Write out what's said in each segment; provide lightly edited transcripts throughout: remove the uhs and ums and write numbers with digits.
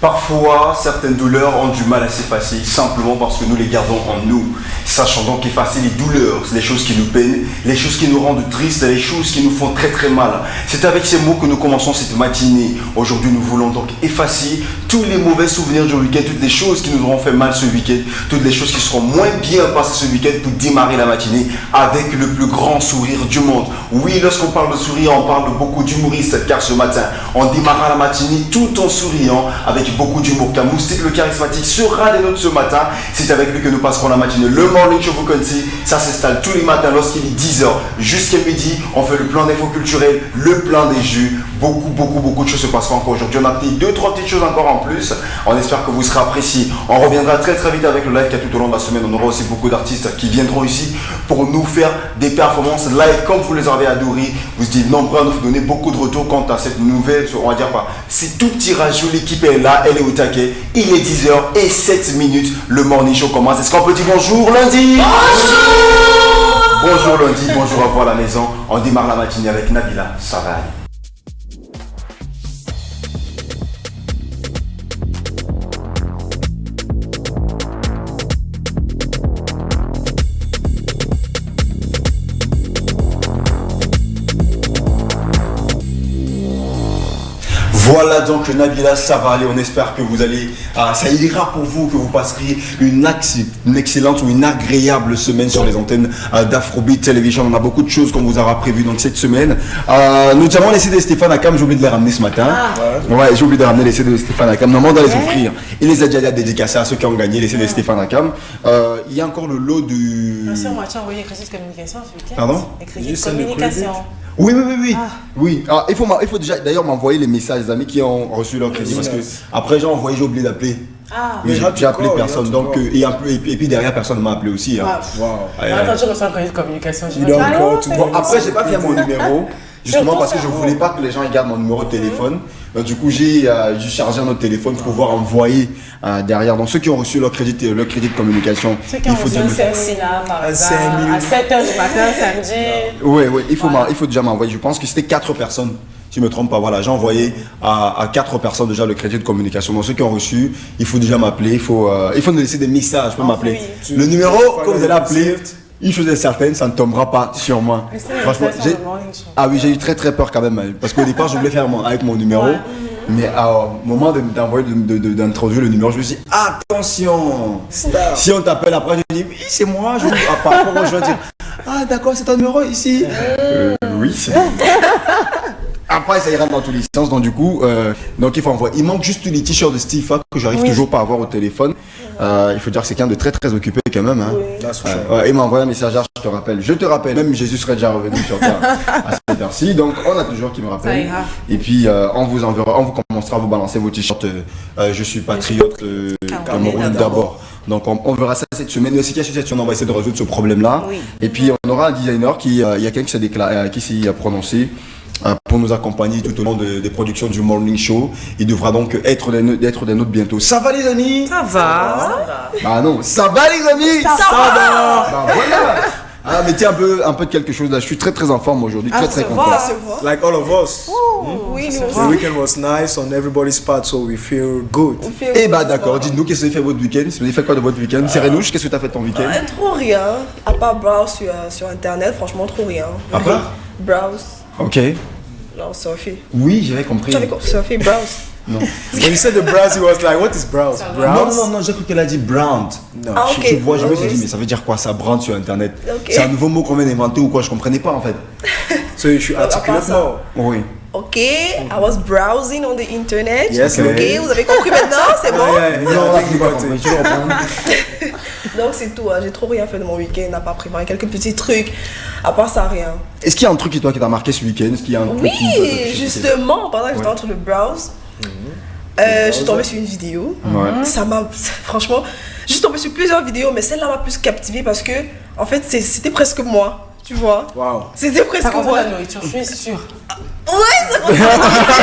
Parfois, certaines douleurs ont du mal à s'effacer simplement parce que nous les gardons en nous. Sachant donc effacer les douleurs, les choses qui nous peinent, les choses qui nous rendent tristes, les choses qui nous font très très mal. C'est avec ces mots que nous commençons cette matinée. Aujourd'hui, nous voulons donc effacer tous les mauvais souvenirs du week-end, toutes les choses qui nous auront fait mal ce week-end, toutes les choses qui seront moins bien passées ce week-end pour démarrer la matinée avec le plus grand sourire du monde. Oui, lorsqu'on parle de sourire, on parle de beaucoup d'humoristes car ce matin, on démarrera la matinée tout en souriant avec beaucoup d'humour car Moustique le charismatique sera des nôtres ce matin. C'est avec lui que nous passerons la matinée. Le Morning Show, vous connaissez, ça s'installe tous les matins lorsqu'il est 10h jusqu'à midi. On fait le plan d'infos culturelles, le plan des jus. Beaucoup de choses se passeront encore aujourd'hui. On a pris 2-3 petites choses encore en plus. On espère que vous serez appréciés. On reviendra très vite avec le live qu'il y a tout au long de la semaine. On aura aussi beaucoup d'artistes qui viendront ici pour nous faire des performances live comme vous les avez adorées. Vous dites nombreux à nous donner beaucoup de retours quant à cette nouvelle, on va dire quoi, c'est tout petit rajout. L'équipe est là, elle est au taquet. Il est 10h07. Le Morning Show commence. Est-ce qu'on peut dire bonjour lundi? Bonjour lundi, bonjour à vous à la maison. On démarre la matinée avec Nabila Savali. Voilà donc Nabila Savali, on espère que vous allez, ça ira pour vous, que vous passerez une excellente ou une agréable semaine sur les antennes d'Afrobeat Television. On a beaucoup de choses qu'on vous aura prévues donc cette semaine. Notamment les CD de Stéphane Akam, j'ai oublié de les ramener ce matin. Ouais, j'ai oublié de ramener les CD de Stéphane Akam. Normalement, on doit les offrir. Il les a déjà dédicacés à ceux qui ont gagné les CD de Stéphane Akam. Il y a encore le lot du... Moi, tu as envoyé crédit de communication ce week-end. Pardon? Crédit de communication. Oui. Ah, il faut déjà d'ailleurs m'envoyer les messages des amis qui ont reçu leur crédit parce que après j'ai envoyé, j'ai oublié d'appeler. J'ai appelé personne donc et puis derrière personne ne m'a appelé aussi. Attends, je reçois un crédit de communication. Après j'ai pas fait mon numéro. Justement parce que je voulais pas que les gens gardent mon numéro de téléphone. Donc, du coup, j'ai chargé un autre téléphone pour pouvoir envoyer derrière. Donc, ceux qui ont reçu leur crédit de communication, il faut dire. À 7h du matin, samedi. Oui, il faut déjà m'envoyer. Je pense que c'était 4 personnes. Si je ne me trompe pas, voilà, j'ai envoyé à 4 personnes déjà le crédit de communication. Donc ceux qui ont reçu, il faut déjà m'appeler, il faut nous laisser des messages pour m'appeler. Le numéro que vous allez appeler, une chose est certaine, ça ne tombera pas sur moi. Franchement, j'ai eu très peur quand même, parce qu'au départ je voulais faire avec mon numéro, mais au moment d'introduire le numéro, je me suis dit attention, si on t'appelle après, je dis oui c'est moi, je vais dire ah d'accord c'est ton numéro ici. Oui c'est Après, ça ira dans tous les sens. Donc, du coup, il faut envoyer. Il manque juste les t-shirts de Steve que j'arrive toujours pas à avoir au téléphone. Il faut dire que c'est quelqu'un de très occupé quand même. Hein. Il m'a envoyé un message, je te rappelle. Même Jésus serait déjà revenu sur terre à cette heure-ci. Donc, on a toujours qui me rappelle. Et puis, on vous enverra, on vous commencera à vous balancer vos t-shirts. Je suis patriote, Cameroun d'abord. Donc on verra ça cette semaine. La situation, on va essayer de résoudre ce problème-là. Et puis on aura un designer il y a quelqu'un qui s'est déclaré, qui s'est prononcé pour nous accompagner tout au long des productions du Morning Show. Il devra donc être des nôtres bientôt. Ça va les amis? Ça va. Ah non, ça va les amis? Ça va. Bah voilà. Ah, mettez un peu de quelque chose là. Je suis très en forme aujourd'hui, très content. Like all of us. The weekend was nice on everybody's part, so we feel good. Eh bah d'accord, dites-nous qu'est-ce que vous avez fait votre week-end? Vous avez fait quoi de votre week-end? C'est Renouche, qu'est-ce que tu as fait ton week-end? Trop rien, à part browse sur internet, franchement trop rien. À part? Browse. Ok. Genre surfer. Oui, j'avais compris. J'avais surfer, browse. Non. When you said the browse, he was like, what is browse? Browse? Non, j'ai cru qu'elle a dit brand. Non. Ah, ok. Je me suis dit, mais ça veut dire quoi ça, brand sur internet? Okay. C'est un nouveau mot qu'on vient d'inventer ou quoi? Je comprenais pas en fait. So you should articulate more. Oui. Ok, I was browsing on the internet. Yes, ok, vous avez compris maintenant, c'est bon? Non, là, je n'ai pas compris. Je reprends. Donc c'est tout, hein. J'ai trop rien fait de mon week-end, à part préparer quelques petits trucs. À part ça, rien. Est-ce qu'il y a un truc qui t'a marqué ce week-end? Est-ce qu'il y a un truc justement, pendant que j'étais en train de browse, je suis tombée sur une vidéo. Ça m'a, franchement, je suis tombée sur plusieurs vidéos, mais celle-là m'a plus captivée parce que, en fait, c'était presque moi. Tu vois? Wow. C'était presque moi. La nourriture, je suis sûre. Ouais, ça concerne la nourriture.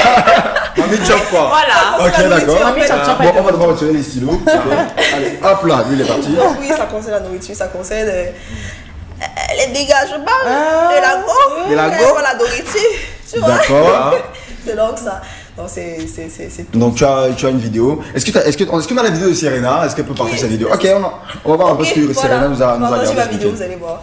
Mamie Chop quoi. Voilà. Ok, d'accord. Mamie Chop. Bon, on va devoir retirer les stylos. Allez, hop là, lui il est parti. Oui, ça concerne la nourriture, ça concerne les dégagements de la go. De la go. La nourriture. Tu vois? D'accord. C'est donc ça. Non, c'est tout. Donc tu as une vidéo. Est-ce qu'on a la vidéo de Serena? Est-ce qu'elle peut partager sa vidéo? Ok, on va voir un peu ce que Serena nous a regardé. La vidéo, vous allez voir.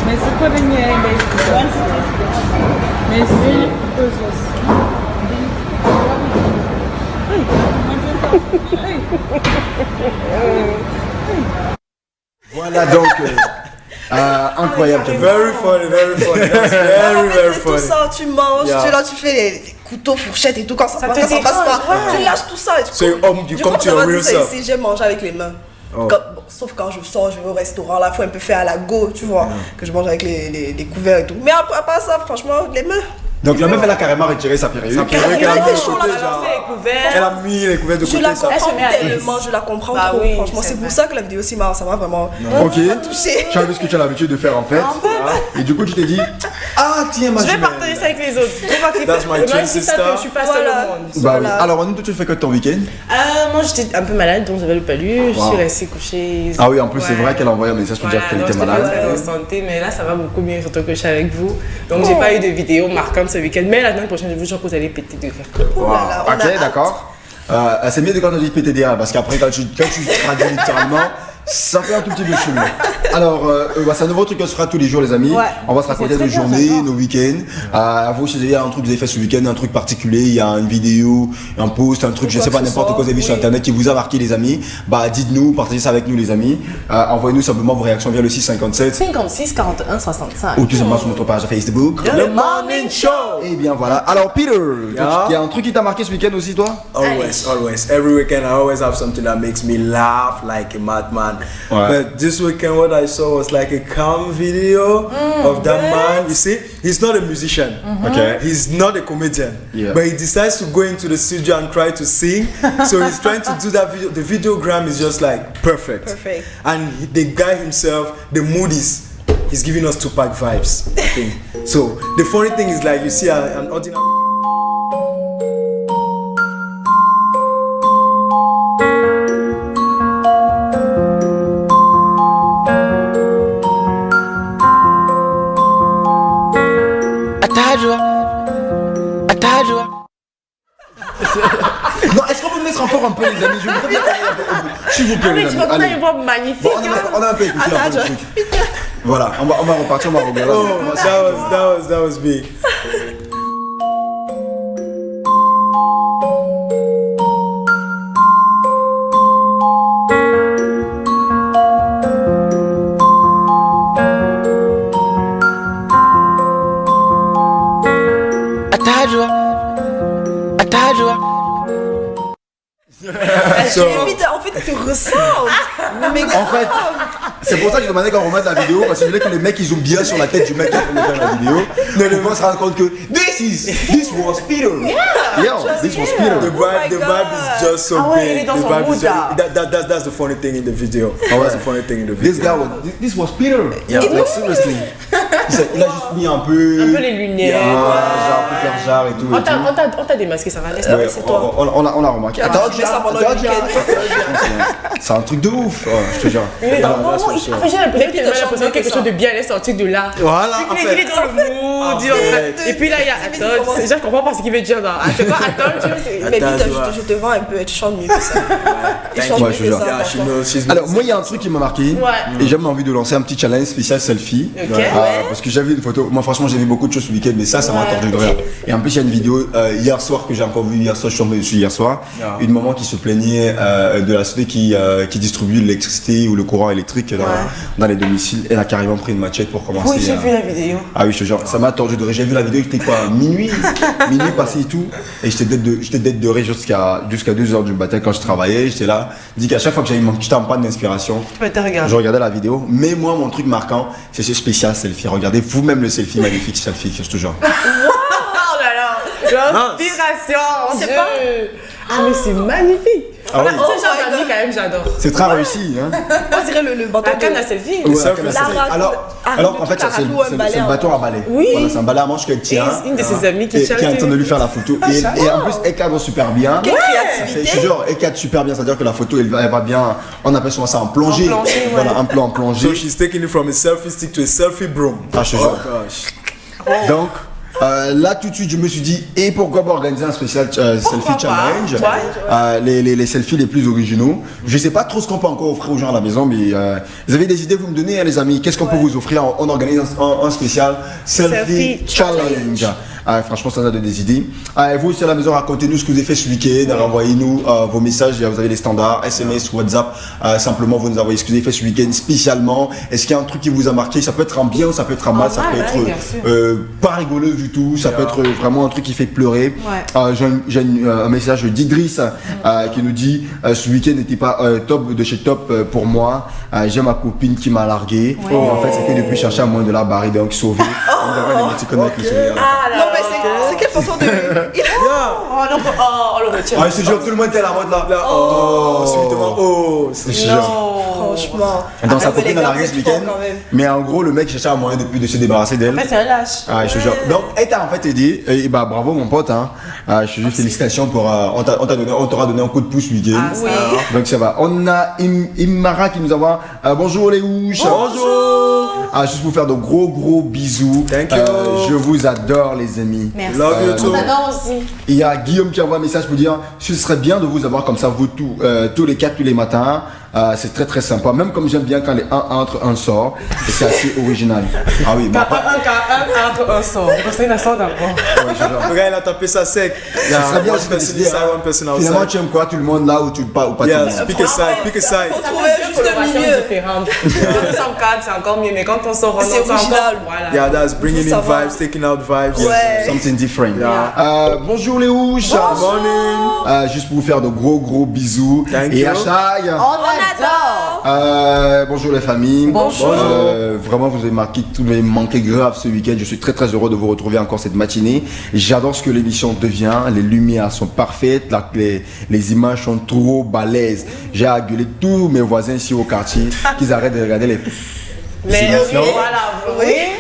Mas se putting your baby, mas se Voilà donc incroyable. Very funny, very funny. Very funny. Tout ça, tu manges, tu es là, tu fais les couteaux, fourchettes et tout. Quand ça passe pas, tu lâches tout ça. You come to your real self. J'aime manger avec les mains. Sauf quand je sors, je vais au restaurant, là, il faut un peu faire à la go, tu vois, que je mange avec les couverts et tout. Mais à part ça, franchement, les mains. Donc la meuf elle a carrément retiré sa perruque. Elle a mis les couverts de côté. Je la comprends tellement, je la comprends trop. Franchement, c'est pour ça que la vidéo aussi ça m'a vraiment touché. Tu as vu ce que tu as l'habitude de faire en fait. Et du coup tu t'es dit, ah tiens ma je vais partager ça avec les autres. That's my twin sister. Je suis pas seule au monde. Bah oui. Alors Annie, toi tu fais quoi de ton week-end? Moi j'étais un peu malade donc j'avais le palu. Je suis restée couchée. Ah oui, en plus c'est vrai qu'elle a envoyé un message pour dire qu'elle était malade. En santé, mais là ça va beaucoup mieux, surtout que je suis avec vous. Donc j'ai pas eu de vidéo marquante ce week-end, mais la semaine prochaine je vous jure que vous allez péter de rire. Ok, d'accord. C'est mieux de quand on dit péter des rires parce qu'après quand tu traduis littéralement, ça fait un tout petit peu chelou. Alors, c'est un nouveau truc qu'on se fera tous les jours, les amis. Ouais. On va se raconter nos journées, nos week-ends. Vous, si il y a un truc que vous avez fait ce week-end, un truc particulier, il y a une vidéo, un post, un truc, je sais pas, n'importe quoi que vous avez vu sur internet qui vous a marqué, les amis. Bah, dites-nous, partagez ça avec nous, les amis. Envoyez-nous simplement vos réactions via le 657 56 41 65 ou tout simplement sur notre page Facebook. The Morning Show. Et bien voilà. Alors, Peter, il y a un truc qui t'a marqué ce week-end aussi, toi? Always. Every weekend, I always have something that makes me laugh like a madman. But this weekend what I saw was like a calm video of that man. You see, he's not a musician. Okay. He's not a comedian. Yeah. But he decides to go into the studio and try to sing. So he's trying to do that video. The videogram is just like perfect. And the guy himself, the mood is, he's giving us Tupac vibes, I think. So the funny thing is like you see an ordinary. Non, est-ce qu'on peut mettre encore un peu, les amis? Je voudrais bien aller un peu au bout. S'il vous plaît, les amis. Allez. Une voix magnifique. Bon, on a un peu écouté un peu le truc. Voilà, on va repartir, on va regarder. Oh, that was big. En fait, il te ressemble. En fait, c'est pour ça que je demandais qu'on remette la vidéo parce que je voulais que les mecs ils zooment bien sur la tête du mec qui a fait la vidéo. Mais le monde se rend compte que this was Peter. Yeah, this was Peter. The vibe is just so big. The vibe is just, that's the funny thing in the video. That's the funny thing in the video. This guy this was Peter. Yeah, like seriously. Il a juste mis un peu les lunettes. Genre un peu faire genre et tout. On t'a démasqué, ça va. C'est toi. On a remarqué. Attends, c'est un truc de ouf, je te jure. J'ai l'impression que quelque chose de bien est sorti de là. Voilà. Il est dans le mood. Et puis là, il y a Attends. Déjà, je comprends pas ce qu'il veut dire. C'est quoi Attends? Mais je te vends un peu, tu chantes mieux que ça. Alors, moi, il y a un truc qui m'a marqué. Et j'ai envie de lancer un petit challenge spécial selfie. Parce que j'ai vu une photo. Moi, franchement, j'ai vu beaucoup de choses ce week-end, mais ça m'a tordu de rire. Et en plus, il y a une vidéo hier soir que j'ai encore vue hier soir. Je suis tombé dessus hier soir. Une maman qui se plaignait de la société qui distribue l'électricité ou le courant électrique dans les domiciles. Elle a carrément pris une machette pour commencer. Oui, j'ai vu la vidéo. Ah oui, je te jure, ça m'a tordu de rire. J'ai vu la vidéo, il était quoi, minuit passé et tout. Et j'étais dead de rire jusqu'à 2h du matin quand je travaillais. J'étais là. Dis qu'à chaque fois que j'étais en panne d'inspiration, je regardais la vidéo. Mais moi, mon truc marquant, c'est ce spécial selfie. Regardez vous-même le selfie, magnifique selfie, je te jure. Oh là là, l'inspiration, Dieu. Ah mais c'est magnifique. Ah oui. Ce genre d'amis, quand même, j'adore. C'est très réussi. Hein. On dirait le bâton La canne à selfie. Ouais, Ça la canne à fait- selfie. Alors, en fait, ça, c'est un bâton à balai. Oui. Voilà, c'est un balai à manche qu'elle tient. Une de ses amies qui Et qui est en train de lui faire la photo. Et en plus, elle cadre super bien. Quelle Je créativité. te jure, elle cadre super bien. C'est-à-dire que la photo, elle va bien. On appelle souvent ça en plongée. En plongée, ouais. Voilà, un plan en plongée. So she's taking it from a selfie stick to a selfie broom. Ah, je te Oh jure. gosh. Donc, là tout de suite, je me suis dit, et pourquoi pas organiser un spécial selfie pas? challenge, les selfies les plus originaux. Je sais pas trop ce qu'on peut encore offrir aux gens à la maison, mais vous avez des idées, vous me donnez, hein, les amis. Qu'est-ce qu'on peut vous offrir? On organise un spécial selfie challenge. Franchement, ça nous a donné des idées. Vous aussi à la maison, racontez-nous ce que vous avez fait ce week-end. Envoyez-nous vos messages. Vous avez les standards, SMS, WhatsApp. Simplement, vous nous envoyez ce que vous avez fait ce week-end spécialement. Est-ce qu'il y a un truc qui vous a marqué? Ça peut être en bien ou ça peut être en mal. Ça peut être pas rigolo du tout. Ça peut être vraiment un truc qui fait pleurer. J'ai un message d'Idriss qui nous dit ce week-end n'était pas top de chez top pour moi. J'ai ma copine qui m'a largué. Et en fait, c'était depuis chercher à moins de la barrer, donc sauver. On devrait les petits avec le sourire. Non, mais c'est quelle façon de. Oh, le retient. Je te jure, tout le monde était à la mode là. Subitement, oh. Je te jure. Franchement. Donc sa Après, copine les a gars, largué c'est ce week-end. fort quand même. Mais en gros, le mec cherchait un moyen de se débarrasser d'elle. En fait, c'est un lâche. Je te jure. Donc, elle t'a en fait aidé. Et bah, bravo mon pote. Hein. Je te dis félicitations pour. On t'aura donné un coup de pouce ce week-end. Oui. Donc ça va. On a Imara qui nous envoie bonjour les ouches. Bonjour. Juste pour faire de gros bisous. Thank you. Je vous adore les amis. Merci. Love you too. On adore aussi. Il y a Guillaume qui envoie un message pour dire ce serait bien de vous avoir comme ça vous tous les 4 tous les matins. C'est très sympa. Même comme j'aime bien quand les un entre, un sort. Et c'est assez original. Ah oui, mais après. Un entre un sort. C'est une sort d'abord. Regarde, il a tapé ça sec. Ça serait bien One aussi de person décider, inside, hein. one person Finalement, outside. tu aimes quoi? Tout le monde là ou tu pas ou pas Yes, tout le monde? pick a side, pick a side. Faut trouver juste le milieu. Différente. Quand on s'en cadre, c'est encore mieux. Mais quand on sort, C'est original. Voilà. Yeah, that's bringing in savoir. vibes, taking out vibes. Ouais. Something different. Yeah. Bonjour les ouches. Morning. Juste pour vous faire de gros bisous. Thank Et you. hashtag. On adore. Bonjour les familles. Bonjour. Vraiment, vous avez manqué grave ce week-end. Je suis très heureux de vous retrouver encore cette matinée. J'adore ce que l'émission devient. Les lumières sont parfaites. Les images sont trop balèzes. J'ai à gueuler tous mes voisins ici au quartier qu'ils arrêtent de regarder les émissions.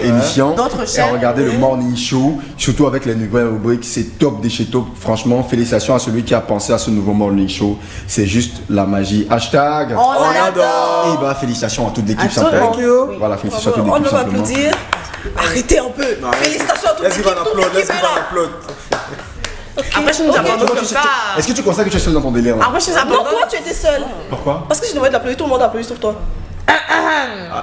Émission D'autres et chaînes. regarder le morning show, surtout avec les nouvelles rubriques, c'est top de chez top. Franchement, félicitations à celui qui a pensé à ce nouveau morning show. C'est juste la magie. Hashtag. On adore. Et bah félicitations à toute l'équipe À tout le simplement. monde. Voilà, félicitations à toute On l'équipe va simplement. applaudir. Arrêtez un peu. Félicitations à toute Let's give l'équipe. an Toute applaud, let's l'équipe give est an là. applaud. Après, je nous abandonne comme ça. Est-ce que tu constates que tu es seul dans ton délire là? Après, je nous Non, abandonne. toi, tu étais seul. Pourquoi? Parce que je devais l'applaudir. Tout le monde a applaudi sauf toi.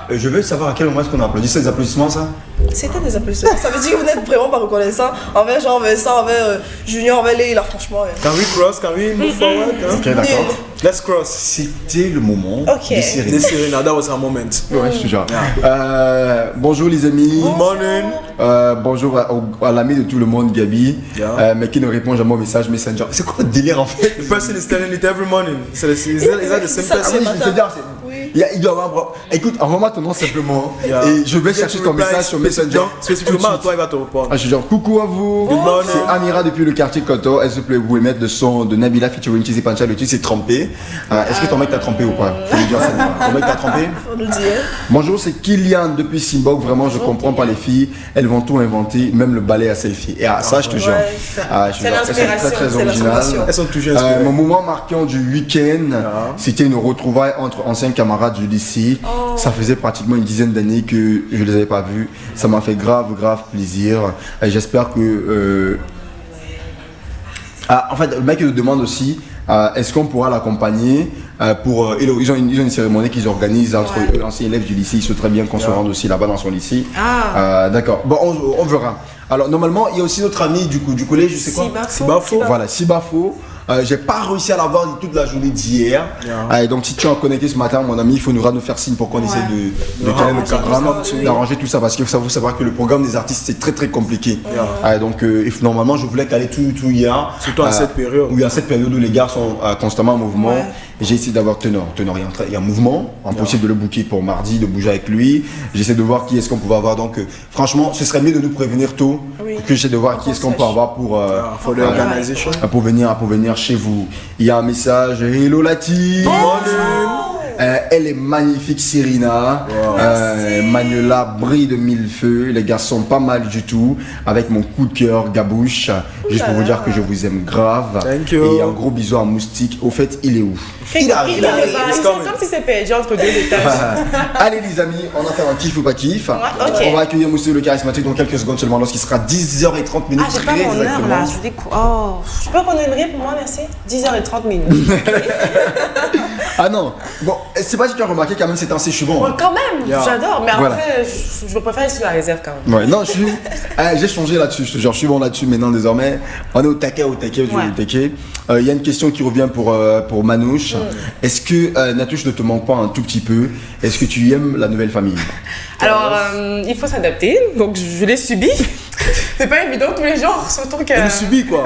Je veux savoir à quel moment est-ce qu'on a applaudi ces applaudissements ça? C'était des applaudissements. Ça veut dire que vous n'êtes vraiment pas reconnaissant envers Jean, envers ça, envers Junior, envers les là, franchement. Can we cross? Can we move forward? Huh? Ok, d'accord. Let's cross. C'était le moment Ok. de Cyril. This Serena, that was her moment. Ouais, je te jure. Bonjour les amis. Good morning. Bonjour à l'ami de tout le monde, Gabi, Yeah. mais qui ne répond jamais au message Messenger. C'est quoi le délire en fait? The person is telling it every morning. So is that the same Ça, Ah person? oui, je vais te dire, Oui. il doit avoir. Écoute, envoie-moi ton nom simplement Yeah. et je vais You chercher get ton to reply message sur Messenger. Spécifiquement à toi, il va te répondre. Je suis genre coucou à vous. Good morning. C'est Amira depuis le quartier Koto. Est-ce que vous pouvez vous mettre le son de Nabila featuring Tizi Pancha? Le titre c'est Trempé. Est-ce que ton mec t'a trompé ou pas? Faut lui dire ça. Ton mec t'a trompé? Faut nous dire. Bonjour, c'est Kylian depuis Simbok. Vraiment, je comprends pas les filles. Elles vont tout inventer, même le balai à selfie. Et ça, je te jure. Ouais. Je te jure, elles sont l'inspiration, très c'est originales. l'inspiration. Elles sont toujours inspirées. Mon moment marquant du week-end, c'était une retrouvaille entre anciens camarades du lycée. Ça faisait pratiquement une dizaine d'années que je les avais pas vus. Ça m'a fait grave plaisir. Et j'espère que... en fait, le mec il nous demande aussi, est-ce qu'on pourra l'accompagner pour... ils ont une cérémonie qu'ils organisent entre anciens élèves du lycée. Il souhaiterait bien qu'on se rende aussi là-bas dans son lycée. D'accord. Bon, on verra. Alors, normalement, il y a aussi notre ami du collège, je sais quoi. Sibafo. Voilà, Sibafo. J'ai pas réussi à l'avoir toute la journée d'hier. Et donc si tu es en connecté ce matin, mon ami, il faudra nous faire signe pour qu'on essaie de caler le programme, d'arranger tout ça parce qu'il faut savoir que le programme des artistes c'est très compliqué. Donc normalement je voulais caler tout hier. Surtout à cette période. Oui, à cette période où les gars sont constamment en mouvement. J'ai essayé d'avoir Tenor. Tenor il y a un mouvement, impossible de le booker pour mardi, de bouger avec lui. J'essaie de voir qui est-ce qu'on pouvait avoir. Donc franchement, ce serait mieux de nous prévenir tôt que j'essaie de voir qui est-ce qu'on peut avoir pour venir chez vous. Il y a un message. Hello Lati. Elle est magnifique, Serena. Manuela brille de mille feux. Les gars sont pas mal du tout. Avec mon coup de cœur, Gabouche. Juste pour vous dire que je vous aime grave. Thank you. Et un gros bisou à Moustique. Au fait, il est où? Il arrive. C'est comme si c'est PSG entre deux étages. Allez les amis, on va faire un kiff ou pas kiff. Okay. On va accueillir Moustique le charismatique dans quelques secondes seulement lorsqu'il sera 10h30 minutes. Ah, j'ai pas mon heure là. Je dis oh, je peux prendre une rire pour moi, merci. 10h30 minutes. Ah non, bon, c'est pas si tu as remarqué quand même c'est temps-ci, je suis bon. Ouais, quand même, j'adore, mais Voilà. après, je préfère être sur la réserve quand même. Ouais, non, j'ai changé là-dessus, je te jure, je suis bon là-dessus maintenant désormais. On est au taquet. Il y a une question qui revient pour Manouche. Est-ce que Natouche ne te manque pas un tout petit peu? Est-ce que tu aimes la nouvelle famille? Alors, il faut s'adapter, donc je l'ai subi. C'est pas évident tous les jours, surtout que... Elle subit quoi.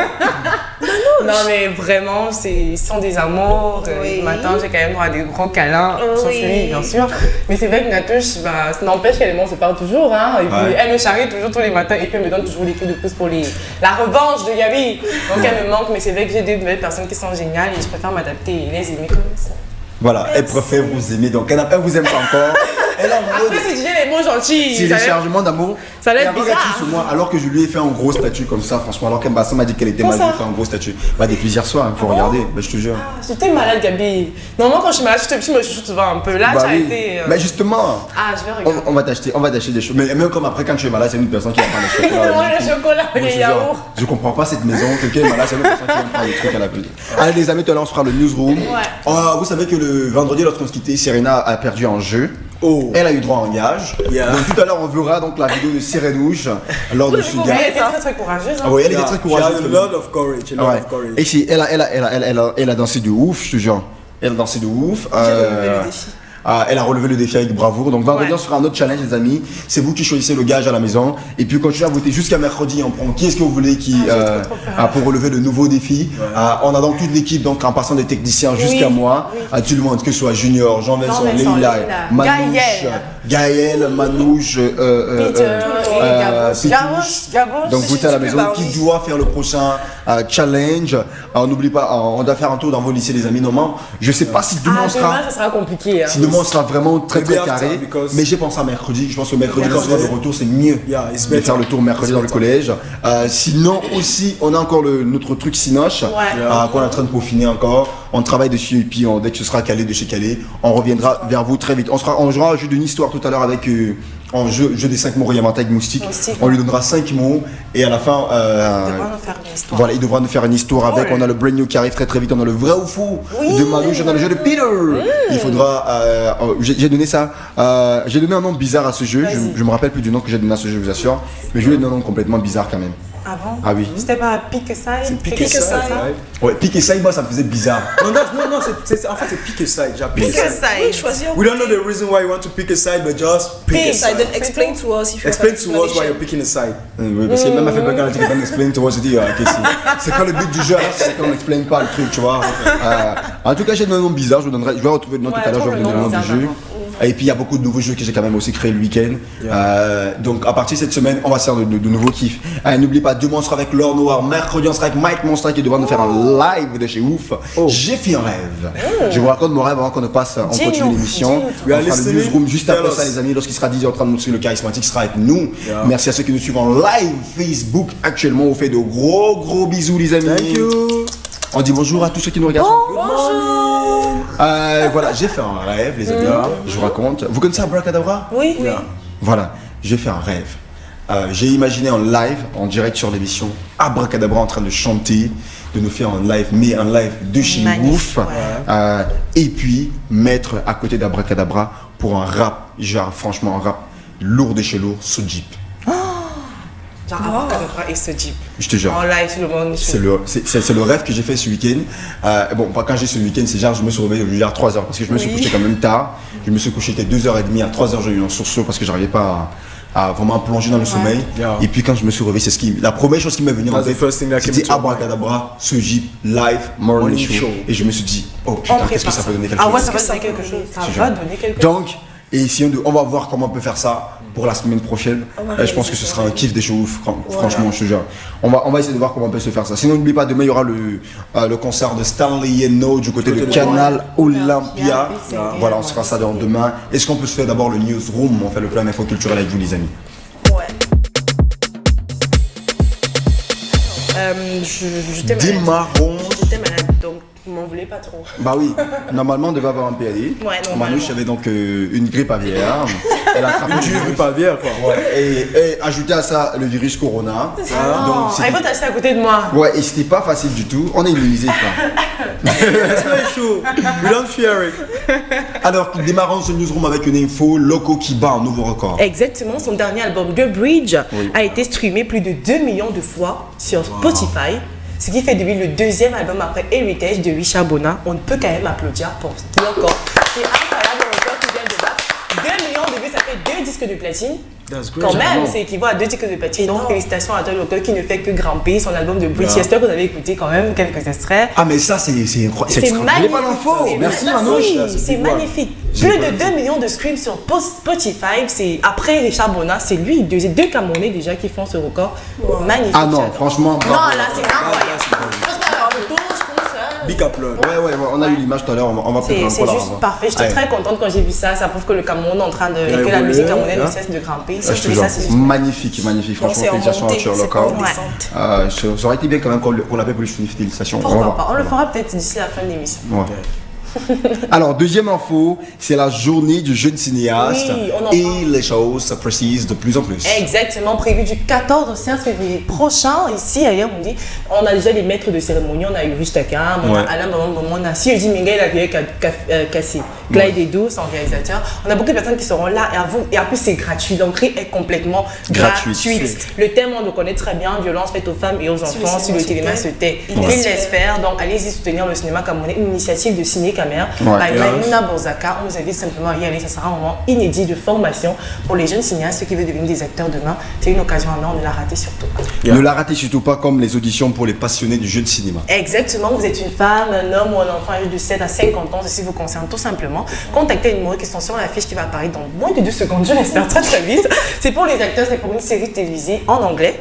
Non mais vraiment, ils sont des amours. Oui. Le matin, j'ai quand même droit à des gros câlins, sauf lui bien sûr. Mais c'est vrai que Natouche, ça n'empêche qu'elle et moi on se parle toujours. Hein, et puis elle me charrie toujours tous les matins et puis elle me donne toujours des coups de pouce pour la revanche de Gabi. Donc elle me manque, mais c'est vrai que j'ai des nouvelles personnes qui sont géniales et je préfère m'adapter et les aimer comme ça. Voilà, elle préfère vous aimer, donc elle vous aime pas encore. Elle a en mode Après, c'est déjà les mots gentils. téléchargement d'amour. Ça laisse Et après, bizarre. elle tue sur moi, alors que je lui ai fait un gros statut comme ça, franchement. Alors qu'elle m'a dit qu'elle était malade, je lui ai fait un gros statut. Bah, depuis hier soir, il faut regarder, bah, je te jure. J'étais malade, Gabi. Normalement, quand je suis malade, je me chuchote souvent un peu. Là, Bah tu as oui. été. Mais justement, Ah, je vais regarder. on va t'acheter des choses. Mais même comme après, quand tu es malade, c'est une personne qui va prendre des chocolats. Moi, le chocolat, Moi, je les te jure, yaourts. je comprends pas cette maison. Quelqu'un est malade, c'est une personne qui va prendre des trucs à la pluie. Allez, les amis, tout à l'heure, on se fera le newsroom. Vous savez que le vendredi, lorsqu'on se quittait, Serena a perdu un jeu. Oh. Elle a eu droit à un gage. Yeah. Donc tout à l'heure, on verra donc la vidéo de Serenouche lors de ce Elle gage. était très très courageuse. Ah oui, elle était très courageuse. She has a lot of courage. Ouais. Et si, elle a dansé de ouf, je te jure. Elle a dansé de ouf. Elle a relevé le défi avec bravoure. Donc vendredi, on sera un autre challenge, les amis. C'est vous qui choisissez le gage à la maison. Et puis continuez à voter jusqu'à mercredi. On prend qui est-ce que vous voulez pour relever le nouveau défi. On a donc toute l'équipe, donc en passant des techniciens jusqu'à moi. Tout le monde, que ce soit Junior, Jean-Vincent, Leila, Manouche, Gaël, Manouche, Gabouche. donc vous êtes à la maison, qui doit faire le prochain challenge. On n'oublie pas, on doit faire un tour dans vos lycées, les amis. Normalement, je sais pas si demain sera. Demain, ça sera compliqué. Hein. Si demain sera vraiment très Maybe carré, after, because- mais j'ai pensé à mercredi. Je pense que mercredi, quand on sera de retour, c'est mieux Yeah, it's de better. faire le tour mercredi dans le collège. Sinon aussi, on a encore notre truc Sinoche qu'on est en train de peaufiner encore. On travaille dessus et puis dès que ce sera calé de chez calé, on reviendra vers vous très vite. On jouera un jeu d'une histoire tout à l'heure avec un jeu des 5 mots réinventés avec Moustique. On lui donnera 5 mots et à la fin, voilà, il devra nous faire une histoire avec. On a le Brain New qui arrive très très vite. On a le vrai ou faux de Manouche. On a le jeu de Peter. Il faudra. J'ai donné ça. J'ai donné un nom bizarre à ce jeu. Je me rappelle plus du nom que j'ai donné à ce jeu, je vous assure. Mais je lui ai donné un nom complètement bizarre quand même. Ah bon? Ah oui. C'était pas Pick a Side? Pick a side. Ouais, pique et ça, moi ça me faisait bizarre. Non, en fait c'est pick a side. J'appelle Pick a side. Choisir. We don't know the reason why you want to pick a side, but just pick a Pick a side. side. Then explain to us if you Explain to us why you're picking a side. Oui, parce qu'il m'a fait bugger, elle a dit qu'elle explain to us. J'ai dit, c'est quoi le but du jeu? C'est qu'on n'explique pas le truc, tu vois. En tout cas, j'ai donné un nom bizarre. Je vais retrouver le nom tout à l'heure. Je vais vous donner le nom du jeu. Et puis il y a beaucoup de nouveaux jeux que j'ai quand même aussi créé le week-end. Donc à partir de cette semaine, on va se faire de nouveaux kiffs. N'oublie pas, demain on sera avec Laure Noir, mercredi on sera avec Mike Monstra qui devra nous faire un live de chez Ouf. J'ai fait un rêve. Je vous raconte mon rêve avant qu'on ne passe, on continue l'émission. On fera le newsroom juste après ça les amis, lorsqu'il sera 10h30, nous le charismatique sera avec nous. Merci à ceux qui nous suivent en live Facebook actuellement. On fait de gros bisous les amis. Thank you. On dit bonjour à tous ceux qui nous regardent. Bonjour. Voilà, j'ai fait un rêve, les amis. Je vous raconte. Vous connaissez Abracadabra? Oui. Voilà, j'ai fait un rêve. J'ai imaginé en live, en direct sur l'émission, Abracadabra en train de chanter, de nous faire un live, mais un live de chez Ouf. Et puis mettre à côté d'Abracadabra pour un rap, genre franchement un rap lourd de chez lourd, sous Jeep. Genre Abracadabra et ce Jeep. Je te jure. En live sur le monde. C'est le rêve que j'ai fait ce week-end. Bon, pas quand j'ai ce week-end, c'est genre je me suis réveillé vers 3h parce que je me suis couché quand même tard. Je me suis couché, c'était 2h30, à 3h j'ai eu un sursaut parce que j'arrivais pas à vraiment plonger dans le sommeil. Et puis quand je me suis réveillé, c'est la première chose qui m'est venue en tête, c'était Abracadabra, ce Jeep live morning show. Et je me suis dit, oh putain, qu'est-ce que ça peut donner quelque chose. Ah ouais, ça va donner quelque chose. Ça va donner quelque chose. Donc, et essayons on va voir comment on peut faire ça pour la semaine prochaine. Je pense que ce sera un kiff des shows, franchement, je te jure. On va essayer de voir comment on peut se faire ça. Sinon, n'oublie pas, demain, il y aura le concert de Stanley No du côté de Canal Olympia. Voilà, on se fera ça demain. Est-ce qu'on peut se faire d'abord le newsroom? On fait le plan info culturel avec vous, les amis. J'étais malade, donc vous m'en voulez pas trop. Bah oui, normalement on devait avoir un PLI. Ouais, normalement. Manouche avait donc une grippe aviaire. Elle a attrapé Une grippe aviaire, quoi. Ouais, et ajouté à ça le virus Corona. Donc, il faut t'acheter à côté de moi. Ouais, et c'était pas facile du tout. On est immunisé, ça. It's not issue. We don't fear it. Alors, démarrons ce newsroom avec une info. Loco qui bat un nouveau record. Exactement, son dernier album The Bridge a été streamé plus de 2 millions de fois sur Spotify. Ce qui fait de lui le deuxième album après Heritage de Richard Bona. On ne peut quand même applaudir pour Loco. C'est incroyable le record qui vient de battre. 2 millions de vues, ça fait 2 disques de platine. Quand même, c'est équivaut à 2 disques de platine. Donc, félicitations à toi, Loco, qui ne fait que grimper son album de Bridge. J'espère que vous avez écouté quand même quelques extraits. Ah, mais ça, c'est incroyable. C'est magnifique. Pas l'info. Merci, Manouche. C'est magnifique. Plus de 2 millions de streams sur Spotify. C'est après Richard Bona, c'est lui, deux Camerounais déjà qui font ce record. Magnifique. Ah non, franchement. Non, là, c'est incroyable. Big upload. Ouais, on a eu l'image tout à l'heure, on va peut-être C'est juste parfait. J'étais très contente quand j'ai vu ça. Ça prouve que le Cameroun est en train de. que la musique camerounaise ne cesse de grimper. Magnifique. Franchement, félicitations à Tueur Local. Ça aurait été bien quand même qu'on l'appelle pour lui félicitations. Pourquoi pas? On le fera peut-être d'ici la fin de l'émission. Alors, deuxième info, c'est la journée du jeune cinéaste et les choses se précisent de plus en plus. Exactement, prévu du 14 au 16 février prochain. Ici, ailleurs, on a déjà les maîtres de cérémonie. On a eu Rustaka, on a Alain Bamon, on a Sirji Minga, il a accueilli Kassi, Clyde Edo, son réalisateur. On a beaucoup de personnes qui seront là et en plus, c'est gratuit. L'entrée est complètement gratuite. Le thème, on le connaît très bien, violence faite aux femmes et aux enfants. Si le téléma se tait, il laisse faire. Donc, allez-y soutenir le cinéma camerounais, une initiative de Ciné Maïmouna Bozaka. On nous invite simplement à y aller. Ça sera un moment inédit de formation pour les jeunes cinéastes, ceux qui veulent devenir des acteurs demain. C'est une occasion à ne la ratez surtout pas. Ne la ratez surtout pas, comme les auditions pour les passionnés du jeune cinéma. Exactement, vous êtes une femme, un homme ou un enfant âgé de 7 à 50 ans, ceci vous concerne tout simplement. Contactez les numéros qui sont sur l'affiche qui va apparaître dans moins de 2 secondes, je l'espère très vite. C'est pour les acteurs, c'est pour une série télévisée en anglais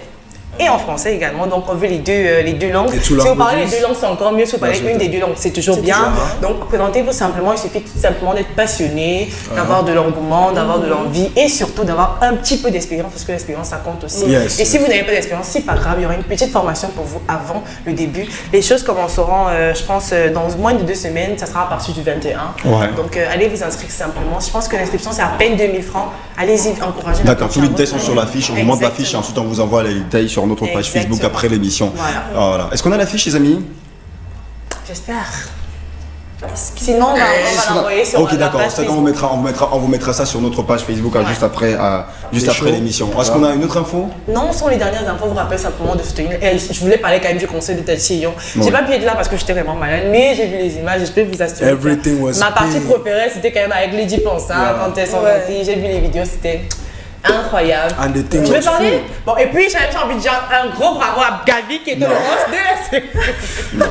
et en français également, donc on veut les deux langues. Si vous parlez les 2 langues, c'est encore mieux. Si vous parlez une des 2 langues, c'est toujours bien. Donc présentez-vous simplement, il suffit tout simplement d'être passionné, d'avoir de l'engouement, d'avoir de l'envie et surtout d'avoir un petit peu d'expérience, parce que l'expérience ça compte aussi. Et si vous n'avez pas d'expérience, c'est pas grave, il y aura une petite formation pour vous avant le début. Les choses commenceront, je pense, dans moins de 2 semaines, ça sera à partir du 21. Donc allez vous inscrire simplement. Je pense que l'inscription c'est à peine 2000 francs. Allez-y, encouragez. D'accord, tous les détails sont sur l'affiche, on vous montre l'affiche et ensuite on vous envoie les détails sur notre page Facebook après l'émission. Voilà. Est-ce qu'on a l'affiche, les amis? J'espère. Sinon, on va l'envoyer sur Ok, d'accord. On vous mettra ça sur notre page Facebook juste après l'émission. Est-ce qu'on a une autre info? Non, ce sont les dernières infos. Je vous rappelle simplement de soutenir. Je voulais parler quand même du conseil de Tachillon. J'ai pas pu être là parce que j'étais vraiment malade, mais j'ai vu les images et je peux vous assurer. Ma partie préférée, c'était quand même avec Lady Ponsa quand elles sont montées. J'ai vu les vidéos, c'était incroyable. Tu veux parler? Bon, et puis j'ai envie de dire un gros bravo à Gabi qui était le host de la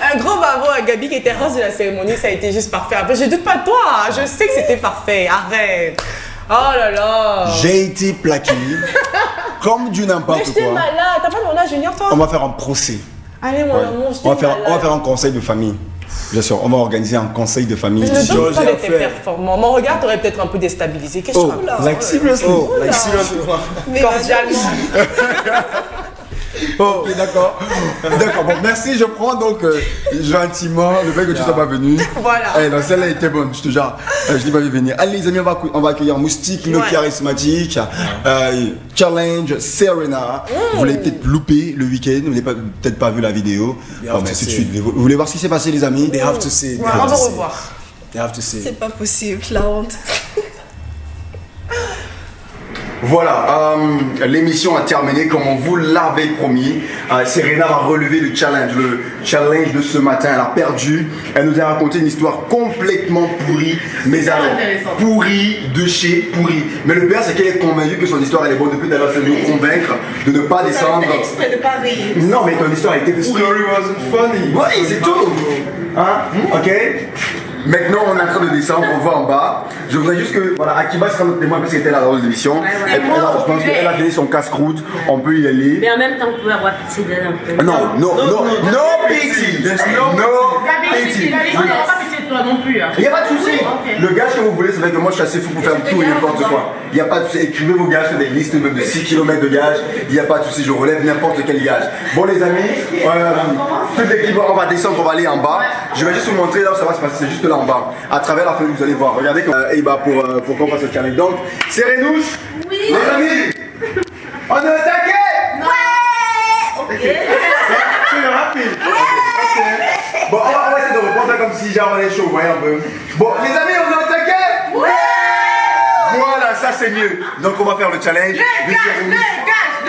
Un gros bravo à Gabi qui était host de la cérémonie, ça a été juste parfait. Après, je doute pas de toi, je sais que c'était parfait, arrête. Oh là là. J'ai été plaqué comme du n'importe quoi. Mais j'étais malade, t'as pas demandé à Junior toi? On va faire un procès. Allez mon amour, on va faire un conseil de famille. Bien sûr, on va organiser un conseil de famille. Je ne doute pas de tes performants. Mon regard t'aurait peut-être un peu déstabilisé. Qu'est-ce que tu racontes? Like seriously. Cordialement. Ok, d'accord. Bon, merci. Je prends donc gentiment le fait que tu sois pas venu. Voilà. Non, celle-là était bonne, je te jure. Je l'ai pas vu venir. Allez, les amis, on va accueillir Moustique, le charismatique, Challenge, Serena. Vous l'avez peut-être loupé le week-end, vous n'avez peut-être pas vu la vidéo. Mais tout de suite, vous voulez voir ce qui s'est passé, les amis? They have to see. On va revoir. C'est pas possible, la honte. Voilà, l'émission a terminé comme on vous l'avait promis. Serena va relever le challenge de ce matin. Elle a perdu. Elle nous a raconté une histoire complètement pourrie, mais alors pourrie de chez pourrie. Mais le pire, c'est qu'elle est convaincue que son histoire elle est bonne depuis d'ailleurs de nous convaincre de ne pas descendre. Exprès de Paris. Non, mais ton histoire était pourrie. The story wasn't funny. Oui, c'est tout. Hein? Ok. Maintenant, on est en train de descendre, on va en bas. Je voudrais juste que, voilà, Akiba sera notre témoin parce qu'elle était là dans l'émission. Je pense qu'elle a fini son casse-croûte, on peut y aller. Mais en même temps, vous pouvez avoir pitié d'elle un peu. Non pity. No pity. Toi non plus. Il n'y a pas de souci. Le gage que vous voulez, c'est vrai que moi je suis assez fou pour faire tout et n'importe quoi. Il n'y a pas de souci. Écrivez vos gages, faites des listes même de 6 km de gage. Il n'y a pas de souci, je relève n'importe quel gage. Bon les amis, toute l'équipe, on va descendre, on va aller en bas. Je vais juste vous montrer là où ça va se passer, c'est juste là en bas. À travers la fenêtre, vous allez voir. Regardez pour qu'on fasse le challenge. Donc, c'est Renouche. Oui. Les amis, on est au taquet. Ouais. Ok. C'est rapide. Bon, on va essayer de reprendre ça comme si genre on est chaud, vous voyez un peu. Bon, les amis, on est au taquet. Ouais. Voilà, ça c'est mieux. Donc on va faire le challenge.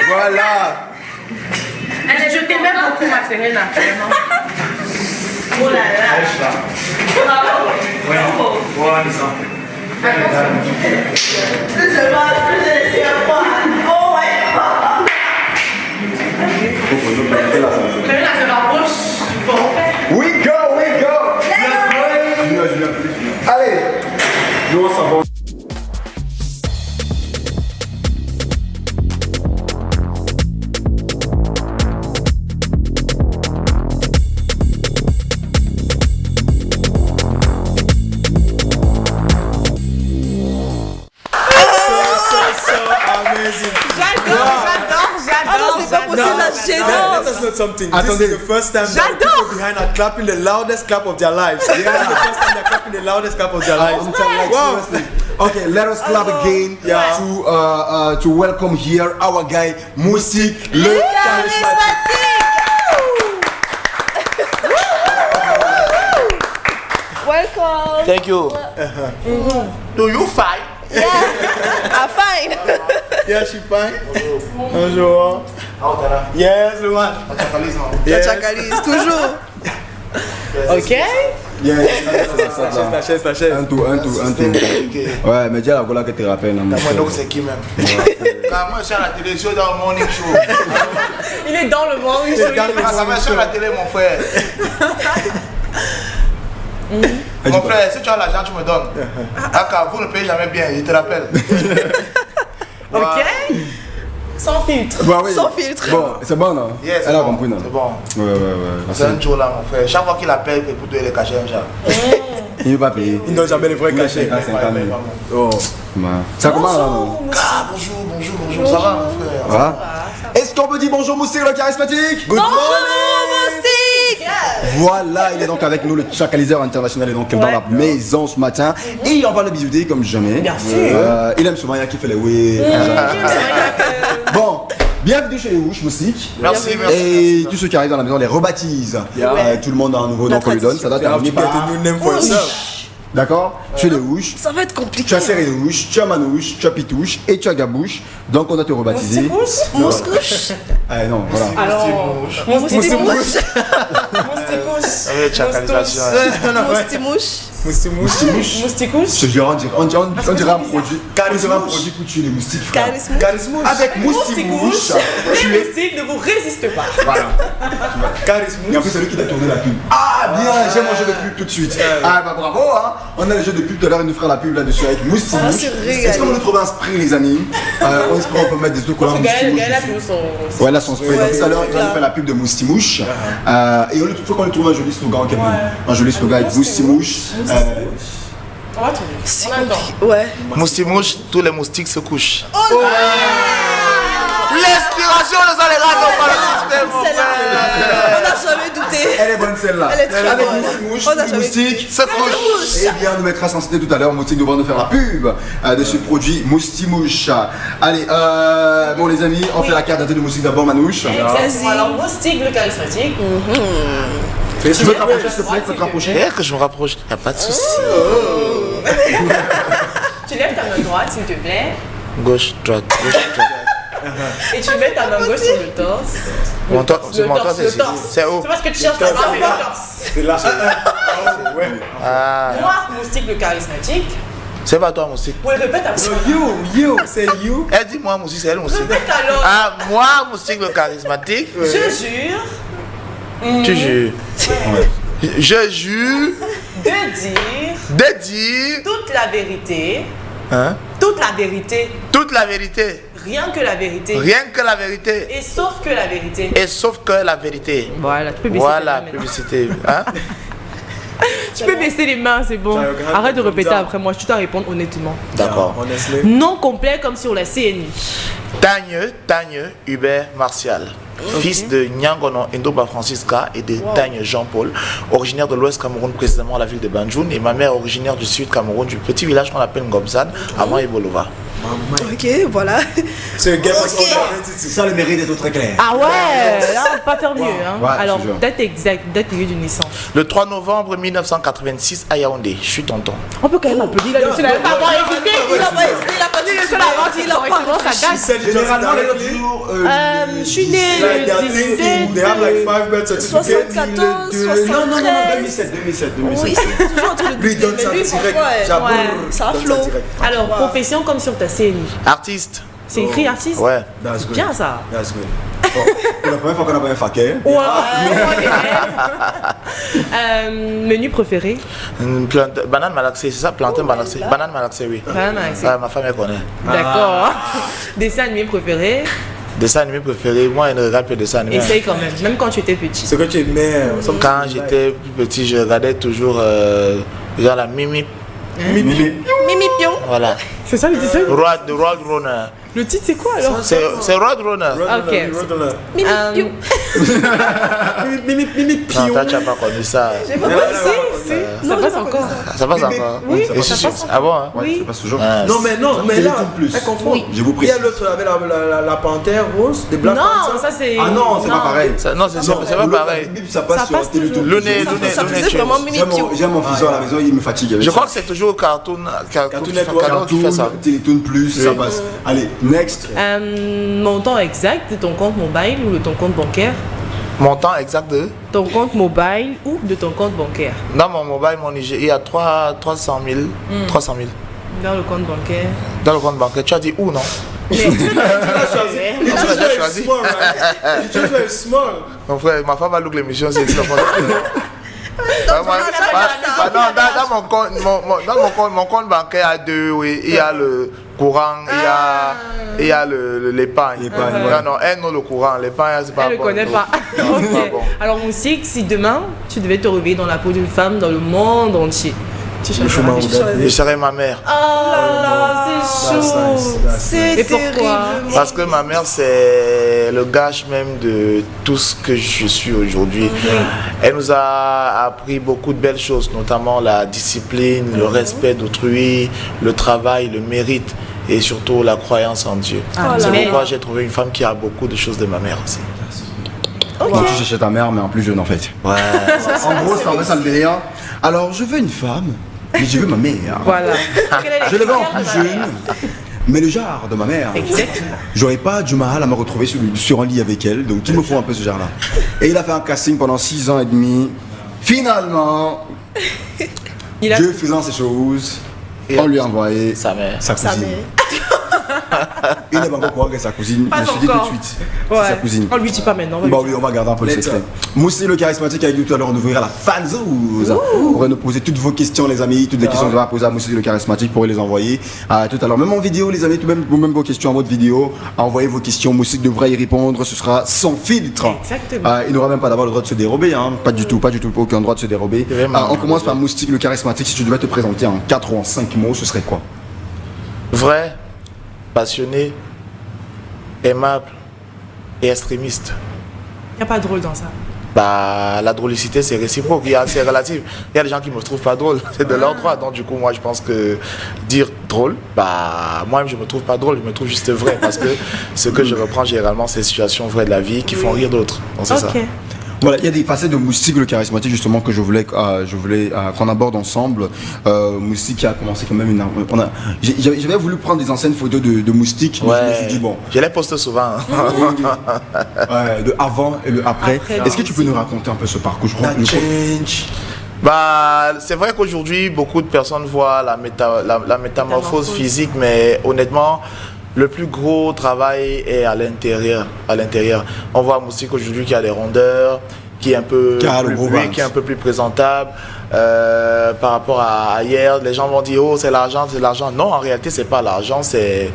Voilà. Je t'aime beaucoup, ma Serena. Oh là là. We go. Allez, nous on s'en va. This is the first time that people behind are clapping the loudest clap of their lives. Yeah, this is the first time they're clapping the loudest clap of their lives. Wow. Okay, let us clap again to welcome here our guy Moustique le charismatique. Welcome. Thank you. Do you fight? Yeah, I'm fine. Yeah, she fine. Bonjour. Yes, le man. La chacalise, toujours. Ok. La chaise. Un tour. Ouais, mais déjà la voilà que tu rappelles. Moi, donc c'est qui même? Quand moi je suis à la télé, je suis dans le morning show. Il est dans le monde. Ça va sur la télé, mon frère. Mon frère, si tu as l'argent, tu me donnes. Aka, vous ne payez jamais bien, je te rappelle. Ok. Sans filtre. Bah, oui. Sans filtre. Bon, c'est bon, non? Yes, Elle a bon. compris, non? C'est bon. Ouais. C'est un jour là, mon frère. Chaque fois qu'il appelle, il peut donner les cachets, genre. Il ne va pas payer. Ils n'ont jamais les vrais cachets. Oh. Ça commence là, non? Ah, bonjour, ça va, mon frère? Voilà. Est-ce qu'on peut dire bonjour Moustique le charismatique? Bonjour, Moustique. Voilà, il est donc avec nous, le chacaliseur international est donc dans la maison ce matin. Et on va le bisouter comme jamais. Bien sûr. Il aime souvent, il y a qui fait les oui. Bon, bienvenue chez les Wouches Moustique. Merci. Et tous ceux qui arrivent dans la maison les rebaptisent. Tout le monde a un nouveau nom qu'on lui donne. Ça doit terminer par d'accord? Tu es les Wouches. Ça va être compliqué. Tu as Sérénouche, tu as Manouche, tu as Pitouche et tu as Gabouche. Donc on a te rebaptisé. Mouscouche. Ah non, voilà. Alors, Moustimouche. Chacalisation. Moustimouche. Mousticouche. Je dirais, on dirait un produit. Un produit pour tuer les moustiques, frère. Charismouche. Avec Moustimouche, Les moustiques ne vous résistent pas. voilà. Et en plus, c'est lui qui t'a tourné la pub. Ah, bien, j'ai mangé de pub tout de suite. Ah, bah bravo, hein. On a le jeu de pub tout à l'heure, il nous fera la pub là-dessus avec Moustimouche. Est-ce qu'on peut nous trouver un spray, les amis? On peut mettre des trucs collants Moustimouche. Ouais, là, son spray. Donc tout à l'heure, il va nous faire la pub de Moustimouche. Et il faut qu'on lui trouve un joli slogan. Un joli slogan avec Moustimouche. On va trouver. On attend. Ouais. Moustimouche, tous les moustiques se couchent. L'inspiration nous a les rats dans le système, mon frère. On n'a jamais douté. Elle est bonne celle-là. Elle est très avec bonne. Moustimouche, On a les jamais moustiques. Se couchent. Eh bien, on nous mettra sans citer tout à l'heure. Moustique devra nous faire la pub de ce produit Moustimouche. Allez, bon les amis, on fait la carte d'identité de Moustique d'abord, Manouche. Exactement. Alors, Moustique le charismatique. Tu veux te rapprocher, s'il te plaît? Tu veux te rapprocher? Dès que je me rapproche, il n'y a pas de souci. Tu lèves ta main droite, s'il te plaît. Gauche, droite. Et tu mets ta main gauche sur le torse. Mon torse, c'est où? C'est parce que tu cherches ta main avec le torse. C'est là. Moi, Moustique le charismatique. C'est pas toi, moustique. Oui, répète après. You, c'est you. Elle dit moi, moustique, c'est elle, moustique. Répète alors. Ah, moi, moustique le charismatique. Je jure. Tu jures. Je jure De dire. de dire toute la vérité. hein? Toute la vérité. Toute la vérité. Rien que la vérité. Rien que la vérité. Et sauf que la vérité. Et sauf que la vérité. Voilà, tu peux baisser Voilà, les mains publicité. Hein? Tu peux baisser les mains, c'est bon. Arrête de répéter après moi, je dois répondre honnêtement. D'accord. Nom complet comme sur la CNI. Tagne Hubert Martial. Fils de Nyangono Ndoba Francisca et de Tagne Jean-Paul, originaire de l'Ouest Cameroun, précisément la ville de Banjoun, et ma mère originaire du Sud Cameroun, du petit village qu'on appelle Ngomzan, avant Ebolova. Ok, voilà. C'est Ça le mérite d'être très clair. Ah ouais, là on peut pas faire mieux. Hein. Ouais, Alors, je te jure. date exacte, date de naissance. Le 3 novembre 1986 à Yaoundé, je suis tonton. On peut quand même applaudir là, monsieur. Il n'a pas hésité. Il a pas dit Il est seul à avoir dit correctement sa date. Généralement, les autres jours, Je suis né le 17. 74, 73. non, 2007. Oui, c'est toujours entre le Lui, donne ça mais lui, direct. franchement, J'avoue. ça a Donne flow. direct. Alors, profession comme sur ta CNI. Artiste. C'est écrit artiste. Ouais. That's good. Bien ça. That's good. Pour la première fois qu'on a pas un faquet. Ouais. Menu préféré. Banane malaxée, c'est ça? Plantain malaxé. Banane malaxée, oui. Banane malaxée. Ouais, ma femme elle connaît. D'accord. Dessin animé préféré. Dessin animé préféré, moi je ne regarde plus de dessin animé. Essaye quand même quand tu étais petit. Ce que tu aimais. Quand j'étais plus petit, je regardais toujours genre la Mimi. Mimi Pion. Voilà. C'est ça le dessin. Rod Runner. Le titre c'est quoi alors? C'est Rod Runner. Ok. Mimi Pion. Mimi Non, Pion. toi tu n'as pas connu ça. Ça passe encore. Ça passe encore. Oui, Et ça je suis- passe. Ah bon hein? Oui. Ça passe toujours. Non, mais là, plus. elle confond. Je vous Il y prie. a l'autre avec la panthère rose, des Black Non, Panther. ça c'est. Ah non, c'est pas pareil. Non, c'est pas pareil. Ça passe Ça sur passe Télétoon. toujours. Ça faisait vraiment Mimi Pion. J'aime mon fils à la maison, il me fatigue. avec Je ça. crois que c'est toujours Cartoon Network. qui fait ça. Télétoon plus, ça passe. Allez, next. Montant exact de ton compte mobile ou de ton compte bancaire. Montant exact de. Ton compte mobile ou de ton compte bancaire. Dans mon mobile, mon IG, il y a 300 000. 300 000. Dans le compte bancaire. Dans le compte bancaire. Tu as dit où, non? You chose very small, right? You chose very small. Mon frère, ma femme va louer l'émission, c'est dit le compte. Dans mon compte bancaire, il y a deux, oui. Il y a le courant, il y a l'épargne. Non, elle, non, le courant. L'épargne, c'est pas Elle ne bon. connaît pas. Non, c'est pas Ok. bon. Alors, Moussik, si demain tu devais te réveiller dans la peau d'une femme dans le monde entier, tu choisirais Je serai ma mère. Oh là là, c'est chaud. C'est Et pourquoi? terrible. Parce que ma mère, c'est le gage même de tout ce que je suis aujourd'hui. Elle nous a appris beaucoup de belles choses, notamment la discipline, le respect d'autrui, le travail, le mérite et surtout la croyance en Dieu. C'est pourquoi j'ai trouvé une femme qui a beaucoup de choses de ma mère aussi. Bon, tu cherches ta mère, mais en plus jeune en fait. Ouais. En gros, ça me délire. Alors, je veux une femme, mais je veux ma mère. Voilà. Je le veux en plus jeune, mais le genre de ma mère. Exact. J'aurais pas du mal à me retrouver sur un lit avec elle, donc il me faut un peu ce genre-là. Et il a fait un casting pendant 6 ans et demi. Finalement, Il a Dieu faisant ces choses, on lui a envoyé Sa mère. sa Ça cousine. met. Il n'est pas encore croire que c'est sa cousine, Pas mais je te dis tout de encore. suite, Ouais. c'est sa cousine. On lui dit pas maintenant. on va lui Bah dire. oui, on va garder un peu le Let's secret. go. Moussi le charismatique avec nous tout à l'heure, on ouvrira la fanzone. On pourrait nous poser toutes vos questions, les amis, toutes les questions que vous avez à poser à Moussi le charismatique, pour les envoyer tout à l'heure. Même en vidéo, les amis, même vos questions en mode vidéo, envoyez vos questions. Moussi devrait y répondre, ce sera sans filtre. Exactement. Il n'aura même pas d'avoir le droit de se dérober, hein. Pas du tout, aucun droit de se dérober. Vraiment. On commence par Moussi le charismatique. Si tu devais te présenter en 4 ou en 5 mots, ce serait quoi? Vrai, passionné, aimable et extrémiste. Il n'y a pas de drôle dans ça. Bah, la drôlicité, c'est réciproque, c'est relatif. Il y a des gens qui me trouvent pas drôle, c'est de leur droit. Donc, du coup, moi, je pense que dire drôle, bah, moi-même, je me trouve pas drôle, je me trouve juste vrai. Parce que ce que je reprends généralement, c'est des situations vraies de la vie qui font rire d'autres. Donc, c'est ça. Voilà, il y a des facettes de Moustique le charismatique justement que je voulais qu'on aborde ensemble. Moustique qui a commencé quand même j'avais voulu prendre des anciennes photos de Moustique, mais je me suis dit bon. Je les poste souvent. De avant et le après. Après, Est-ce que tu peux nous raconter un peu ce parcours? Je crois que Change. Bah, c'est vrai qu'aujourd'hui, beaucoup de personnes voient la métamorphose physique, mais honnêtement, le plus gros travail est à l'intérieur. On voit Moustique aujourd'hui qui a des rondeurs, qui est un peu qui est un peu plus présentable par rapport à hier. Les gens vont dire oh c'est l'argent. Non, en réalité c'est pas l'argent, c'est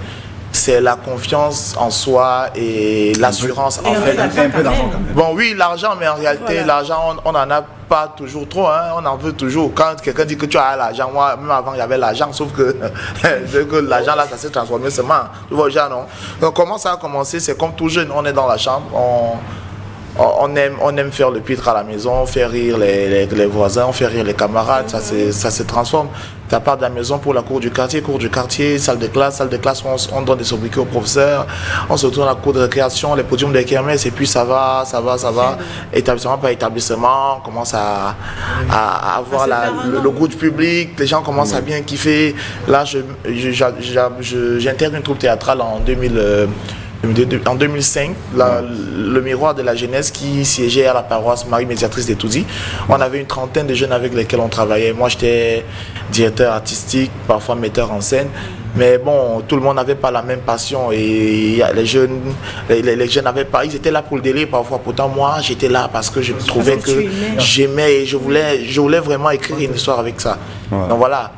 la confiance en soi et l'assurance en fait. Un peu d'argent quand même. Bon oui, l'argent, mais en réalité l'argent on n'en a pas toujours trop, hein. On en veut toujours. Quand quelqu'un dit que tu as l'argent, moi même avant il y avait l'argent, sauf que, que l'argent là ça s'est transformé seulement. Tu vois déjà non. Donc comment ça a commencé? C'est comme tout jeune, on est dans la chambre, on aime faire le pitre à la maison, faire rire les voisins, faire rire les camarades, ça se transforme. Ça part de la maison pour la cour du quartier, salle de classe, on donne des sobriquets aux professeurs, on se retourne à la cour de récréation, les podiums des kermesses, et puis ça va. Établissement par établissement, on commence à avoir le goût du public, les gens commencent à bien kiffer. Là, j'intègre une troupe théâtrale en 2005, le Miroir de la Jeunesse qui siégeait à la paroisse Marie Médiatrice d'Etoudi. On avait une trentaine de jeunes avec lesquels on travaillait. Moi, j'étais directeur artistique, parfois metteur en scène. Mais bon, tout le monde n'avait pas la même passion et les jeunes n'avaient pas, ils étaient là pour le délire parfois. Pourtant, moi, j'étais là parce que je trouvais que j'aimais et je voulais vraiment écrire une histoire avec ça. Ouais. Donc voilà,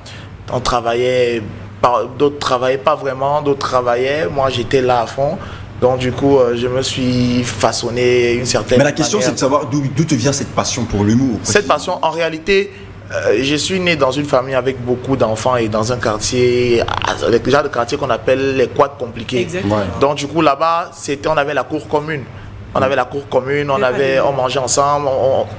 on travaillait. D'autres travaillaient pas vraiment, d'autres travaillaient. Moi, j'étais là à fond. Donc, du coup, je me suis façonné une certaine. Mais la question, c'est de savoir d'où te vient cette passion pour l'humour. Cette passion, en réalité, je suis né dans une famille avec beaucoup d'enfants et dans un quartier, le genre de quartier qu'on appelle les quads compliqués. Exactement. Ouais. Donc, du coup, là-bas, on avait la cour commune. On on mangeait ensemble.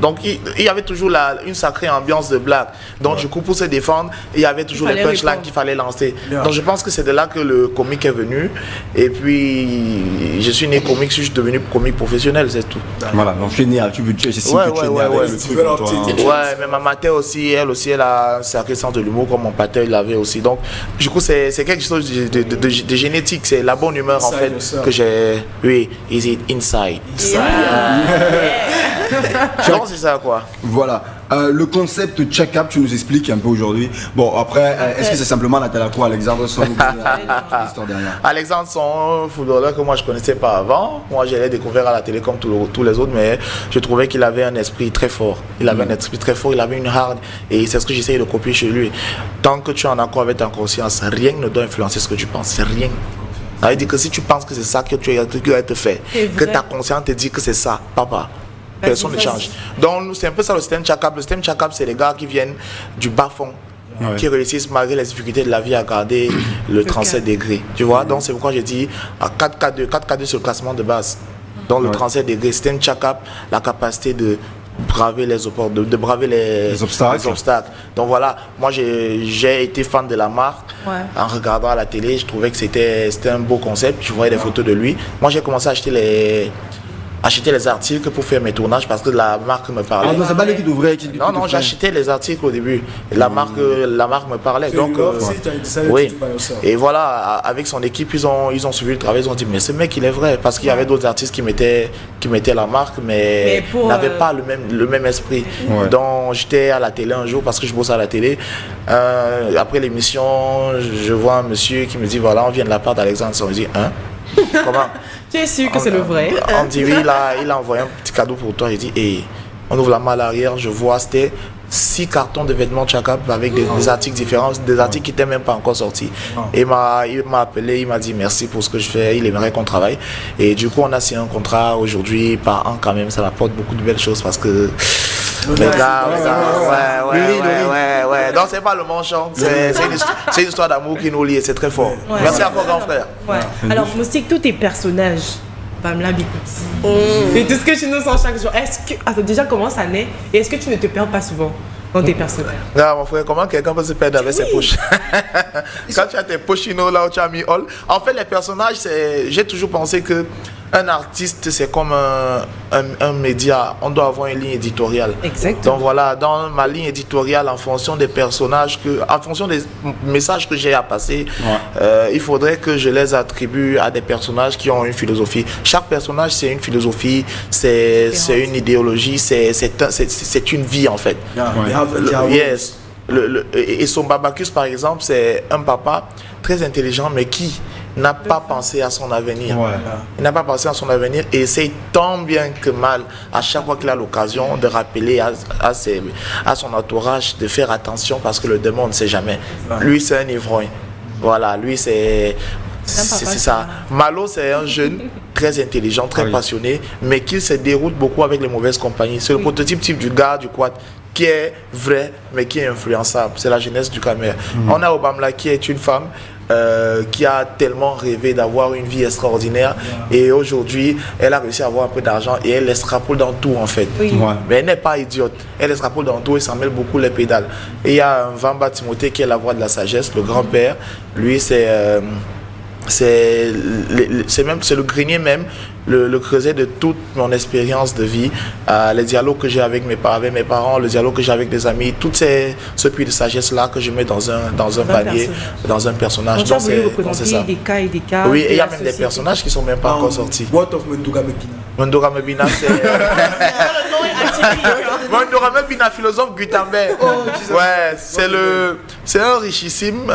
Donc, il y avait toujours une sacrée ambiance de blague. Donc, du coup, pour se défendre, il y avait toujours les punchlines qu'il fallait lancer. Donc, je pense que c'est de là que le comique est venu. Et puis, je suis né comique, je suis devenu comique professionnel, c'est tout. Voilà, donc génial. Tu sais ouais, mais ma mater aussi, elle a un sacré sens de l'humour, comme mon pater, il l'avait aussi. Donc, du coup, c'est quelque chose de génétique. C'est la bonne humeur, en fait, que j'ai. Oui, is it inside? Non, c'est ça quoi. Voilà. Le concept check-up, tu nous expliques un peu aujourd'hui. Bon, après, est-ce que c'est simplement la Talaco Alexandre Son l'histoire derrière? Alexandre Son, un footballeur que moi je connaissais pas avant. Moi, je l'ai découvert à la télé comme tous les autres, mais je trouvais qu'il avait un esprit très fort. Il avait une hard, et c'est ce que j'essayais de copier chez lui. Tant que tu es en accord avec ta conscience, rien ne doit influencer ce que tu penses. C'est rien. Ça veut dire que si tu penses que c'est ça que tu as te fait, que ta conscience te dit que c'est ça, papa, personne ne change. Donc c'est un peu ça le système check-up. Le système check-up, c'est les gars qui viennent du bas-fond, qui réussissent malgré les difficultés de la vie à garder le 37 degrés. Tu vois, donc c'est pourquoi j'ai dit à 4K2 sur le classement de base. Donc le 37 degrés, système check-up, la capacité de braver les obstacles. Donc voilà, moi j'ai été fan de la marque. En regardant à la télé, je trouvais que c'était un beau concept. Je voyais des photos de lui. Moi j'ai commencé à acheter les articles pour faire mes tournages parce que la marque me parlait. Non, c'est pas lui qui devrait. Non, j'achetais les articles au début. La marque me parlait. Donc, oui. Et voilà, avec son équipe, ils ont suivi le travail. Ils ont dit, mais ce mec, il est vrai. Parce qu'il y avait d'autres artistes qui mettaient la marque, mais n'avaient pas le même esprit. Ouais. Donc, j'étais à la télé un jour parce que je bosse à la télé. Après l'émission, je vois un monsieur qui me dit, voilà, on vient de la part d'Alexandre. On me dit, hein? Comment? Tu es sûr que c'est le vrai? On dit oui, il a envoyé un petit cadeau pour toi. Il dit, hey, on ouvre la malle arrière, je vois, c'était 6 cartons de vêtements check-up avec des articles différents, des articles qui n'étaient même pas encore sortis. Et il m'a appelé, il m'a dit merci pour ce que je fais, il aimerait qu'on travaille. Et du coup, on a signé un contrat aujourd'hui par an quand même, ça m'apporte beaucoup de belles choses parce que les gars, ouais. Donc c'est pas le manchon, c'est une histoire d'amour qui nous lie, c'est très fort. Ouais. Merci à vos grands frères. Ouais. Alors Moustique, tous tes personnages, Pamela Bikouti, et tout ce que tu nous sens chaque jour, déjà comment ça naît et est-ce que tu ne te perds pas souvent dans tes personnages? Non, mon frère, comment quelqu'un peut se perdre avec ses poches? Quand tu as tes pochino là où tu as mis all. En fait, les personnages, j'ai toujours pensé que un artiste, c'est comme un média. On doit avoir une ligne éditoriale. Exactement. Donc voilà, dans ma ligne éditoriale, en fonction des personnages, en fonction des messages que j'ai à passer, il faudrait que je les attribue à des personnages qui ont une philosophie. Chaque personnage, c'est une philosophie, c'est une idéologie, c'est une vie en fait. Yes. Et son Babacus, par exemple, c'est un papa très intelligent, mais qui n'a pas pensé à son avenir. Ouais. Il n'a pas pensé à son avenir et essaye tant bien que mal, à chaque fois qu'il a l'occasion, de rappeler à son entourage de faire attention parce que le démon ne sait jamais. Lui, c'est un ivrogne. Voilà, lui, c'est ça. Malo, c'est un jeune très intelligent, très passionné, mais qui se déroute beaucoup avec les mauvaises compagnies. C'est le prototype type du gars du quad qui est vrai, mais qui est influençable. C'est la jeunesse du Cameroun. On a Obama qui est une femme qui a tellement rêvé d'avoir une vie extraordinaire et aujourd'hui elle a réussi à avoir un peu d'argent et elle extrapole dans tout en fait. Mais elle n'est pas idiote, elle extrapole dans tout et s'en mêle beaucoup les pédales. Et il y a un Vamba Timothée qui est la voix de la sagesse, le grand-père. Lui c'est le grenier même, le creuset de toute mon expérience de vie, les dialogues que j'ai avec mes parents, le dialogue que j'ai avec des amis, tout ce puits de sagesse là que je mets dans un panier, dans un personnage. Donc c'est ça. Des cas et des cas. Oui, et il y a même des personnages qui sont même pas encore sortis. What of Mendouga Mebina? Mendouga Mebina, c'est Mendouga Mebina, philosophe Gutenberg. Ouais, c'est un richissime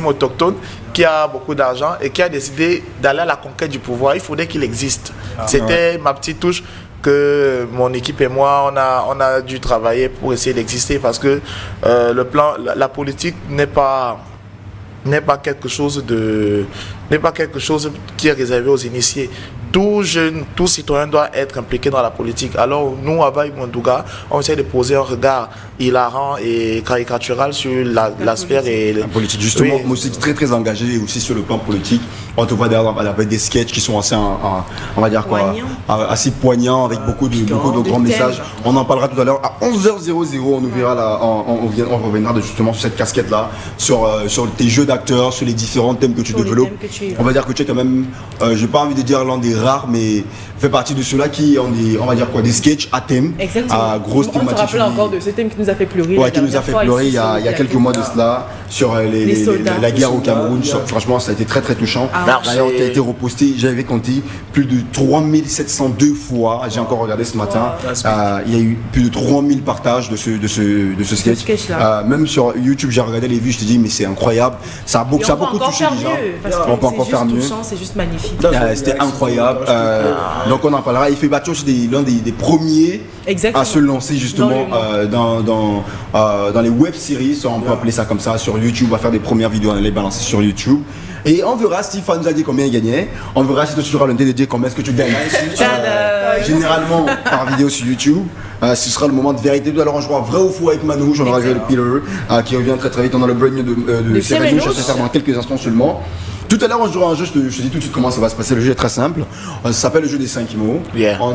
autochtone qui a beaucoup d'argent et qui a décidé d'aller à la conquête du pouvoir. Il faudrait qu'il existe. C'était ma petite touche que mon équipe et moi on a dû travailler pour essayer d'exister parce que la politique n'est pas quelque chose qui est réservé aux initiés. Tout jeune, tout citoyen doit être impliqué dans la politique. Alors nous, avec Mendouga, on essaie de poser un regard hilarant et caricatural sur la sphère et la politique. Justement, moi aussi très très engagé aussi sur le plan politique. On te voit derrière avec des sketchs qui sont assez, on va dire quoi, assez poignants, avec beaucoup de grands messages. On en parlera tout à l'heure. À 11h00, on ouvrira on reviendra justement sur cette casquette-là, sur tes jeux d'acteurs, sur les différents thèmes que tu développes. On va dire que tu es quand même, j'ai pas envie de dire l'un des rares, mais fait partie de ceux-là qui ont on va dire quoi, des sketchs à thème, à grosse thématique. On se rappelle encore de ce thème qui nous a fait pleurer. Ouais, qui nous a fait pleurer il y a quelques mois de cela, sur la guerre au Cameroun. Franchement, ça a été très très touchant. D'ailleurs, qui a été reposté, j'avais compté plus de 3702 fois. J'ai encore regardé ce matin. Il y a eu plus de 3000 partages de ce sketch. Même sur YouTube, j'ai regardé les vues, je te dis, mais c'est incroyable. Ça a beaucoup touché les gens. On peut encore faire mieux. C'est juste magnifique. C'était incroyable. Donc on en parlera. Il fait partie aussi l'un des premiers à se lancer justement dans les web-séries, on peut appeler ça comme ça, sur YouTube, à faire des premières vidéos, on les balancer sur YouTube. Et on verra si Fan nous a dit combien il gagnait. On verra si toi tu auras l'idée de dire combien est-ce que tu gagnes. Généralement par vidéo sur YouTube. Ce sera le moment de vérité. Alors on jouera vrai ou faux avec Manouche. On aura le Pillar qui revient très très vite. On a le brand new de Serenouche à se faire dans quelques instants seulement. Tout à l'heure, on jouera un jeu, je te dis tout de suite comment ça va se passer. Le jeu est très simple. Ça s'appelle le jeu des 5 mots.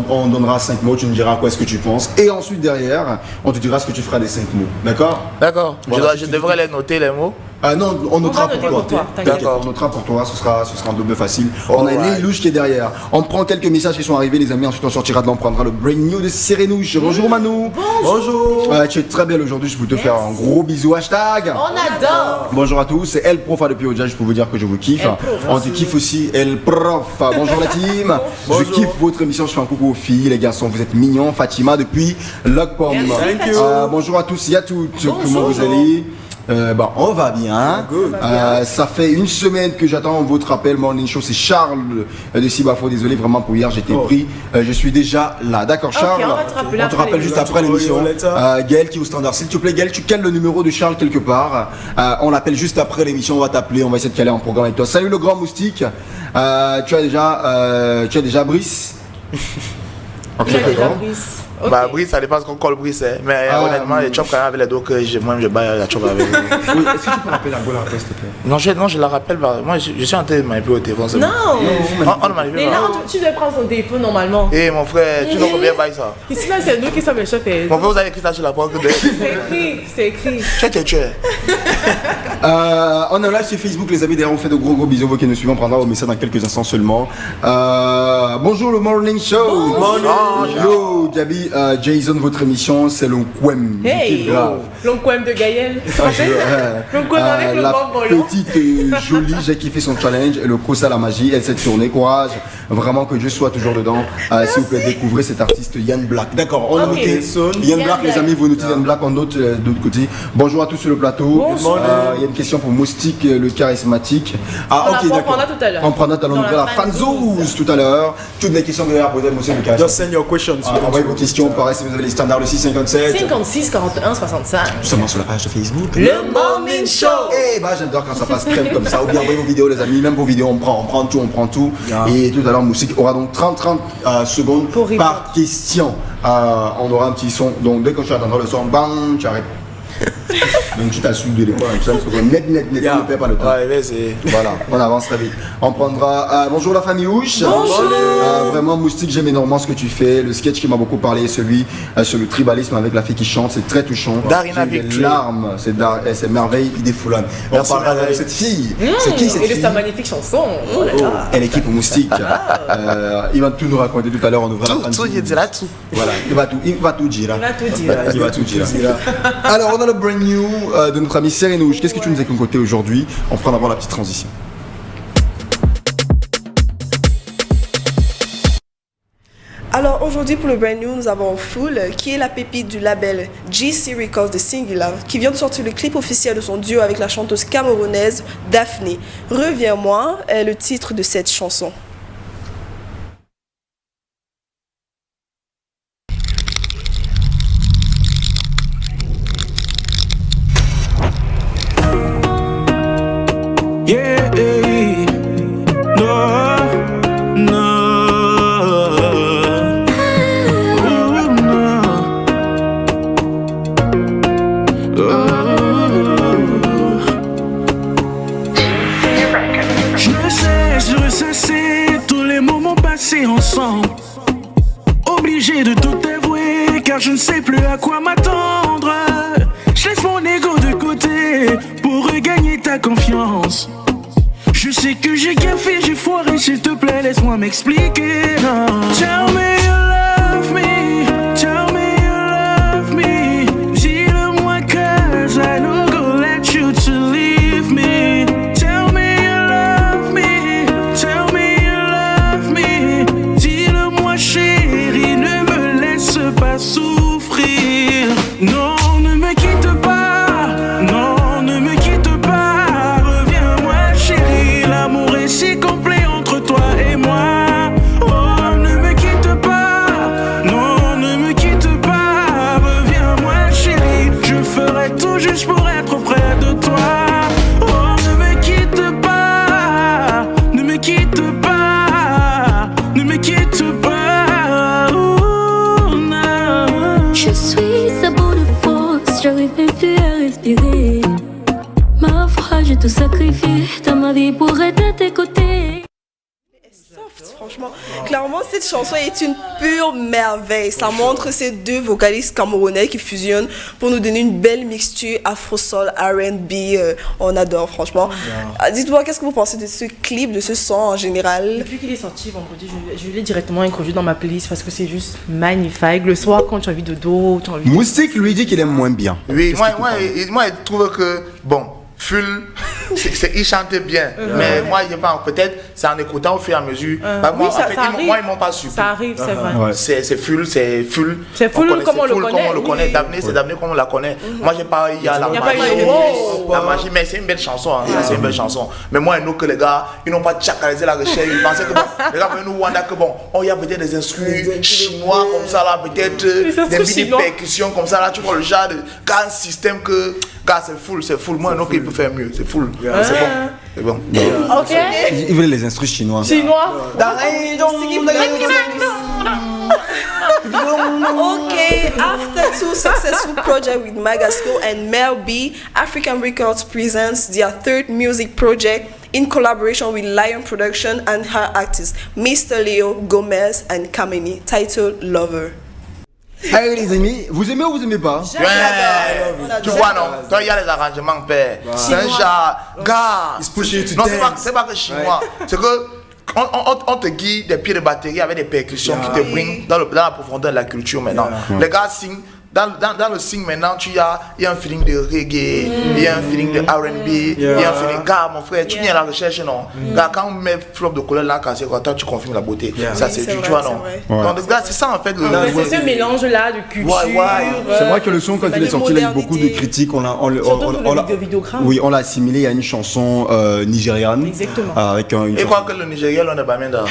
On donnera 5 mots, tu nous diras à quoi est-ce que tu penses. Et ensuite, derrière, on te dira ce que tu feras des 5 mots. D'accord? D'accord. Voilà, je devrais les noter, les mots? Non, on notera pour toi. D'accord, on notera pour toi, ce sera un double facile. On a Lil Louche qui est derrière. On prend quelques messages qui sont arrivés, les amis. Ensuite, on sortira de là, on prendra le brand new de Serenouche. Bonjour Manou. Bonjour. Tu es très belle aujourd'hui. Je peux te faire un gros bisou. Hashtag. On adore. Bonjour à tous. C'est El Prof depuis Oja. Je peux vous dire que je vous kiffe. On te kiffe aussi, El Prof. Bonjour la team. Je kiffe votre émission. Je fais un coucou aux filles, les garçons. Vous êtes mignons. Fatima depuis Lockpom. Bonjour à tous et à toutes. Comment vous allez? On va bien. Ça fait une semaine que j'attends votre appel. Morning Show, c'est Charles de Sibafo. Désolé vraiment pour hier, j'étais pris. Je suis déjà là. D'accord, Charles. On te rappelle juste après l'émission. Gaël qui est au standard. S'il te plaît, Gaël, tu cales le numéro de Charles quelque part. On l'appelle juste après l'émission. On va t'appeler. On va essayer de caler un programme avec toi. Salut le grand moustique. Tu as déjà Brice. Ok, d'accord. Brice, ça dépend qu'on le Brice, mais honnêtement, les chops quand même avec les dos que moi-même je bats la chop avec. Oui, est-ce que tu peux rappeler la gola s'il te plaît? Non, je la rappelle. Moi, je suis en train de manipuler au téléphone. Non. On manipule. Mais là, tu dois prendre son téléphone normalement. Eh mon frère, tu dois combien bailler ça? Ici là, c'est nous qui sommes les chefs. Mon frère, vous avez écrit ça sur la porte. C'est écrit. Tu es. On est là sur Facebook, les amis. D'ailleurs, on fait de gros bisous. Vous qui nous suivons, on prendra vos messages dans quelques instants seulement. Bonjour le Morning Show. Bonjour. Yo, Gabi. Jason, votre émission, c'est l'Onkwem. Hey, l'Onkwem de Gaël. L'Onkwem avec le la grand ballon. petite jolie, j'ai kiffé son challenge. Et le Kosa la magie, elle s'est tournée. Courage. Vraiment que Dieu soit toujours dedans. S'il vous plaît, découvrez cet artiste Yann Black. D'accord, on a noté. Yann Black, les amis, vous notez Yann Black, on note de l'autre côté. Bonjour à tous sur le plateau. Il y a une question pour Moustique, le charismatique. Ah, ok, d'accord. On prendra tout à l'heure. On ouvrir la fanzone tout à l'heure. Toutes les questions que vous avez à poser, monsieur le charismatique. Just send your questions. Envoyez vos questions. Pareil, si vous avez les standards, le 657. 56 41 65. Justement sur la page de Facebook. Le Morning Show. Eh bah, j'adore quand ça passe crème comme ça. Ou bien envoyez vos vidéos, les amis. Même vos vidéos, on prend tout. Et tout à l'heure, Moustique aura donc 30 secondes par question. On aura un petit son. Donc, dès que tu attendras le son, bang, tu arrêtes. Donc tu t'assumes de l'école, net, ne perds pas le temps. Ouais, vas-y. Voilà, on avance très vite. On prendra. Bonjour la famille Ouche. Bonjour. Vraiment Moustique, j'aime énormément ce que tu fais. Le sketch qui m'a beaucoup parlé, celui sur le tribalisme avec la fille qui chante, c'est très touchant. Darina J'ai Victory. des larmes, c'est merveille, idée foulane. On parlera de cette fille. C'est qui cette Et de fille? sa magnifique chanson. Oh là là. Elle est qui pour Moustique? Il va tout nous raconter tout à l'heure, on ouvrira la Tout, il dit là tout. Voilà, il va tout dire. Il va tout dire. Alors on a le brand new de notre ami Serenouche. Qu'est-ce que tu nous as concocté aujourd'hui? On fera d'abord la petite transition. Alors aujourd'hui pour le brand new, nous avons Full, qui est la pépite du label GC Records de Singular, qui vient de sortir le clip officiel de son duo avec la chanteuse camerounaise Daphné. Reviens-moi est le titre de cette chanson. Yeah, no, no, oh, no, Je ne cesse de ressasser tous les moments passés ensemble. Obligé de tout avouer car je ne sais plus à quoi m'attendre. Je laisse mon ego de côté pour regagner ta confiance. Je sais que j'ai gaffé, j'ai foiré, s'il te plaît, laisse-moi m'expliquer. Non. Tell me you love me, tell me you love me. Dis-le-moi cause I know go let you to leave me. Tell me you love me, tell me you love me. Dis-le-moi chérie, ne me laisse pas souffrir. Non, ne me quitte pas, non, ne me quitte pas. Reviens-moi chérie, l'amour est si complet entre toi et moi. Oh, ne me quitte pas, non, ne me quitte pas. Reviens-moi chérie, je ferai tout juste pour être près de toi. Oh, ne me quitte pas, ne me quitte pas, ne me quitte pas. Oh, non. Je suis à bout de force, j'arrive même plus à respirer. Ma foi, j'ai tout sacrifié dans ma vie pour être à tes côtés. Soft, franchement. Clairement, cette chanson est une pure merveille. Ça montre ces deux vocalistes camerounais qui fusionnent pour nous donner une belle mixture afro-soul, R&B. On adore, franchement. Dites-moi, qu'est-ce que vous pensez de ce clip, de ce son en général? Depuis qu'il est sorti vendredi, je l'ai directement introduit dans ma playlist parce que c'est juste magnifique. Le soir, quand tu as envie de dos, tu as envie de... Moustique lui dit qu'il aime moins bien. Oui, moi, je trouve que, bon, Full, il chantait bien, mais moi, peut-être, c'est en écoutant au fur et à mesure. Bah, moi, Oui, ça, en fait, ça arrive. moi, ils m'ont pas su. Ça arrive, c'est vrai. Ouais. C'est Full. C'est Full comme on le connaît. Oui. Daphné, c'est Daphné comme on la connaît. Moi, j'ai pas, il y a la pas magie. eu de La magie, mais c'est une belle chanson. Hein. C'est une belle chanson. Mais moi, nous que les gars, ils n'ont pas chacalisé la recherche. Ils pensaient que bon, les gars, nous, Wanda, que bon, il y a peut-être des instruments chinois comme ça là, peut-être des mini percussions comme ça là. Tu vois le genre de un système que, gars, c'est full. Moi, nous, qu'il peut faire mieux. C'est full. C'est bon. Ok. Il voulait les instruments chinois. Chinois. Okay, after two successful projects with Magasco and Mel B, African Records presents their third music project in collaboration with Lion Production and her artists, Mr. Leo Gomez and Kamini, titled Lover. Allez les amis, vous aimez ou vous aimez pas? Ouais, tu vois non, quand il y a les arrangements père, c'est un genre, gars, It's pushing you to non dance. c'est pas que chinois, c'est que on te guide des pieds de batterie avec des percussions qui te bring dans la profondeur de la culture maintenant. Les gars signent. Dans le sing maintenant, il y a un feeling de reggae, il y a un feeling de R&B, il y a un feeling, gars, mon frère, tu viens à la recherche, non? Gars, quand on met flop de couleur là, quand tu confirmes la beauté. Ça, c'est du, tu vois, non? Donc, gars, c'est ça en fait. C'est ce mélange-là de culture. C'est vrai que le son, quand il est sorti, il a eu beaucoup de critiques. Oui, on l'a assimilé à une chanson nigériane. Exactement. Et quoi que le Nigeria, on est Bamenda.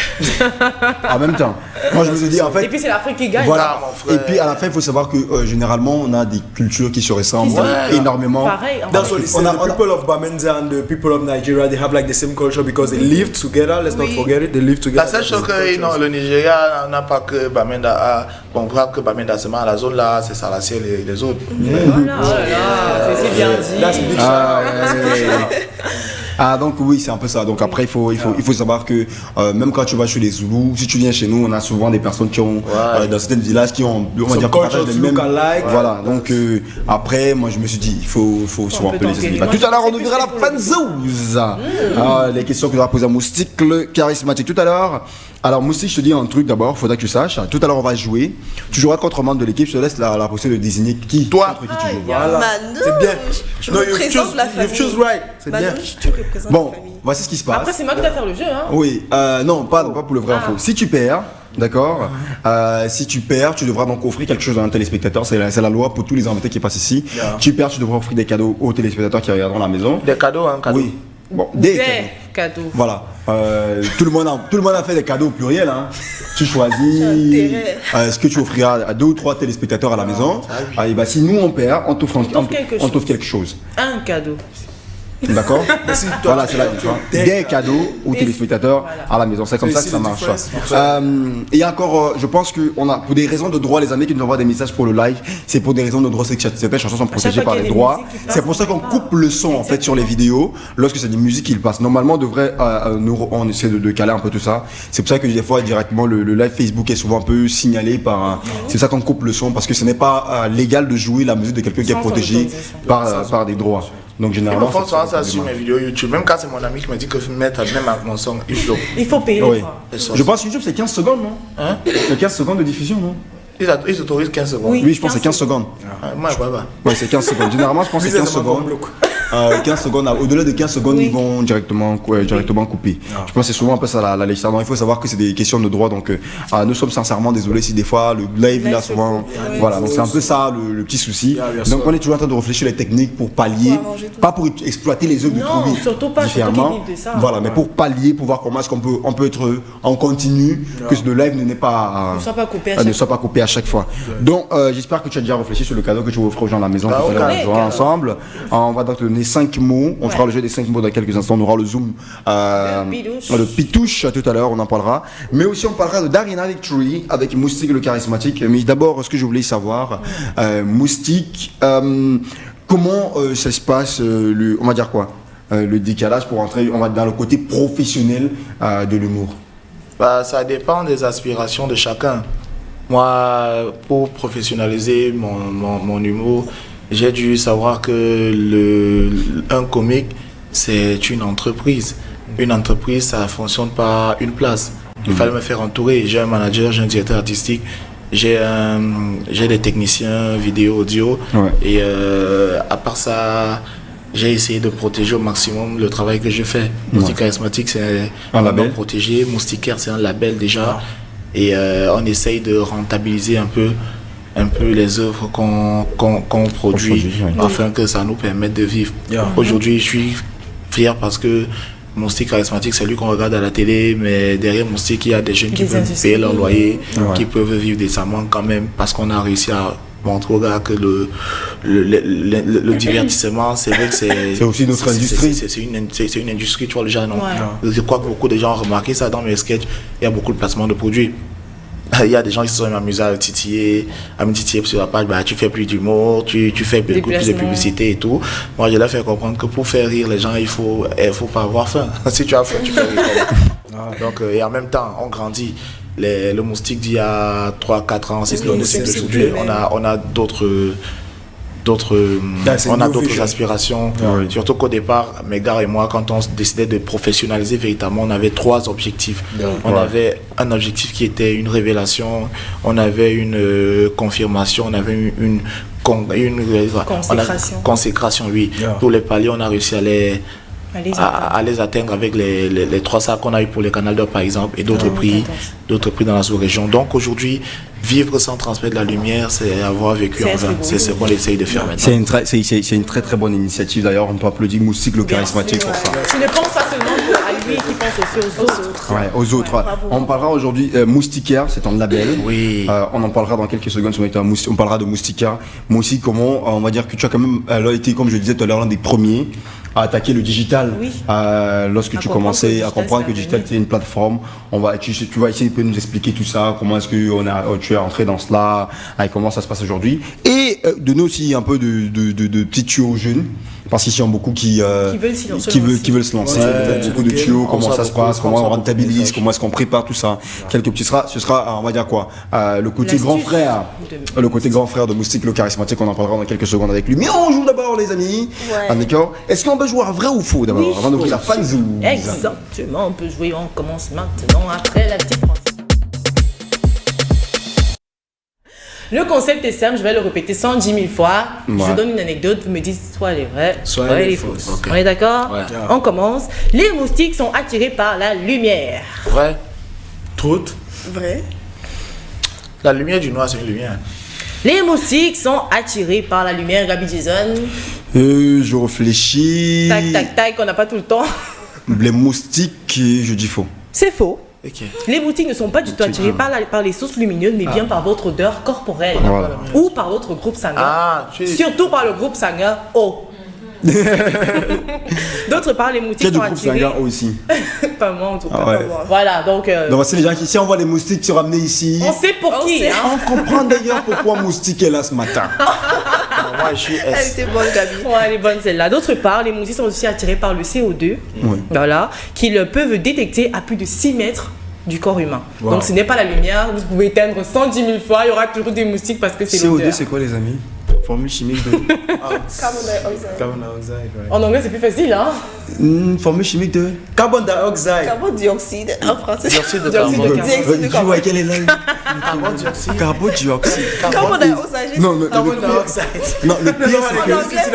En même temps. Moi, je vous ai dit, en fait. Et puis, c'est l'Afrique qui gagne. Voilà, mon frère. Et puis, à la fin, il faut savoir que généralement, on a des cultures qui se ressemblent énormément. Pareil. That's what it says. The people of Bamenda and the people of Nigeria, they have like the same culture because they live together. Let's not forget it. They live together. La seule chose que le Nigeria n'a pas que Bamenda a. Bon, grave que Bamenda, c'est mal. La zone là, c'est Salaciel et les autres. C'est bien dit. Ah donc oui, c'est un peu ça. Donc après il faut savoir que même quand tu vas chez les Zoulous, si tu viens chez nous, on a souvent des personnes qui ont dans certains villages qui ont partagent les mêmes. Voilà. Donc après moi je me suis dit il faut souvent un peu les expliquer. Tout à l'heure on ouvrira la fanzouze. Les questions que je vais poser à Moustique le charismatique tout à l'heure. Alors Moustique, je te dis un truc d'abord, faudra que tu saches. Tout à l'heure on va jouer. Tu joueras contre un membre de l'équipe. Je te laisse la possibilité de désigner qui. Toi. Contre qui tu joues. Voilà. C'est bien. Tu représentes la famille. You choose right. C'est bien. Bon, voici ce qui se passe. Après c'est moi qui dois faire le jeu, hein. Oui, non, pas pour le vrai info. Si tu perds, d'accord, si tu perds, tu devras donc offrir quelque chose à un téléspectateur. C'est la loi pour tous les invités qui passent ici. Tu perds, tu devras offrir des cadeaux aux téléspectateurs qui regarderont la maison. Des cadeaux, hein, cadeaux. Oui. Bon, des cadeaux. Voilà. Tout le monde a fait des cadeaux au pluriel. Hein. Tu choisis ce que tu offriras à 2 ou 3 téléspectateurs à la maison. Et bah, si nous on perd, on t'offre quelque chose. Un cadeau. D'accord. Voilà, c'est là, tu vois. Des cadeaux aux téléspectateurs à la maison. C'est comme ça que ça marche. Et encore, je pense que pour des raisons de droit, les amis qui nous envoient des messages pour le live, c'est pour des raisons de droit, c'est que certaines chansons sont protégées par les droits. C'est pour ça qu'on coupe le son en fait sur les vidéos lorsque c'est des musiques qui passent. Normalement, on devrait, on essaie de caler un peu tout ça. C'est pour ça que des fois directement le live Facebook est souvent un peu signalé par. C'est pour ça qu'on coupe le son parce que ce n'est pas légal de jouer la musique de quelqu'un qui est protégé par des droits. Donc généralement, ils me font souvent ça sur mes vidéos YouTube. Même quand c'est mon ami qui me dit que mettre même avec mon son, il faut payer. Oui. Je pense que YouTube c'est 15 secondes, non? Hein? C'est 15 secondes de diffusion, non? Ils autorisent 15 secondes. Oui, je pense que c'est 15 secondes. Moi, je vois pas. Oui, c'est 15 secondes. Généralement, je pense que c'est 15 secondes. 15 secondes, au-delà de 15 secondes, ils vont directement couper. Je pense que c'est souvent un peu ça la législation. Il faut savoir que c'est des questions de droit, donc nous sommes sincèrement désolés si des fois le live là souvent. Voilà, donc c'est un peu ça le petit souci. Donc on est toujours en train de réfléchir les techniques pour pallier, pas pour exploiter les œuvres de Troubi différemment. Voilà, mais pour pallier, pour voir comment est-ce qu'on peut être en continu, que le live ne soit pas coupé à chaque fois. Donc j'espère que tu as déjà réfléchi sur le cadeau que tu vas offrir aux gens à la maison tout à l'heure. On jouera ensemble. On va donc te donner 5 mots. On fera le jeu des 5 mots dans quelques instants. On aura le zoom, le pitouche tout à l'heure. On en parlera. Mais aussi on parlera de Darina Victory avec Moustique le charismatique. Mais d'abord, ce que je voulais savoir, Moustique, comment ça se passe, on va dire quoi, le décalage pour entrer dans le côté professionnel de l'humour? Ça dépend des aspirations de chacun. Moi, pour professionnaliser mon humour, j'ai dû savoir que un comique, c'est une entreprise. Une entreprise, ça ne fonctionne pas une place. Il fallait me faire entourer. J'ai un manager, j'ai un directeur artistique, j'ai des techniciens vidéo, audio. Et à part ça, j'ai essayé de protéger au maximum le travail que je fais. Moustique charismatique, c'est un label protégé. Moustiquaire, c'est un label déjà. Et on essaye de rentabiliser un peu les œuvres qu'on produit afin que ça nous permette de vivre. Aujourd'hui, je suis fier parce que Moustique charismatique, c'est lui qu'on regarde à la télé, mais derrière Moustique, il y a des jeunes qui peuvent payer leur loyer, qui peuvent vivre décemment quand même parce qu'on a réussi à montrer aux gars que le divertissement, c'est vrai que c'est aussi notre industrie. C'est une industrie, tu vois, le genre, non. Je crois que beaucoup de gens ont remarqué ça dans mes sketchs. Il y a beaucoup de placements de produits. Il y a des gens qui se sont amusés à me titiller sur la page, tu fais plus d'humour, tu fais plus de publicité et tout. Moi, je leur fais comprendre que pour faire rire les gens, il faut pas avoir faim. Si tu as faim, tu fais rire. Donc, et en même temps, on grandit. Le Moustique d'il y a 3-4 ans, c'est plus le Moustique d'aujourd'hui. On a d'autres on a d'autres aspirations. Surtout qu'au départ, Megdar et moi, quand on décidait de professionnaliser véritablement, on avait 3 objectifs. On avait un objectif qui était une révélation, on avait une confirmation, on avait une consécration, oui. Pour les paliers, on a réussi à les atteindre avec les 3 sacs qu'on a eu pour les Canal d'Or par exemple et d'autres prix dans la sous-région. Donc aujourd'hui, vivre sans transmettre la lumière, c'est avoir vécu en vain. C'est ce qu'on essaye de faire maintenant. C'est une très très bonne initiative d'ailleurs. On peut applaudir Moustique le charismatique pour ça. Tu ne penses pas seulement à lui, qui pense aussi aux autres. Ouais, aux autres. Ouais. On parlera aujourd'hui Moustiquaire, c'est un label. Oui. On en parlera dans quelques secondes. On parlera de Moustiquaire. Moi aussi, comment on va dire que tu as quand même été, comme je le disais tout à l'heure, l'un des premiers à attaquer le digital. Lorsque tu commençais à comprendre que le digital c'était une plateforme, tu vas essayer de nous expliquer tout ça, comment est-ce que tu es entré dans cela, et comment ça se passe aujourd'hui, et donner aussi un peu de petits tuyaux aux jeunes, parce qu'ici il y a beaucoup qui veulent se lancer, beaucoup de tuyaux, comment ça se passe, comment on rentabilise, comment est-ce qu'on prépare tout ça, quelques petits, ce sera on va dire quoi, le côté grand frère de Moustique le charismatique, on en parlera dans quelques secondes avec lui, mais on joue d'abord les amis, d'accord. Est-ce qu'on peut jouer à vrai ou faux d'abord, avant d'ouvrir la fanzone? Exactement, on peut jouer, on commence maintenant après la petite Francis. Le concept est simple, je vais le répéter 110 000 fois. Je vous donne une anecdote, vous me dites soit elle est vraie, soit elle est fausse. Okay. On est d'accord? On commence. Les moustiques sont attirés par la lumière. Vrai. Truth. Vrai. La lumière du noir, c'est une lumière. Les moustiques sont attirés par la lumière, Gabi Jason. Je réfléchis. Tac, tac, tac, on n'a pas tout le temps. Les moustiques, je dis faux. C'est faux. Okay. Les moustiques ne sont pas du tout attirés par les sources lumineuses, mais bien par votre odeur corporelle ou par votre groupe sanguin. Surtout par le groupe sanguin O. D'autre part, les moustiques sont attirés. Il y a du groupe sanguin O ici. Pas moi en tout cas. Voilà, donc. Donc, c'est les gens qui, si on voit les moustiques se ramener ici. On sait pour qui. On comprend d'ailleurs pourquoi Moustique est là ce matin. Moi, je suis S. Elle était bonne, Gabi. Ouais, elle est bonne celle-là. D'autre part, les moustiques sont aussi attirés par le CO2, voilà, qu'ils peuvent détecter à plus de 6 mètres du corps humain. Donc, ce n'est pas la lumière. Vous pouvez éteindre 110 000 fois, il y aura toujours des moustiques parce que c'est l'odeur. CO2, c'est quoi, les amis? Formule chimique de... Carbon dioxide, right. En anglais, c'est plus facile, hein? Formule chimique de... Carbon dioxide. Carbon dioxyde en français. Dioxyde de carbone. Tu vois quelle est là? Carbon dioxyde. Carbon dioxyde. Carbon dioxyde. Non, Carbon dioxide. Non, le pire,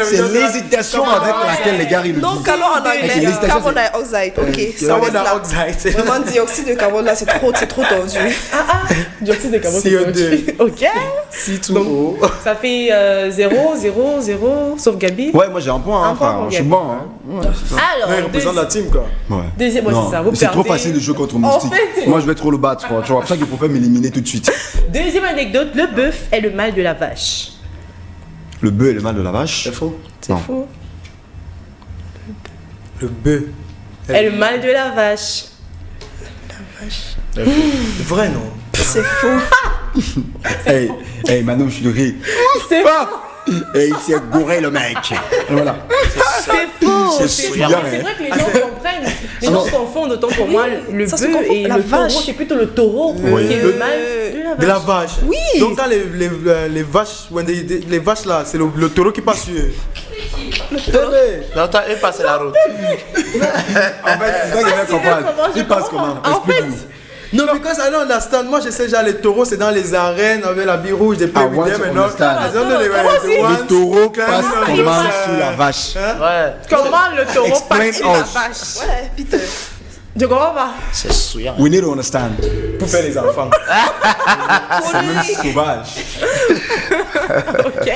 c'est l'hésitation avec laquelle les gars ils le disent. Non, carbone en anglais. Carbon dioxide. Ok. Carbon dioxide. Vraiment, dioxyde de carbone là, c'est trop tendu. Dioxyde de carbone. CO2. Ok. C2O. Ça fait 0, 0, 0, sauf Gabi. Ouais, moi j'ai un point, enfin, je suis bon. Alors, il représente la team quoi. Deuxième, c'est ça. C'est trop facile de jouer contre Moustique. Moi je vais trop le battre, tu vois. C'est pour ça qu'il faut m'éliminer tout de suite. Deuxième anecdote, le bœuf est le mâle de la vache. Le bœuf est le mâle de la vache? C'est faux. C'est faux. Le bœuf est le mâle de la vache. La vache. Vrai non? C'est faux. Hey Mano, je suis de rire. C'est faux. Et il s'est gouré le mec. Voilà. C'est faux. C'est vrai que les gens comprennent. Les gens confondent, autant pour moi le bœuf et le taureau. C'est plutôt le taureau qui est le mâle de la vache. Oui. Donc quand les vaches, les vaches là, c'est le taureau qui passe sur eux. Le taureau. Non, il passe la route. En fait, c'est ça qu'il vient comprendre. Il passe comment? Explique-nous. No, because I don't understand. Moi, je sais déjà les taureaux, c'est dans les arènes avec la bille rouge, des play with them and all. Le taureau passe comment sous la vache? Comment le taureau passe sous la vache? Ouais, Peter. Je comprends pas. C'est souillant. We need to understand. Pour faire les enfants. C'est même sauvage. Ok.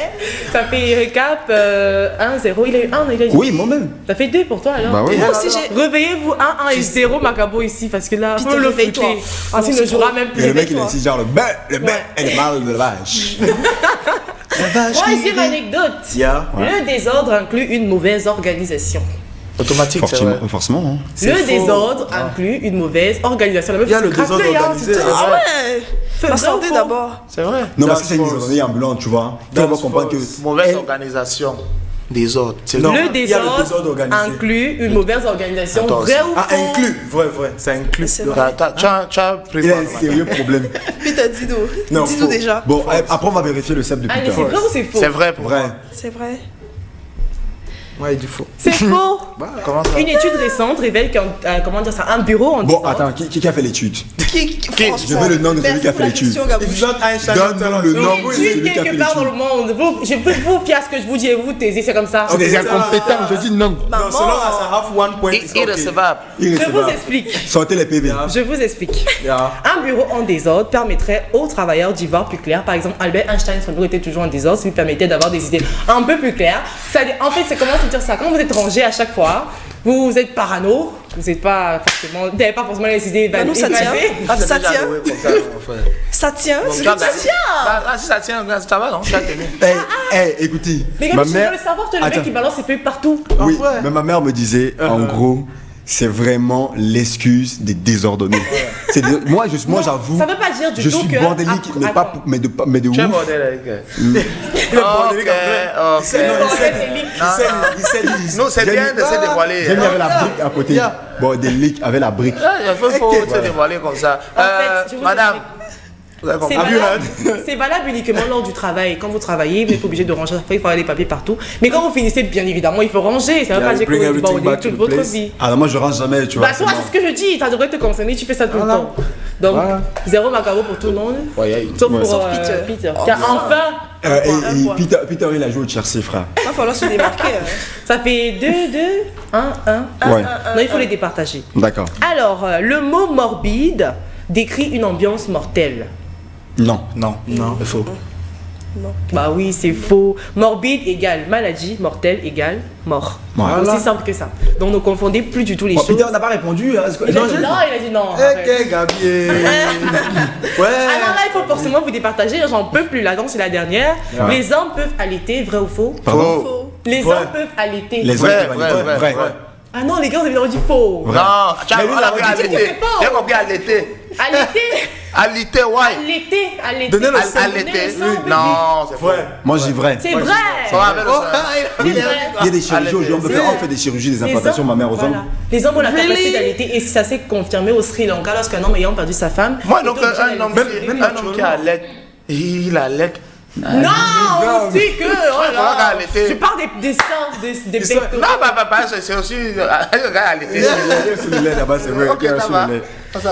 Ça fait récap 1-0. Il a eu 1, il a eu 2. Oui, moi-même. Ça fait 2 pour toi alors. Bah oui. Moi aussi j'ai. Réveillez-vous 1 et 0 Macabo ici parce que là, Peter, faut le réveille-toi. fouter. Ensuite, il ne jouera même plus. Et le mec, il est ici genre le bœuf est le mâle de la vache. Troisième anecdote. Le désordre inclut une mauvaise organisation. Automatique, c'est vrai. Forcément. Hein. Le désordre inclut une mauvaise organisation. Il y a le désordre organisé. Ah ouais. La santé d'abord. C'est vrai. Non, parce que c'est une désordre ambulante, tu vois. Tu vas comprendre que. Mauvaise organisation. Désordre. Non, Le il y a le désordre désordre organisé. inclut une mauvaise organisation. Attends, Vrai ou Ah, faux? inclus, vrai, ça inclut. C'est vrai. Tu as pris Il a quoi, un là, sérieux problème. Peter, dis-nous. Non, Dis-nous faux. déjà. Bon, après on va vérifier le CEP de Allez, Peter. c'est vrai ou c'est faux? C'est vrai pour Vrai. moi. C'est vrai. Ouais, du faux. C'est faux. Comment ça? Une étude récente révèle qu'un bureau en Bon, désordre. attends, qui a fait l'étude? Je veux le nom de celui qui a fait l'étude. If not Einstein, Donne-nous le nom de Une celui étude qui a fait quelque part dans l'étude. le monde. Je peux vous fier à ce que je vous dis et vous vous taisez, c'est comme ça. C'est des incompétents, je dis non. Non, selon as I have 1 point, it's okay. Irrecevable. Je vous Irrécevable. explique. Sortez les PV. Je vous explique. Yeah. Un bureau en désordre permettrait aux travailleurs d'y voir plus clair. Par exemple, Albert Einstein, son bureau était toujours en désordre, ce qui lui permettait d'avoir des idées un peu plus claires. En fait, c'est comment se dire ça? Quand vous êtes rangé à chaque fois, vous êtes parano, vous n'avez pas forcément les idées Bah, nous, ça tient. Ça tient. Ça tient. Donc, C'est regarde, ça tient. bah, si ça tient, ça va, non? Ça tenu. Écoutez, Mais ma comme je mère. veux le savoir, le mec Attends. qui balance ses feuilles partout. Oui, mais ma mère me disait, en gros, c'est vraiment l'excuse des désordonnés. Moi, j'avoue, Ça veut pas dire du je tout suis que. bordélique, mais pas, Attends. mais de Tu es ouf. bordel avec. bordélique, Ok. Nous, c'est bien de se dévoiler. J'ai mis avec la brique à côté. Bordélique avec la brique. Il faut se dévoiler comme ça. En fait, je vous Madame. explique. Vous avez C'est compris? valable, c'est valable uniquement lors du travail. Quand vous travaillez, vous n'êtes pas obligé de ranger. Il faut avoir des papiers partout. Mais quand vous finissez, bien évidemment, il faut ranger. Ça ne veut Yeah, pas dire que bring vous everything bordez back to toute the votre place. vie. Alors moi, je range jamais, tu vois. Bah, toi, c'est ce que je dis. Ça devrait te concerner. Tu fais ça tout le temps. Donc, zéro macabo pour tout le monde. Sauf pour Peter. Oh, Car enfin, Et Peter, il a joué au Chelsea, frère. Il va falloir se démarquer. ça fait 2, 1, 1. Ouais, Non, il faut les départager. d'accord. Alors, le mot morbide décrit une ambiance mortelle. Non. Non, il faut. Bah oui, c'est faux. Morbide égale maladie, mortel égale mort. Voilà. Aussi simple que ça. Donc ne confondez plus du tout les Bon, choses. Peter n'a pas répondu. Hein, Il a dit non, il a dit non. arrête. Ok, Gabriel. Ouais. Alors là, il faut forcément vous départager. J'en peux plus. Là, donc c'est la dernière. Ouais. Les hommes peuvent allaiter, vrai ou faux? Pardon. Faux. Les Vrai. hommes peuvent allaiter. Les Vrai, hommes qui vrai, valident. vrai, Vrai. Ah non, les gars, vous avez dit faux. Vrai. Non, tu as Mais lui, il a compris dit allaiter. faux. J'ai compris allaiter. Allaiter. Allaiter, ouais. Allaiter. Donnez le sang. Allaiter. sang, bébé. Non, c'est Ouais. vrai. Moi, je dis vrai. C'est vrai. Ça va avec le sang. Oui, il y a des chirurgies aujourd'hui. On fait des chirurgies, des implantations, ma mère aux hommes. Voilà. Les hommes ont la capacité Really? d'allaiter et ça s'est confirmé au Sri Lanka lorsqu'un homme ayant perdu sa femme. Moi, donc, était obligé un homme d'allaiter. qui allait, il allait. Non, c'est que. Oh Ouais, là, voilà, allaiter. je parle des seins, des becs. Non, c'est aussi un gars allaité. C'est le lait là-bas, c'est vrai. Ok, ça va.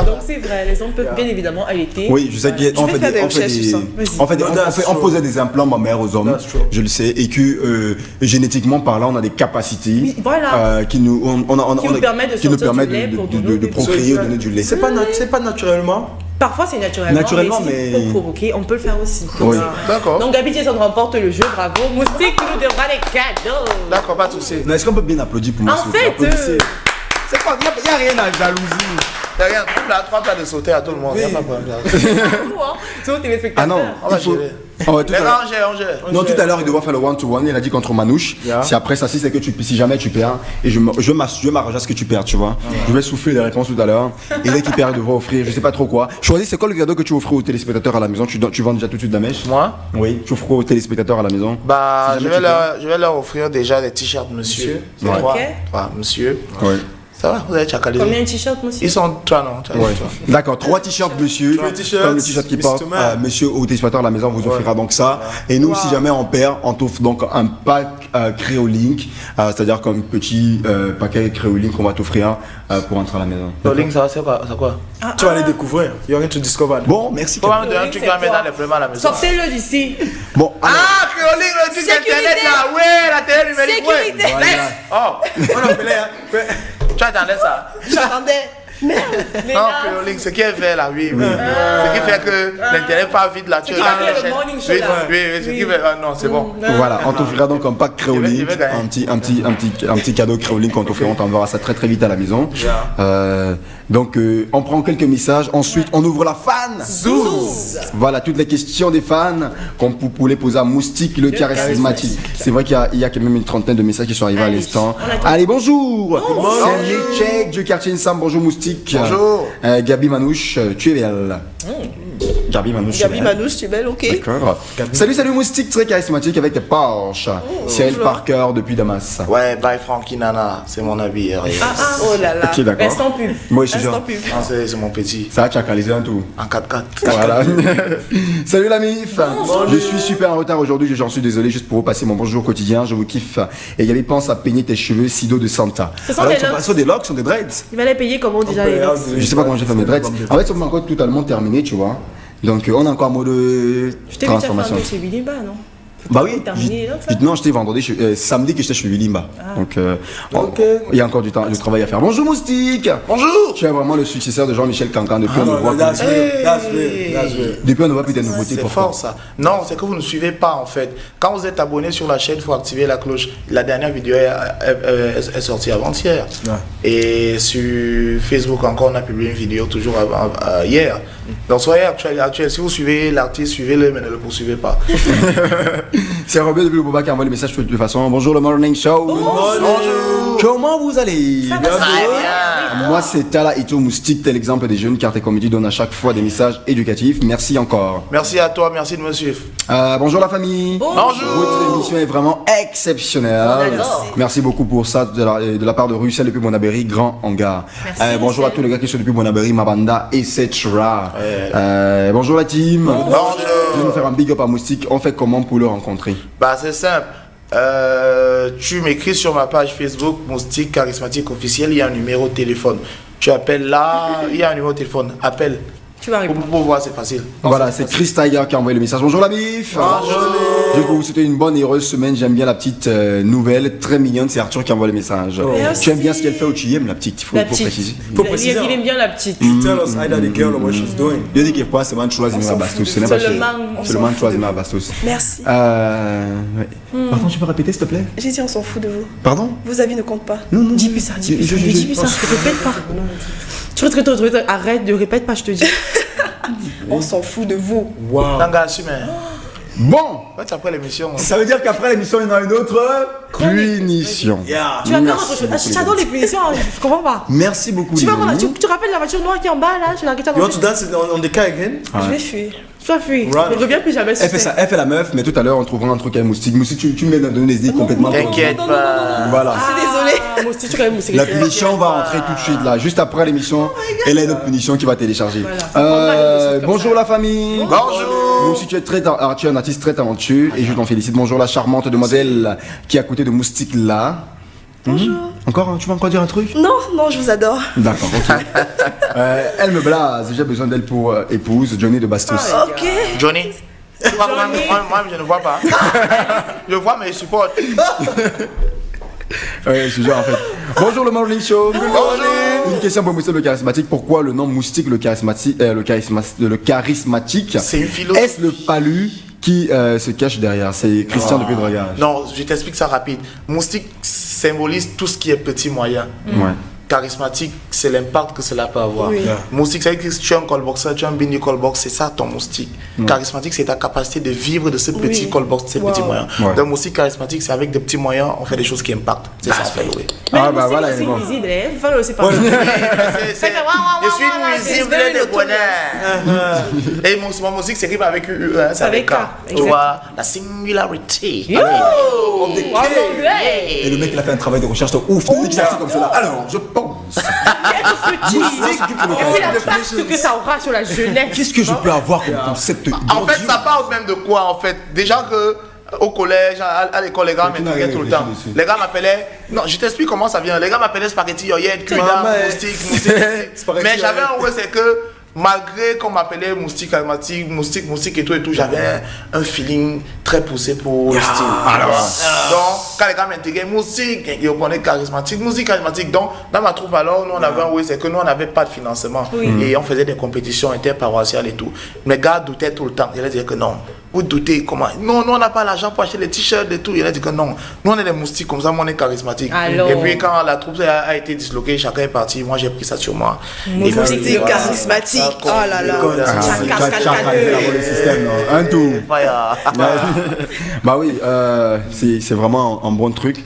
Donc c'est vrai, les hommes peuvent bien évidemment allaiter. Oui, je sais qu'on vais fait faire des on fait recherches des, sur ça. on fait des- No, on that's fait- on true. posait des implants ma mère aux hommes, That's true. je le sais, et que génétiquement parlant, on a des capacités Oui, voilà. qui nous, Qui nous permettent de qui nous sortir permettent du lait pour de donner- procréer ou donner du lait. C'est pas naturellement. Parfois c'est naturellement, Naturellement, mais mais- si pour provoquer, on peut le faire aussi. Oui. D'accord. Donc Gabi Jason remporte le jeu, bravo. Moustique nous devra les cadeaux. D'accord, pas de soucis. Mais est-ce qu'on peut bien applaudir pour moi En s'il vous plaît? fait, Applaudissez. C'est pas, il n'y a rien à jalousie. T'as rien, là, 3 plats de sauter à tout le monde. Y a pas de problème. C'est aux téléspectateurs. Ah non, On va il faut... gérer. Ah ouais, tout à Mais l'heure- non, on gère. Non, tout à l'heure, il devait faire le one-to-one. Il a dit contre Manouche. Yeah. Si après ça, si c'est que si jamais tu perds, et je m'arrange à ce que tu perds, tu vois. Je vais souffler les réponses tout à l'heure. Et dès qu'il perd, il devra offrir, je sais pas trop quoi. Choisis, c'est quoi le cadeau que tu offres aux téléspectateurs à la maison? Tu vends déjà tout de suite la mèche? Moi, Oui, tu offres aux téléspectateurs à la maison. bah, Si je jamais vais, tu je vais leur offrir déjà des t-shirts, monsieur. C'est Ouais. 3. Ok. 3, monsieur. Oui. Ça va, vous avez tchakalisé. Combien de t-shirts, monsieur? Ils sont 3, non? Ouais. D'accord, 3 t-shirts, monsieur. Trois t-shirts, Comme le t-shirt qui Mr. porte, Man. monsieur au téléspectateur à la maison vous offrira donc ça. Et nous, si jamais on perd, on t'offre donc un pack Créolink, c'est-à-dire comme petit paquet Créolink qu'on va t'offrir pour entrer à la maison. Le link, ça va, c'est quoi? Tu vas aller découvrir. You're going to discover. Bon, merci. Faut Capitaine. même donner un truc qui va mettre dans les paiements à la maison. Sortez-le d'ici. Bon, alors, Ah, Créolink, le truc Sécurité. internet là, ouais, la télé numérique, ouais. Sécurité. voilà. Laisse. Oh, On appelait, hein. tu attendais ça? J'attendais. Les Non, gars. Créolink, ce qui est fait là, oui. Ce qui fait que l'internet part vite là. Tu qui regardes fait la le chaîne. morning show, Oui, là. oui, ce qui fait. Ah non, c'est bon. voilà, on t'offrira donc un pack Créolink, Je vais gagner. un petit cadeau Créolink qu'on t'offrira, on t'enverra ça très très vite à la maison. Donc on prend quelques messages, ensuite on ouvre la fan. Voilà, toutes les questions des fans qu'on pouvait poser à Moustique, le charismatique. C'est vrai qu'il y a quand même une trentaine de messages qui sont arrivés à Allez, l'instant. on attend. Allez, bonjour. C'est Check du quartier Insam, bonjour Moustique. Bonjour. Gabi Manouche, tu es belle. Gabi Manouche. Gabi Manouche, tu es belle, ok. D'accord. Salut Moustique, très charismatique avec tes Porsche. Cyril Parker depuis Damas. Ouais, bye Frankie Nana, c'est mon habit. Oh là là. Ok, d'accord. Instant pub. Moi, je suis Instant genre. pub. Ah, c'est mon petit. Ça va chacaliser un tout. En 4x4. Voilà. Salut la MIF. Je suis super en retard aujourd'hui, j'en suis désolé, juste pour vous passer mon bonjour quotidien, je vous kiffe. Et Gabi pense à peigner tes cheveux, Sido de Santa. Ce sont Alors, des ils sont locks. pas sur des locks, sont des dreads. Il va les payer comment déjà les locks? Je sais pas comment j'ai fait mes dreads. En fait, ils sont pas encore totalement terminés, tu vois. Donc, on est encore en mode Je t'ai vu transformation. faire chez Willy non? Bah oui, terminé les locks, ça? non, j'étais vendredi, samedi que j'étais chez Wilimba. Donc, il y a encore du travail à faire. Bonjour Moustique. Bonjour. Tu es vraiment le successeur de Jean-Michel Cancan depuis on ne voit That's plus. real. That's real. Depuis on ne voit plus des nouveautés. C'est pourquoi fort ça. Non, c'est que vous ne suivez pas en fait. Quand vous êtes abonné sur la chaîne, il faut activer la cloche. La dernière vidéo est sortie avant-hier. Et sur Facebook encore, on a publié une vidéo toujours hier. Donc soyez actuel. Si vous suivez l'artiste, suivez-le, mais ne le poursuivez pas. C'est Robert depuis le Boba qui envoie le message de toute façon. Bonjour le Morning Show. Bonjour. Comment vous allez? Très bien. Moi c'est Tala Ito Moustique, tel exemple des jeunes Carte et Comédie donne à chaque fois des messages éducatifs. Merci encore. Merci à toi, merci de me suivre. Bonjour la famille. Bonjour. Votre émission est vraiment exceptionnelle. Merci beaucoup pour ça de la part de Russell depuis Bonabéry, Grand Hangar. Bonjour à tous les gars qui sont depuis Bonabéry, Mabanda, etc. Bonjour la team. Bonjour. Je vais nous faire un big up à Moustique. On fait comment pour le rencontrer? Bah c'est simple. Tu m'écris sur ma page Facebook Moustique Charismatique Officiel, il y a un numéro de téléphone. Tu appelles là, il y a un numéro de téléphone. Appelle. Tu vas répondre. Pour voir, c'est facile. Voilà, c'est Chris Tiger qui a envoyé le message. Bonjour la bif. Bonjour. Je vais vous souhaiter une bonne et heureuse semaine. J'aime bien la petite nouvelle, très mignonne. C'est Arthur qui envoie le message. Tu aimes bien ce qu'elle fait au Chiem, la petite? Il faut préciser. Il aime bien la petite. Tell us either the girl or what she's doing. Je dis qu'il faut c'est man choisi ma bastos. C'est le man choisi ma bastos. Merci. Pardon, tu peux répéter s'il te plaît? J'ai dit on s'en fout de vous. Pardon? Vos avis ne comptent pas. Non, Dis plus ça, dis plus ça. Répète pas. Arrête de répéter pas, je te dis. On s'en fout de vous. Wow. Tanga, assume. Bon, après l'émission. ça veut dire qu'après l'émission, il y en a une autre punition. Yeah. Tu vas faire autre chose. J'adore les punitions, je comprends pas. Merci beaucoup. Tu te rappelles la voiture noire qui est en bas là? You want to dance on the car again? Je vais fuir. Tu vas fuir. Ne reviens plus jamais. Elle fait ça, elle fait la meuf, mais tout à l'heure on trouvera un truc avec Moustique. Moustique, tu me mets dans des idées complètement. T'inquiète pas. Voilà. Désolé. Moustique, tu Moustique. La punition va entrer tout de suite là, juste après l'émission. Elle a une autre punition qui va télécharger. Bonjour la famille. Bonjour. Moustique, tu es un artiste très talentueux et je t'en félicite. Bonjour la charmante demoiselle qui est à côté de Moustique là. Bonjour. Encore, tu vas encore dire un truc? Non, je vous adore. D'accord, ok. Elle me blase, j'ai besoin d'elle pour épouse, Johnny de Bastos. Ok. Johnny. Moi, je ne vois pas. Je vois, mais je supporte. Ouais, je suis genre en fait. Bonjour le Morning Show. Bonjour. Une question pour Moustique le charismatique. Pourquoi le nom Moustique le charismatique, le charismatique? C'est une philosophie. Est-ce le palu qui se cache derrière? C'est Christian depuis Dragage. Non, je t'explique ça rapide. Moustique symbolise tout ce qui est petit moyen. Ouais. Charismatique, c'est l'impact que cela peut avoir. Oui. Moustique, ça veut dire que tu es un callboxer, tu es un bini callbox, c'est ça ton moustique. Charismatique, c'est ta capacité de vivre de ce petit callbox, de ces petits moyens. Ouais. Donc moustique charismatique, c'est avec des petits moyens, on fait des choses qui impactent. C'est ça, oui. Ah bah voilà, c'est bon. visible. Il faut aussi pas. Je suis une musique de bonheur. Et mon musique, c'est rime avec UE, c'est avec K. Tu vois, la singularité. Et le mec il a fait un travail de recherche de ouf. Il dit comme ça. Alors, je pense. Et puis l'impact que ça aura sur la jeunesse. Qu'est-ce que je peux avoir comme concept? En fait, ça parle même de quoi en fait? Déjà que au collège, à l'école, les gars m'intriguaient tout le temps. Les gars m'appelaient. Non, je t'explique comment ça vient. Les gars m'appelaient spaghetti, yoyette, cuida, moustique. Mais j'avais un ouais, c'est que malgré qu'on m'appelait moustique charismatique, moustique et tout, j'avais un feeling très poussé pour le style. Donc, quand les gars m'intégraient, moustique, ils reprenaient charismatique, moustique charismatique. Donc, dans ma troupe, alors, nous, on avait un oui, c'est que nous, on n'avait pas de financement. Et on faisait des compétitions interparoissiales et tout. Mes gars doutaient tout le temps. Ils disaient que non, Vous doutez comment? Non, nous on n'a pas l'argent pour acheter les t-shirts et tout. Il a dit que non. Nous on est des moustiques comme ça, moi on est charismatique. Alors. Et puis quand la troupe a été disloquée, chacun est parti. Moi j'ai pris ça sur moi. Moustique charismatique. Oh là là. Le système, un tout. Bah oui, c'est vraiment un bon truc.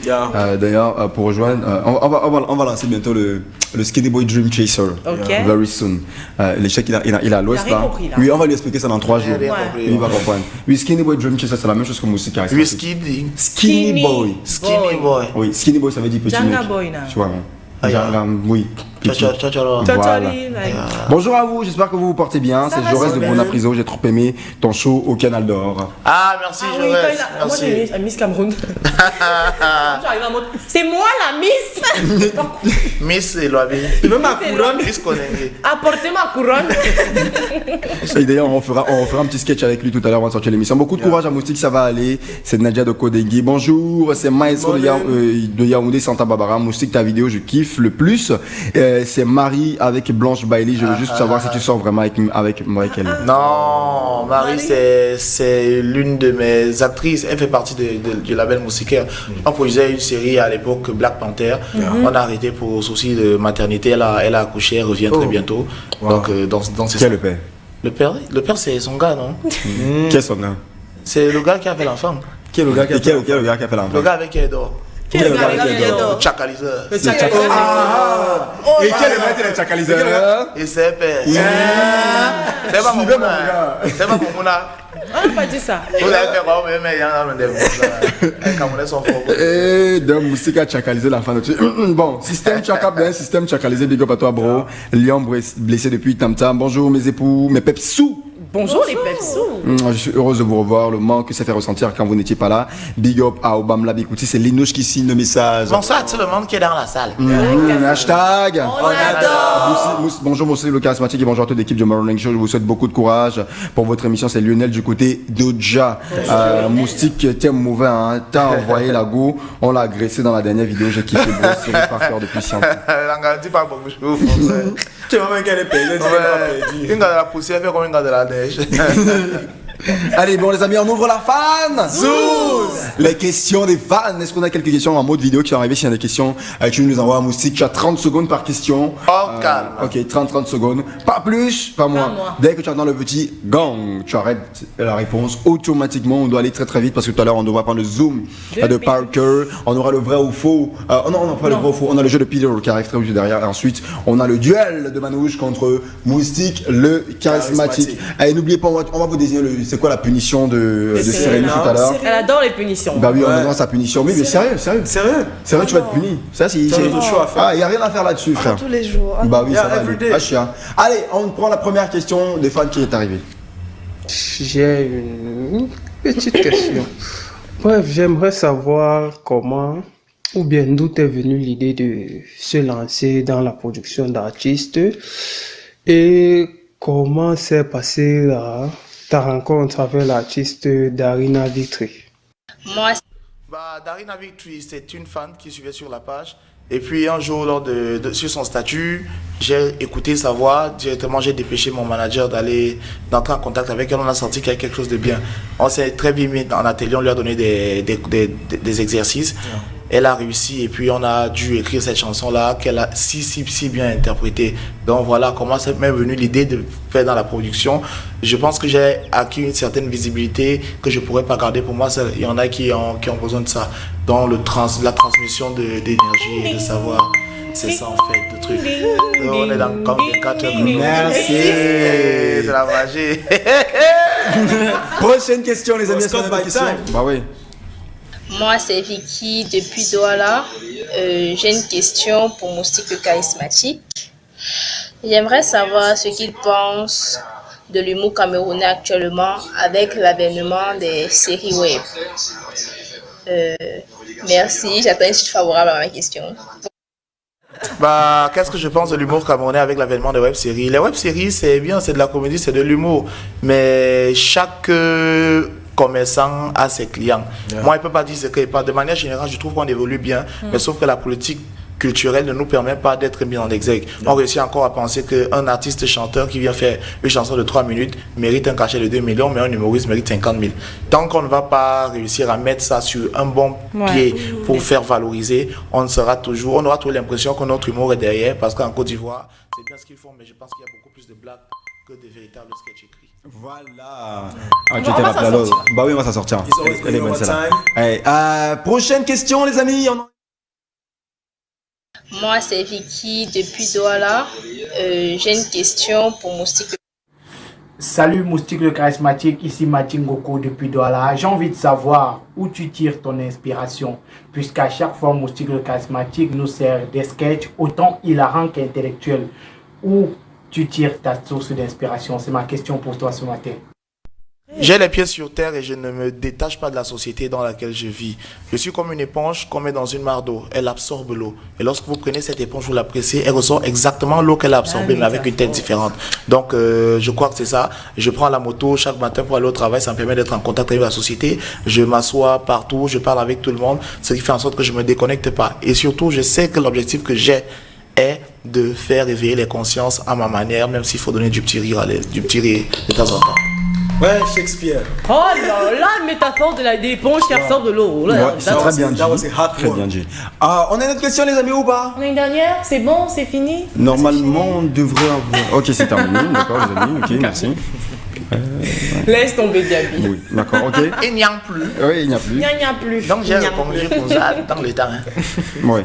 D'ailleurs, pour rejoindre, on va lancer bientôt le Skinny Boy Dream Chaser. Very soon. L'échec, il a l'ouest là. Oui, on va lui expliquer ça dans 3 jours. Il va comprendre. Oui, Skinny Boy Dream Chaser, c'est la même chose que Moustique charismatique. Skinny Boy. Skinny Boy. Oui, Skinny Boy, ça veut dire petit mec. Janga Boy, là. Tu vois, oui. Voilà. Bonjour à vous, j'espère que vous vous portez bien. C'est Jaurès de Bonapriso, j'ai trop aimé ton show au Canal d'Or. Ah, merci Jaurès. Moi j'ai Miss Cameroun. C'est moi la Miss. Miss Eloabi. Même ma couronne. Miss Konenge. Apportez ma couronne. Et d'ailleurs, on fera un petit sketch avec lui tout à l'heure avant de sortir l'émission. Beaucoup de courage à Moustique, ça va aller. C'est Nadia de Kodengi. Bonjour, c'est Maestro de Yaoundé Santa Barbara. Moustique, ta vidéo, je kiffe le plus. C'est Marie avec Blanche Bailey. Je veux juste savoir si tu sors vraiment avec elle. Non, Marie, c'est l'une de mes actrices. Elle fait partie du label Moustiquaire. On produisait une série à l'époque, Black Panther. On a arrêté pour souci de maternité. Elle a accouché, elle revient très bientôt. Donc, dans Qui est le père? Le père, c'est son gars, non? Qui est son gars? C'est le gars qui a fait l'enfant. Qui est le gars qui a fait l'enfant? Le gars avec qui elle dort. Quel est le Chakaliseur. Et quel est le chakaliseur? Et c'est père. C'est pas mon gars. C'est pas mon gars. On n'a pas dit ça. Vous avez fait quoi? Mais il y en a des Camerounais sont forts. Et d'un moustique à chakaliser l'enfant. Bon, système chakap, bien, système chakalisé, big up à toi, bro. Lion blessé depuis Tam Tam. Bonjour mes époux, mes pepsous. Bonjour les pepsous. Je suis heureuse de vous revoir. Le manque que ça fait ressentir quand vous n'étiez pas là. Big up à Obama Labikouti. C'est Linouche qui signe le message. Bonsoir à tout le monde qui est dans la salle. Hashtag. On adore. Bonjour Moustique le charismatique et bonjour à toute l'équipe du Morning Show. Je vous souhaite beaucoup de courage pour votre émission. C'est Lionel du côté d'Oja. Moustique, t'es mauvais. Hein. T'as envoyé la go. On l'a agressé dans la dernière vidéo. J'ai kiffé. C'est par cœur depuis si longtemps. L'engagement pas beaucoup. Tu vois même qu'elle est payée. Une gars de la poussière fait comme une gars de la neige. Allez, bon les amis, on ouvre la fan. Zouz. Les questions des fans. Est-ce qu'on a quelques questions en mode vidéo qui sont arrivées? S'il y a des questions, tu nous envoies à Moustique. Tu as 30 secondes par question. Calme. Ok, 30 secondes. Pas plus, pas moins. Dès que tu entends le petit gang, tu arrêtes la réponse automatiquement. On doit aller très très vite parce que tout à l'heure on devra prendre le zoom de Parker. On aura le vrai ou faux. Non, pas le vrai ou faux. On a le jeu de Peter qui arrive très vite derrière. Et ensuite, on a le duel de Manouche contre Moustique le charismatique. Et n'oubliez pas, on va vous désigner c'est quoi la punition de Cyril tout à l'heure. Elle adore les punitions. Bah oui, on a sa punition. Oui, mais sérieux, tu vas être puni. Ça, c'est. Il n'y a rien à faire là-dessus, frère. Tous les jours. Bah oui, ça va aller. Chien. Allez, on prend la première question des fans qui est arrivée. J'ai une petite question. Bref, j'aimerais savoir comment ou bien d'où est venue l'idée de se lancer dans la production d'artistes et comment s'est passée ta rencontre avec l'artiste Darina Victory? Darina Victory, c'est une fan qui suivait sur la page. Et puis un jour, sur son statut, j'ai écouté sa voix. Directement, j'ai dépêché mon manager d'entrer en contact avec elle. On a senti qu'il y a quelque chose de bien. On s'est très vite mis en atelier, on lui a donné des exercices. Elle a réussi et puis on a dû écrire cette chanson-là qu'elle a si bien interprétée. Donc voilà comment c'est même venu l'idée de faire dans la production. Je pense que j'ai acquis une certaine visibilité que je ne pourrais pas garder pour moi. Il y en a qui ont besoin de ça. Dans la transmission d'énergie et de savoir. C'est ça en fait le truc. Donc, on est dans le camp des 4 heures. Merci. C'est la magie. Prochaine question les amis. Bah oui. Moi, c'est Vicky depuis Douala. J'ai une question pour Moustique le charismatique. J'aimerais savoir ce qu'il pense de l'humour camerounais actuellement avec l'avènement des séries web. Merci, j'attends une suite favorable à ma question. Qu'est-ce que je pense de l'humour camerounais avec l'avènement des web-séries? Les web-séries, c'est bien, c'est de la comédie, c'est de l'humour. Mais chaque commerçant a ses clients. Moi, il ne peut pas dire ce que de manière générale, je trouve qu'on évolue bien, mais sauf que la politique culturel ne nous permet pas d'être mis en exergue. On réussit encore à penser qu'un artiste chanteur qui vient faire une chanson de 3 minutes mérite un cachet de 2 millions, mais un humoriste mérite 50 000. Tant qu'on ne va pas réussir à mettre ça sur un bon pied pour faire valoriser, on aura toujours l'impression que notre humour est derrière, parce qu'en Côte d'Ivoire, c'est bien ce qu'ils font, mais je pense qu'il y a beaucoup plus de blagues que de véritables sketchs écrits. Voilà. Tu t'es rappelé alors. Bah oui, on va s'en sortir. Elle est bonne celle-là. Prochaine question, les amis. Moi, c'est Vicky depuis Douala. J'ai une question pour Moustique. Salut Moustique le charismatique, ici Mathieu Ngoko depuis Douala. J'ai envie de savoir où tu tires ton inspiration, puisqu'à chaque fois Moustique le charismatique nous sert des sketchs autant hilarants qu'intellectuels. Où tu tires ta source d'inspiration? C'est ma question pour toi ce matin. J'ai les pieds sur terre et je ne me détache pas de la société dans laquelle je vis. Je suis comme une éponge qu'on met dans une mare d'eau. Elle absorbe l'eau. Et lorsque vous prenez cette éponge, vous la pressez, elle ressort exactement l'eau qu'elle a absorbée, mais avec une tête différente. Donc, je crois que c'est ça. Je prends la moto chaque matin pour aller au travail. Ça me permet d'être en contact avec la société. Je m'assois partout, je parle avec tout le monde, ce qui fait en sorte que je ne me déconnecte pas. Et surtout, je sais que l'objectif que j'ai est de faire éveiller les consciences à ma manière, même s'il faut donner du petit rire de temps en temps. Ouais, Shakespeare. Oh là là, métaphore de l'éponge qui absorbe de l'eau. C'est très bien dit. Très bien dit. On a une autre question, les amis, ou pas? On a une dernière? C'est bon, c'est fini? Normalement, on devrait avoir. Ok, c'est terminé. D'accord, les amis. Ok, merci. Laisse tomber Diaby. Oui, d'accord, ok. Il n'y a plus. Oui, il n'y a plus. Il n'y a plus. Donc j'ai répondu comme ça dans le temps. Ouais.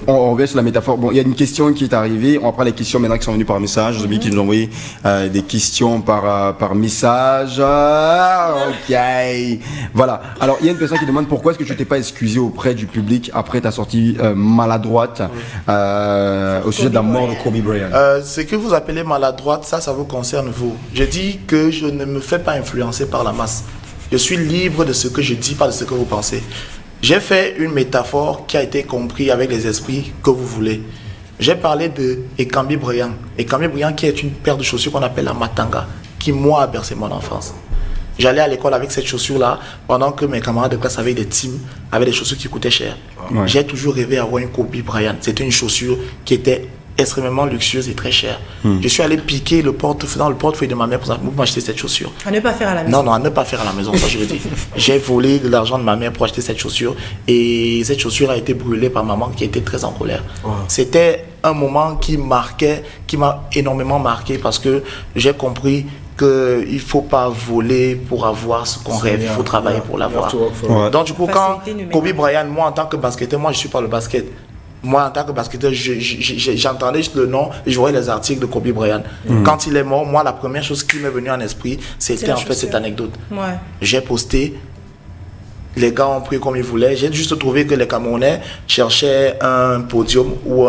On revient sur la métaphore. Bon, il y a une question qui est arrivée. On va prendre les questions maintenant qui sont venues par message. Les amis qui nous ont envoyé des questions par message. Ok. Voilà. Alors, il y a une personne qui demande pourquoi est-ce que tu t'es pas excusé auprès du public après ta sortie maladroite au sujet de la mort de Kobe Bryant. Ce que vous appelez maladroite, ça vous concerne vous. Je dis que je ne me fais pas influencer par la masse. Je suis libre de ce que je dis, pas de ce que vous pensez. J'ai fait une métaphore qui a été comprise avec les esprits que vous voulez. J'ai parlé de Ekambi Bryant. Ekambi Bryant qui est une paire de chaussures qu'on appelle la Matanga, qui moi a bercé mon enfance. J'allais à l'école avec cette chaussure-là pendant que mes camarades de classe avaient des teams, avaient des chaussures qui coûtaient cher. Ouais. J'ai toujours rêvé d'avoir une Kobe Bryant. C'était une chaussure qui était extrêmement luxueuse et très chère. Je suis allé piquer dans le portefeuille de ma mère pour m'acheter cette chaussure. À ne pas faire à la maison. Non, à ne pas faire à la maison, ça je le dis. J'ai volé de l'argent de ma mère pour acheter cette chaussure et cette chaussure a été brûlée par maman qui était très en colère. Wow. C'était un moment qui m'a énormément marqué parce que j'ai compris qu'il ne faut pas voler pour avoir ce qu'on rêve, il faut travailler pour l'avoir. Ouais. Donc du coup, quand Kobe Bryant, moi en tant que basketteur, moi je suis pas le basket. Moi, en tant que basketteur, j'entendais juste le nom et je voyais les articles de Kobe Bryant. Quand il est mort, moi, la première chose qui m'est venue en esprit, c'était en fait cette anecdote. Ouais. J'ai posté, les gars ont pris comme ils voulaient. J'ai juste trouvé que les Camerounais cherchaient un podium ou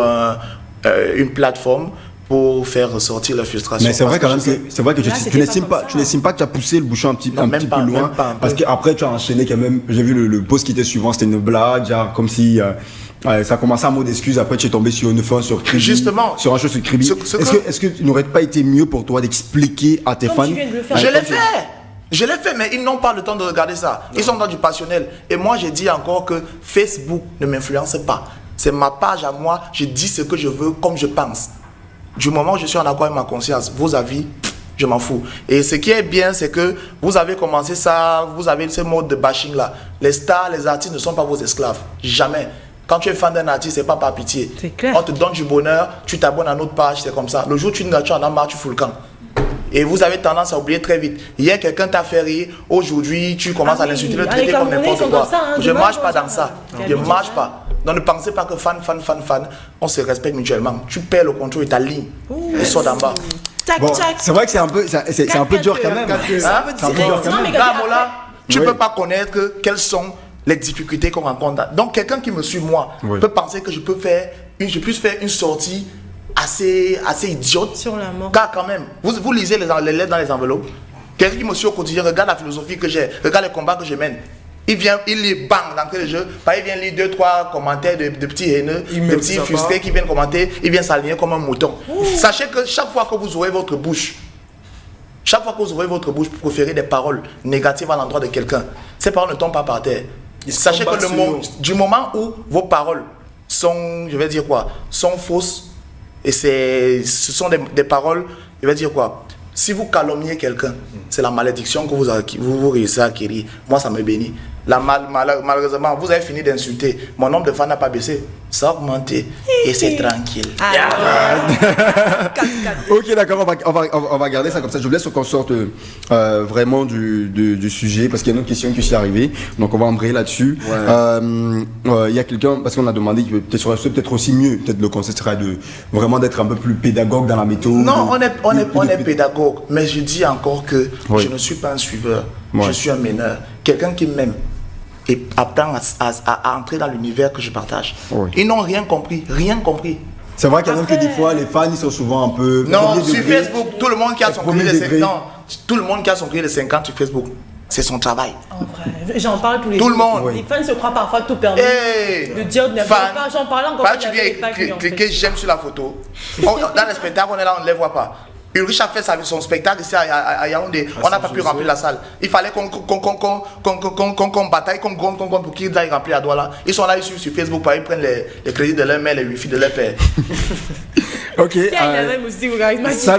une plateforme pour faire ressortir la frustration. Mais c'est vrai quand même que tu n'estimes pas que tu as poussé le bouchon un petit peu plus loin. Parce qu'après, tu as enchaîné quand même. J'ai vu le post qui était suivant, c'était une blague, genre comme si. Ça a commencé en mode excuse, après tu es tombé sur une fin sur Kribi. Justement. Sur un show sur Kribi. Est-ce que il n'aurait pas été mieux pour toi d'expliquer à tes fans? Je l'ai fait, mais ils n'ont pas le temps de regarder ça. Ils sont dans du passionnel. Et moi, j'ai dit encore que Facebook ne m'influence pas. C'est ma page à moi, je dis ce que je veux comme je pense. Du moment où je suis en accord avec ma conscience, vos avis, je m'en fous. Et ce qui est bien, c'est que vous avez commencé ça, vous avez ce mode de bashing là. Les stars, les artistes ne sont pas vos esclaves. Jamais. Quand tu es fan d'un artiste, c'est pas par pitié. C'est clair. On te donne du bonheur, tu t'abonnes à notre page, c'est comme ça. Le jour où tu en as marre, tu fous le camp. Et vous avez tendance à oublier très vite. Hier, quelqu'un t'a fait rire, aujourd'hui, tu commences à l'insulter, le traiter comme n'importe quoi. Je ne marche pas dans ça. Je ne marche pas. Donc ne pensez pas que fan, on se respecte mutuellement. Tu perds le contrôle et ta ligne. Et sors d'en bas. Bon, c'est vrai que c'est un peu dur quand même. C'est un peu dur quand même. Là, tu ne peux pas connaître quelles sont les difficultés qu'on rencontre. Donc quelqu'un qui me suit moi peut penser que je puisse faire une sortie assez idiote sur la mort. Car quand même, vous lisez les lettres dans les enveloppes. Quelqu'un qui me suit au quotidien, regarde la philosophie que j'ai, regarde les combats que je mène. Il lit bang d'entrée de jeu, il vient lire 2-3 commentaires de petits haineux, de petits frustrés qui viennent commenter, il vient s'aligner comme un mouton. Sachez que chaque fois que vous ouvrez votre bouche pour proférer des paroles négatives à l'endroit de quelqu'un, ces paroles ne tombent pas par terre. Sachez que du moment où vos paroles sont, je vais dire quoi, sont fausses. Et ce sont des paroles, je vais dire quoi. Si vous calomniez quelqu'un, c'est la malédiction que vous réussissez à acquérir. Moi, ça me bénit. Malheureusement, vous avez fini d'insulter. Mon nombre de fans n'a pas baissé. Ça a augmenté. Et c'est tranquille. Ok, d'accord, on va garder ça comme ça. Je vous laisse qu'on sorte vraiment du sujet parce qu'il y a une autre question qui s'est arrivée. Donc, on va embrayer là-dessus. Il y a quelqu'un, parce qu'on a demandé que peut-être aussi mieux, peut-être le conseil serait vraiment d'être un peu plus pédagogue dans la méthode. Non, on est pédagogue. Mais je dis encore que je ne suis pas un suiveur. Je suis un meneur. Quelqu'un qui m'aime et apprend à entrer dans l'univers que je partage. Ils n'ont rien compris, C'est vrai quand même que des fois les fans ils sont souvent un peu... Non, sur Facebook, tout le monde qui a son prix de 50, tout le monde qui a son prix de 50 sur Facebook, c'est son travail. J'en parle tous les jours. Tout le monde. Les fans se croient parfois tout permis. De dire de pas, j'en parle encore. Tu viens cliquer j'aime sur la photo. Dans le spectacle, on est là, on ne les voit pas. Ulrich a fait son spectacle ici à Yaoundé. On n'a pas pu remplir la salle. Il fallait qu'on bataille, qu'on pour qu'ils aillent remplir à Douala. Ils sont là, ils suivent sur Facebook, ils prennent les crédits de leur mère, les wifi de leur père. Ok. Ça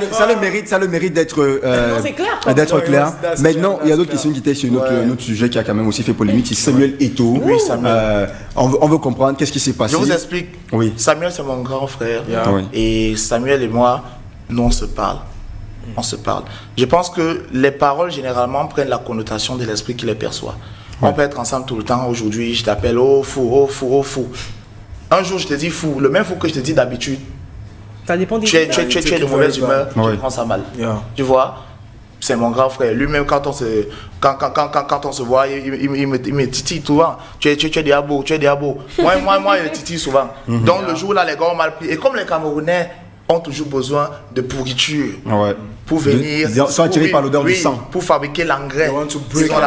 le mérite d'être clair. Maintenant, il y a d'autres questions qui étaient sur notre sujet qui a quand même aussi fait polémique. C'est Samuel Eto'o. Oui, Samuel. On veut comprendre qu'est-ce qui s'est passé. Je vous explique. Oui. Samuel, c'est mon grand frère. Et Samuel et moi, nous, on se parle. Je pense que les paroles, généralement, prennent la connotation de l'esprit qui les perçoit. On peut être ensemble tout le temps. Aujourd'hui, je t'appelle oh fou. Un jour, je te dis fou. Le même fou que je te dis d'habitude. Ça dépend des tu es de mauvaise humeur, tu prends ça mal. Tu vois, c'est mon grand frère. Lui-même, quand on se voit, il me titille souvent. Tu es diabo. Moi, il me titille souvent. Donc, le jour là, les gars ont mal pris. Et comme les Camerounais ont toujours besoin de pourriture pour venir. Ils sont attirés par l'odeur du sang. Pour fabriquer l'engrais. Ils ont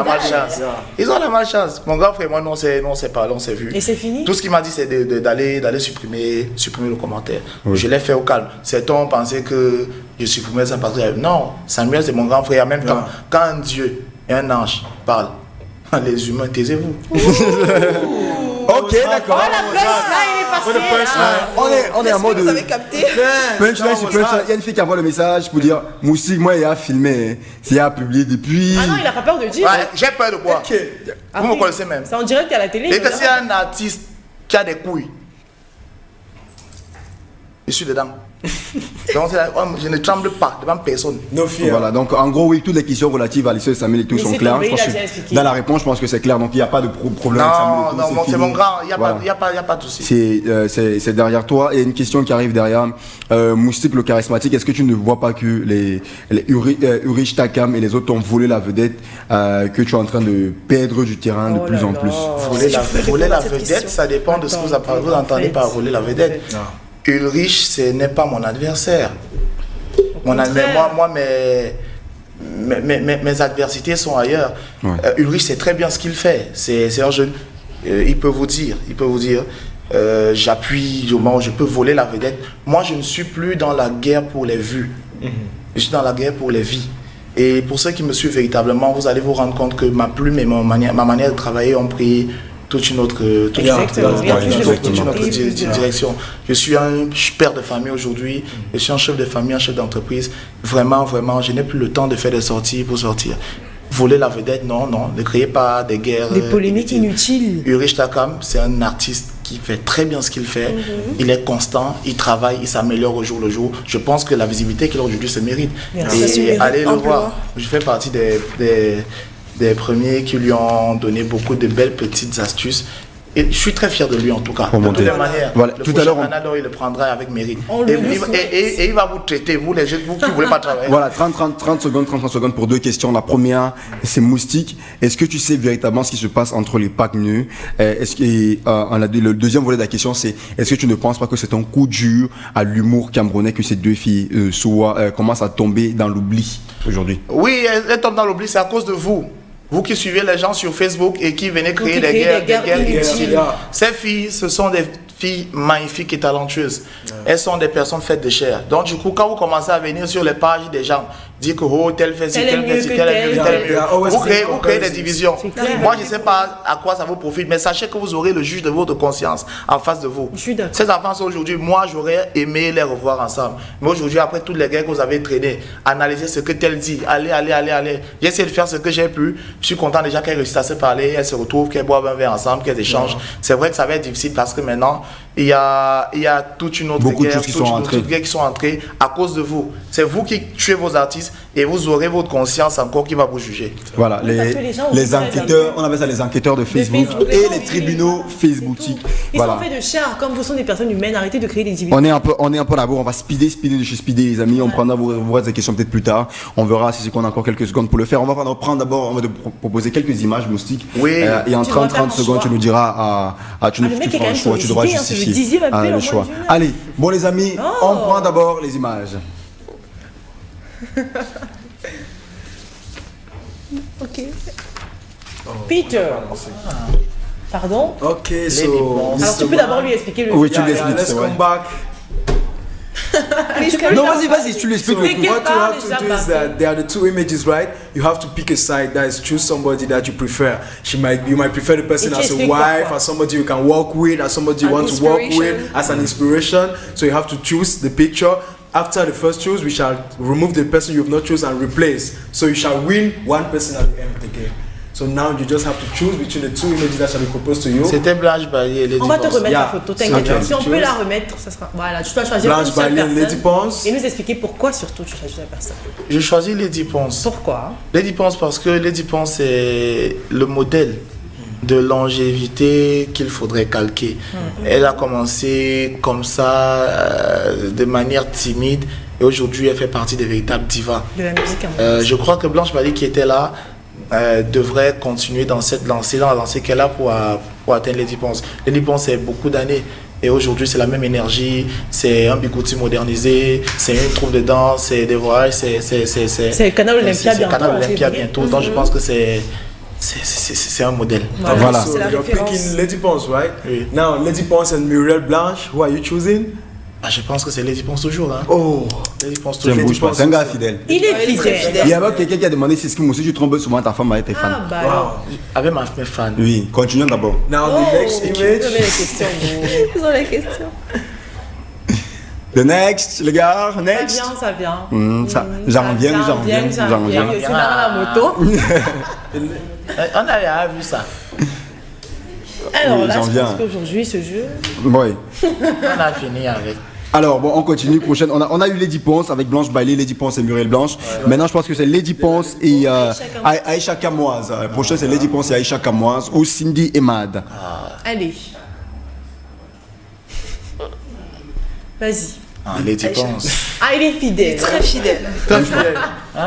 la malchance. Mon grand frère et moi, non, c'est parlé, on s'est vu. Et c'est fini. Tout ce qu'il m'a dit, c'est d'aller supprimer le commentaire. Je l'ai fait au calme. Certains ont pensé que je supprimais ça parce que non, Samuel, c'est mon grand frère. En même temps, quand un Dieu et un ange parlent, les humains, taisez-vous. Ok, d'accord. On est en mode. Vous avez capté. Punchline. Il y a une fille qui envoie le message pour dire Moustique, moi, il a filmé. Il a publié depuis. Ah non, il n'a pas peur de dire. J'ai peur de quoi? Vous me connaissez même. C'est en direct à la télé. Et que s'il y a un artiste qui a des couilles, je suis dedans. Donc, je ne tremble pas devant personne. Voilà, donc en gros, oui, toutes les questions relatives à l'histoire de Samuel et tout sont claires. Dans la réponse, je pense que c'est clair, donc il n'y a pas de problème avec Samuel. Non, c'est mon grand, il n'y a pas de souci. C'est derrière toi. Et une question qui arrive derrière, Moustique le charismatique, est-ce que tu ne vois pas que les Ulrich Takam et les autres ont volé la vedette, que tu es en train de perdre du terrain de plus en plus? Voler la vedette, ça dépend de ce que vous entendez par voler la vedette. Ulrich, ce n'est pas mon adversaire. Mes adversités sont ailleurs. Ulrich sait très bien ce qu'il fait. C'est un jeune. Il peut vous dire. J'appuie au moment où je peux voler la vedette. Moi, je ne suis plus dans la guerre pour les vues. Je suis dans la guerre pour les vies. Et pour ceux qui me suivent véritablement, vous allez vous rendre compte que ma plume et ma manière de travailler ont pris toute une autre direction. Je suis un père de famille aujourd'hui, je suis un chef de famille, un chef d'entreprise. Vraiment, je n'ai plus le temps de faire des sorties pour sortir. Voler la vedette, non, ne créez pas des guerres. Des polémiques inutiles. Ulrich Takam, c'est un artiste qui fait très bien ce qu'il fait. Il est constant, il travaille, il s'améliore au jour le jour. Je pense que la visibilité qu'il a aujourd'hui se mérite. Et allez le voir. Je fais partie des premiers qui lui ont donné beaucoup de belles petites astuces. Et je suis très fier de lui en tout cas. De toutes les manières, voilà, tout à l'heure, il le prendra avec mérite. Et il va vous traiter, vous les jeunes, vous qui ne voulez pas travailler. Voilà, 30 secondes pour deux questions. La première, c'est Moustique. Est-ce que tu sais véritablement ce qui se passe entre les Pakneux? Le deuxième volet de la question, c'est est-ce que tu ne penses pas que c'est un coup dur à l'humour camerounais que ces deux filles commencent à tomber dans l'oubli aujourd'hui? Oui, elles tombent dans l'oubli, c'est à cause de vous. Vous qui suivez les gens sur Facebook et qui venez créer des guerres inutiles. Ces filles, ce sont des filles magnifiques et talentueuses. Elles sont des personnes faites de chair. Donc du coup, quand vous commencez à venir sur les pages des gens dire que oh, tel fait ci, Tel tel est fait mieux ci, que tel est mieux, tel. tel est mieux. Yeah, always Vous créez des comparison. divisions. clair. Moi, je ne sais pas à quoi ça vous profite, mais sachez que vous aurez le juge de votre conscience en face de vous. Je suis d'accord. Ces enfants sont aujourd'hui, moi, j'aurais aimé les revoir ensemble. Mais aujourd'hui, après toutes les guerres que vous avez traînées, analysez ce que tel dit. Allez. J'ai essayé de faire ce que j'ai pu. Je suis content déjà qu'elles réussissent à se parler, elles se retrouvent, qu'elles boivent un verre ensemble, qu'elles échangent. C'est vrai que ça va être difficile parce que maintenant, il y a toute une autre Beaucoup de guerre, choses qui sont entrées. toutes guerres qui sont entrées à cause de vous. C'est vous qui tuez vos artistes et vous aurez votre conscience encore qui va vous juger. Voilà, Oui, parce que les gens ont les fait enquêteurs, on appelle ça les enquêteurs de Facebook, Facebook, et les gens les vivent tribunaux Facebookiques. Ils Voilà. sont faits de chair, comme vous sont des personnes humaines, arrêtez de créer des divisions. On est un peu là-bas, on va speeder de chez Speeder, les amis. On prendra vos questions peut-être plus tard. On verra si c'est qu'on a encore quelques secondes pour le faire. On va prendre d'abord, on va te proposer quelques images, Moustique. Oui. Et en Tu dois faire 30 un secondes, choix. tu nous diras, tu nous le mec est feras quand un même choix, tu devras sollicité, hein, c'est le justifier 10e appel en le moins choix. d'une heure. Allez, bon les amis, Oh. on prend d'abord les images. Ok. Peter. Pardon. Okay, so Alors tu peux d'abord lui expliquer le Oui, tu yeah, l'expliques, let's c'est vrai. come back. Non, vas-y, tu l'expliques. So le what truc. you have to do is that there are the two images, right? You have to pick a side. That is, choose somebody that you prefer. You might prefer the person Et tu as a expliques wife, pourquoi. as somebody you can work with, as somebody you An want to work with, inspiration. as an inspiration. So you have to choose the picture. After the first choose, we shall remove the person you have not chosen and replace. So you shall win one person at the end of the game. So now you just have to choose between the two images that shall be proposed to you. C'était Blanche Bailly et Lady On va te Ponce. remettre Yeah. la photo, t'inquiète. Okay. Si on peut la remettre, ça sera. Voilà, tu dois choisir Blanche une seule Bailey, Lady personne Ponce. et nous expliquer pourquoi surtout tu choisis la personne. Je choisis Lady Ponce. Pourquoi? Lady Ponce parce que Lady Ponce est le modèle de longévité qu'il faudrait calquer. Elle a commencé comme ça, de manière timide, et aujourd'hui elle fait partie des véritables divas. De la musique Je crois que Blanche Bailly qui était là devrait continuer dans cette lancée, dans la lancée qu'elle a pour atteindre Lady Ponce. Lady Ponce, c'est beaucoup d'années. Et aujourd'hui, c'est la même énergie, c'est un bigouti modernisé, c'est une troupe de danse, c'est des voyages, c'est le Canal Olympia bientôt. Canal Olympia bientôt. Donc je pense que c'est un modèle. Voilà. So la you're référence. picking Lady Ponce, right? Oui. Now, Lady Ponce and Muriel Blanche, who are you choosing? Ah, je pense que c'est Lady Ponce toujours. Hein. Oh, Lady Ponce Tiens, toujours. bouge pas, c'est un gars fidèle. Il est Ouais, il est très fidèle. fidèle. Il y a quelqu'un qui a demandé si moi aussi tu trompes souvent ta femme avec tes fans. Ah bah alors. Avec mes fans. Oui, continuons d'abord. now Oh, the next vous image. avez les questions. Ils ont les questions. The next, les gars, next. Ça vient. J'en reviens. Il y a aussi dans la moto. On avait vu ça. Alors Oui, là, j'en je viens. pense qu'aujourd'hui, ce jeu. Oui. On a fini avec. Alors, bon, on continue. Prochaine, on a eu Lady Ponce avec Blanche Bailey, Lady Ponce et Muriel Blanche. Maintenant, je pense que c'est Lady Ponce et Aïcha Kamoise. Prochaine, c'est Lady Ponce et Aïcha Kamoise ou Cindy et Mad. Allez. Vas-y. Ah, Lady Ponce. Ah, il est fidèle. Très fidèle. Très fidèle.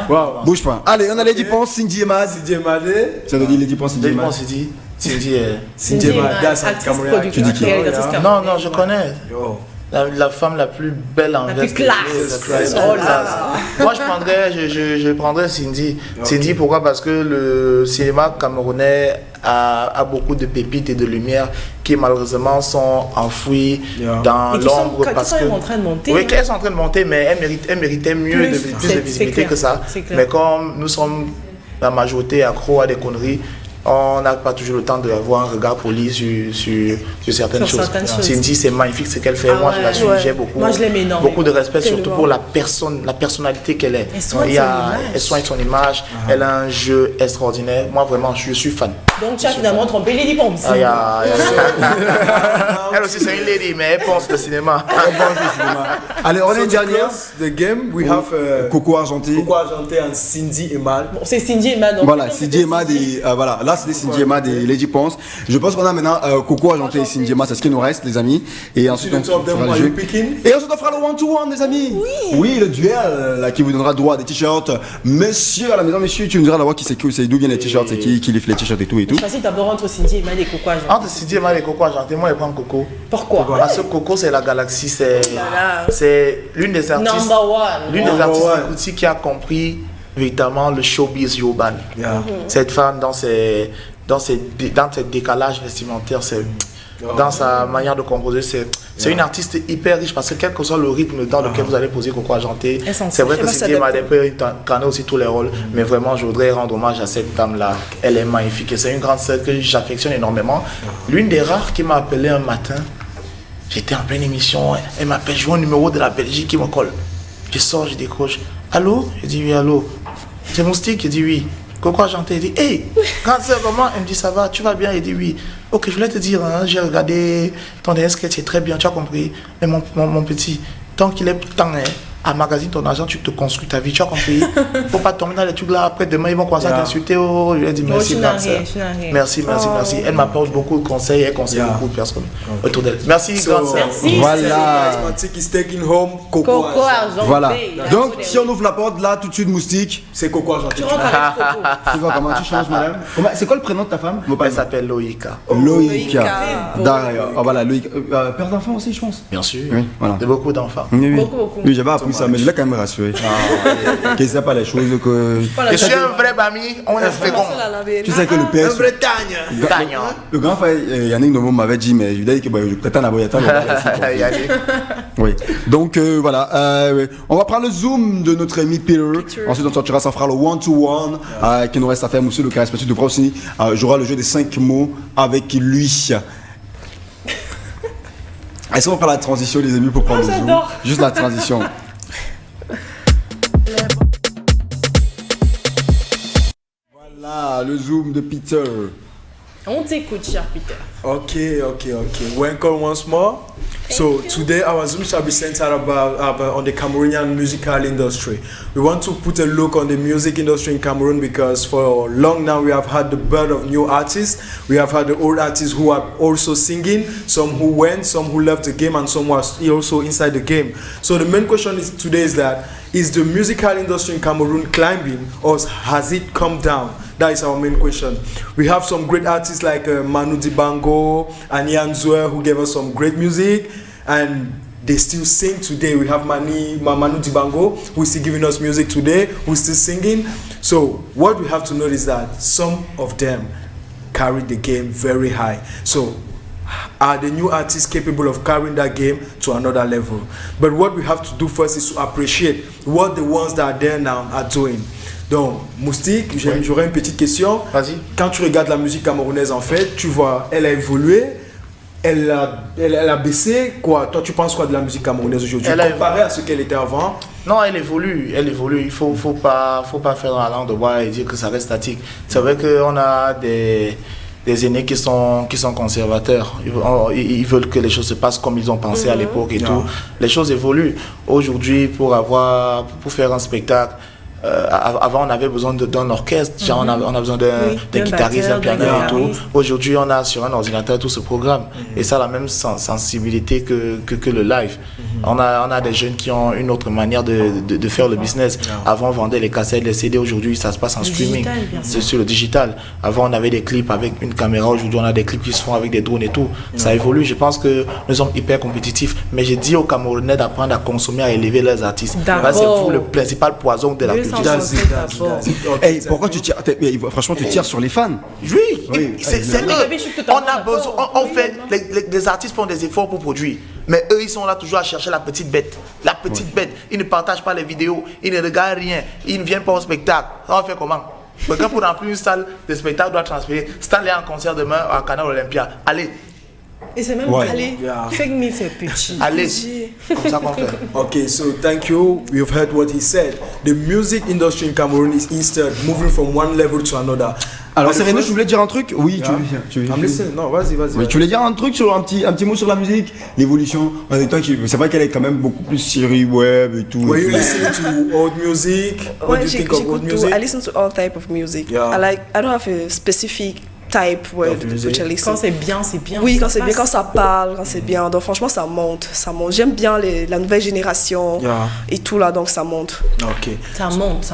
Wow. Bouge pas. Allez, on a Lady Ponce, Cindy et Mad. Cindy Emade. Tu as dit Lady Ponce, Cindy et Lady Mad. Ponce, dit. Cindy. Cindy Emade, that's actrice, Cameroun. productrice, Tu dis qui? réalisatrice Non, camerounaise. non, je connais. Yo. La femme la plus belle en plus veste. classe. Oh là. Moi, je prendrais Cindy. Cindy, pourquoi? Parce que le cinéma camerounais a beaucoup de pépites et de lumières qui malheureusement sont enfouies dans Et qui sont l'ombre parce que en train de monter. oui, hein. qu'elles sont en train de monter, mais elles méritaient mieux Plus, de c'est visibilité clair, que ça. c'est clair. Mais comme nous sommes la majorité accro à des conneries, on n'a pas toujours le temps d'avoir un regard poli sur certaines Sur choses. certaines choses. Cindy, c'est magnifique ce qu'elle fait. Ah Moi, je la ouais. suis, Ouais. j'ai beaucoup, Moi, je l'aime énormément. beaucoup de respect, surtout Tellement. pour la personnalité qu'elle est. Elle soigne Il y a- son image. Elle soigne son image, elle a un jeu extraordinaire. Moi, vraiment, je suis fan. Donc, tu as finalement trompé Lady Ponce. Ah, elle aussi, c'est une lady, mais elle pense le cinéma. Allez, on a So une to dernière. close the game, we have Coco Argenté. Coco Argenté and Cindy Emade. Bon, c'est Cindy et Mad. donc. Voilà, Donc, Cindy et Mad et voilà, là c'était Cindy et Mad et Lady Ponce. Je pense qu'on a maintenant Coco Argenté et Cindy et Mad, c'est ce qui nous reste, les amis. Et ensuite on the two of them, fera le are jeu. you picking? Et ensuite on fera le one-to-one, les amis. Oui, le duel là, qui vous donnera droit à des t-shirts. Monsieur à la maison, monsieur, tu nous diras d'abord qui c'est qui, c'est d'où viennent les t-shirts, c'est qui livre les t-shirts et tout et tout. Je choisis d'abord entre Cindy et Mad et Coco Argenté. Entre Cindy et Mal et Coco Argenté, moi, je prends Coco. Pourquoi? Parce que Coco, c'est la galaxie, c'est l'une des artistes. Number one. L'une des Number artistes one. aussi qui a compris véritablement le showbiz urbain. Yeah. Cette femme dans ses décalages vestimentaires, dans sa manière de composer. C'est une artiste hyper riche parce que quel que soit le rythme dans lequel vous allez poser Coco Argenté, c'est vrai que Cindy m'a incarné aussi tous les rôles, mais vraiment je voudrais rendre hommage à cette dame-là. Elle est magnifique et c'est une grande sœur que j'affectionne énormément. L'une des rares qui m'a appelé un matin, j'étais en pleine émission, elle m'appelle, je vois un numéro de la Belgique qui me colle. Je sors, je décroche. Allô? Je dis oui, allô. C'est Moustique? Je dis oui. Coco Argenté, il dit hey, grande sœur, comment? Elle me dit ça va, tu vas bien? Il dit oui. Ok, je voulais te dire, hein, j'ai regardé ton dernier sketch, c'est très bien, tu as compris. Mais mon petit, tant qu'il est temps, hein, à magazine ton argent, tu te construis ta vie, tu as compris. Faut pas tomber dans les trucs là, après demain ils vont commencer à t'insulter. Oh, je lui ai dit merci, grande sœur. Merci. Elle m'apporte beaucoup de conseils, elle conseille beaucoup de personnes autour d'elle. Merci, grande sœur. Voilà. Charismatic is taking home Coco Argenté. Voilà. Donc, si on ouvre la porte là, tout de suite, Moustique. C'est Coco Argenté. Tu vois comment tu changes, madame? C'est quoi le prénom de ta femme? Elle s'appelle Loïka. Loïka. D'accord. Oh, voilà, Loïka. Père d'enfant aussi, je pense. Bien sûr. Oui, voilà. De beaucoup d'enfants. Oui, j'avais appris ça, mais je l'ai quand même rassuré. Que c'est pas les choses que. Je suis un vrai Bami, on est fécond. Tu sais que le père. Un vrai Tagne. Le grand frère Yannick Nomo m'avait dit, mais je lui ai dit que je peut-être en avoir. Oui. Donc voilà. On va prendre le zoom de notre ami Peter. Ensuite, on sortira, ça fera le one-to-one qui nous reste à faire. Monsieur le charismatique de aussi jouera le jeu des 5 mots avec lui. Est-ce qu'on va faire la transition, les amis, pour prendre le zoom? Juste la transition. Voilà, le zoom de Peter. On t'écoute, cher Peter. Okay. Welcome once more. Today our Zoom shall be centered about on the Cameroonian musical industry. We want to put a look on the music industry in Cameroon because for long now we have had the birth of new artists. We have had the old artists who are also singing, some who went, some who left the game, and some who are also inside the game. So the main question today is that, is the musical industry in Cameroon climbing or has it come down? That is our main question. We have some great artists like Manu Dibango and Ian Zouer who gave us some great music and they still sing today. We have Manu Dibango who is still giving us music today, who is still singing. So what we have to know is that some of them carry the game very high. So are the new artists capable of carrying that game to another level? But what we have to do first is to appreciate what the ones that are there now are doing. Donc, Moustique, j'aurais une petite question. Vas-y. Quand tu regardes la musique camerounaise, en fait, tu vois, elle a évolué, elle a baissé. Quoi? Toi, tu penses quoi de la musique camerounaise aujourd'hui comparé à ce qu'elle était avant? Non, elle évolue. Il faut pas faire dans la langue de bois et dire que ça reste statique. C'est vrai qu'on a des aînés qui sont conservateurs. Ils veulent que les choses se passent comme ils ont pensé à l'époque et tout. Les choses évoluent. Aujourd'hui, pour faire un spectacle, avant on avait besoin d'un orchestre, genre on a besoin d'un guitariste, d'un piano et tout. Aujourd'hui on a sur un ordinateur tout ce programme et ça a la même sensibilité que le live. On a des jeunes qui ont une autre manière de faire le business. Avant on vendait les cassettes, les CD, aujourd'hui ça se passe en streaming, c'est sur le digital. Avant on avait des clips avec une caméra, aujourd'hui on a des clips qui se font avec des drones et tout. Ça évolue, je pense que nous sommes hyper compétitifs, mais j'ai dit aux Camerounais d'apprendre à consommer, à élever leurs artistes. C'est vous le principal poison de la culture. Hey, pourquoi tu tires? Franchement, tu tires sur les fans. Oui. C'est on a besoin. On fait les artistes font des efforts pour produire, mais eux ils sont là toujours à chercher la petite bête. La petite bête. Ils ne partagent pas les vidéos, ils ne regardent rien, ils ne viennent pas au spectacle. Ça va faire comment? Quand pour remplir une salle de spectacle doit transférer. Stanley en concert demain à Canal Olympia. Allez. Et c'est même allez. Fake me, c'est petit. Allez. Comme ça qu'on fait. Okay, so thank you. You've heard what he said. The music industry in Cameroon is instead moving from one level to another. Alors Sérénée, je voulais dire un truc. Oui, tu veux. Non, vas-y. Oui, tu voulais dire un truc sur un petit mot sur la musique, l'évolution. C'est vrai qu'elle est quand même beaucoup plus série web et tout. When you listen to old music, what do you think of old music? I listen to all type of music. Yeah. I don't have a specific type word which I listen. Quand c'est bien, c'est bien. Oui, quand c'est bien, quand ça parle, quand c'est bien. Donc franchement, ça monte. J'aime bien la nouvelle génération et tout là, donc ça monte. Okay. Ça monte.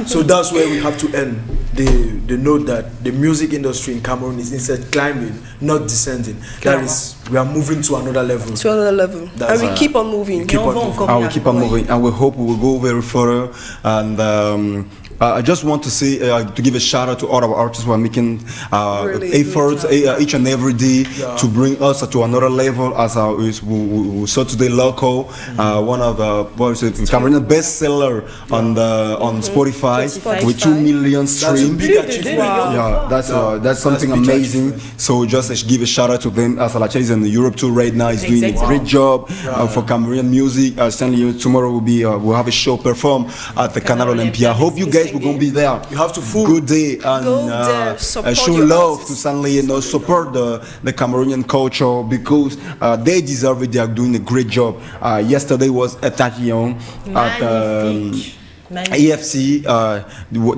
So that's where we have to end the note that the music industry in Cameroon is instead climbing, not descending. That is, we are moving to another level. And we keep on moving. We keep on moving, and we hope we will go very further. And I just want to say, to give a shout out to all our artists who are making efforts each and every day to bring us to another level. As we saw today, Loco, one of Cameroonian bestseller on Spotify with 2 million streams. Yeah, that's something amazing. So just give a shout out to them. Salacha is in Europe too right now. He's doing a great job for Cameroonian music. Stanley, tomorrow we'll have a show perform at the Canal Olympia. Hope you guys will gonna be there. You have to fool. Good day and show love to Stanley. Support the Cameroonian culture because they deserve it. They are doing a great job. Yesterday was at Tachyon at AFC.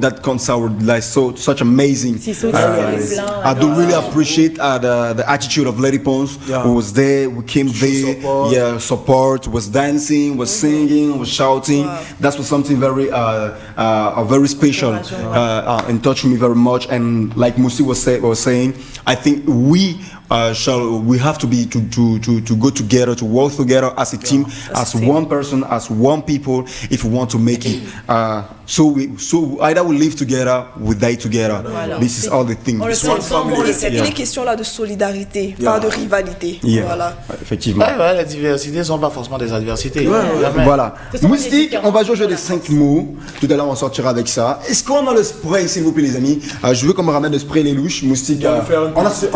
That concert was like such amazing. I do really appreciate the attitude of Lady Pons who was there. We came there, support, was dancing, was singing, was shouting. That was something very special and touched me very much. And like Musi was saying, I think we have to go together, to work together as a team, as one person, as one people, if we want to make it. So either we live together, we die together. Voilà. This is all the things. C'est une question là de solidarité, pas de rivalité. Voilà. Effectivement. Les diversités ne sont pas forcément des adversités. Voilà. Moustique, on va jouer les 5 mots. Tout à l'heure, on sortira avec ça. Est-ce qu'on a le spray, s'il vous plaît, les amis? Je veux qu'on me ramène le spray les louches. Moustique. On se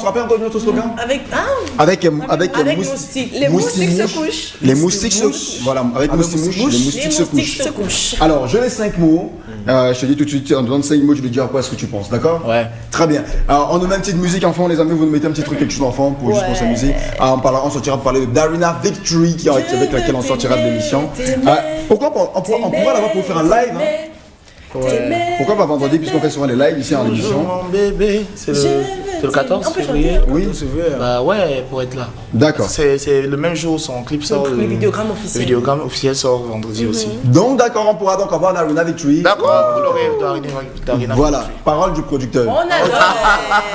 rappelle encore de notre slogan? Avec Moustique. Les moustiques se couchent. Les moustiques se couchent. Voilà, avec Moustique, les moustiques se couchent. Alors, je les 5 mots. Je te dis tout de suite, on te donne 5 mots, tu me dis à quoi est-ce que tu penses, d'accord? Ouais. Très bien. Alors, on nous met une petite musique en fond, les amis, vous nous mettez un petit truc, quelque chose en fond pour juste pour s'amuser. On sortira pour parler de Darina Victory, avec laquelle on sortira de l'émission. Pourquoi on pourra l'avoir pour faire un live, hein? Ouais. Pourquoi pas vendredi, puisqu'on fait souvent les lives ici en émission? Mon bébé, c'est le 14 février. Oui, c'est vrai. Bah ouais, pour être là. D'accord. C'est le même jour, son clip sort. Le vidéogramme officiel. Le vidéogramme officiel sort vendredi aussi. Donc d'accord, on pourra donc avoir Darina Victory. D'accord, vous l'aurez, Darina. Voilà, parole du producteur. On adore.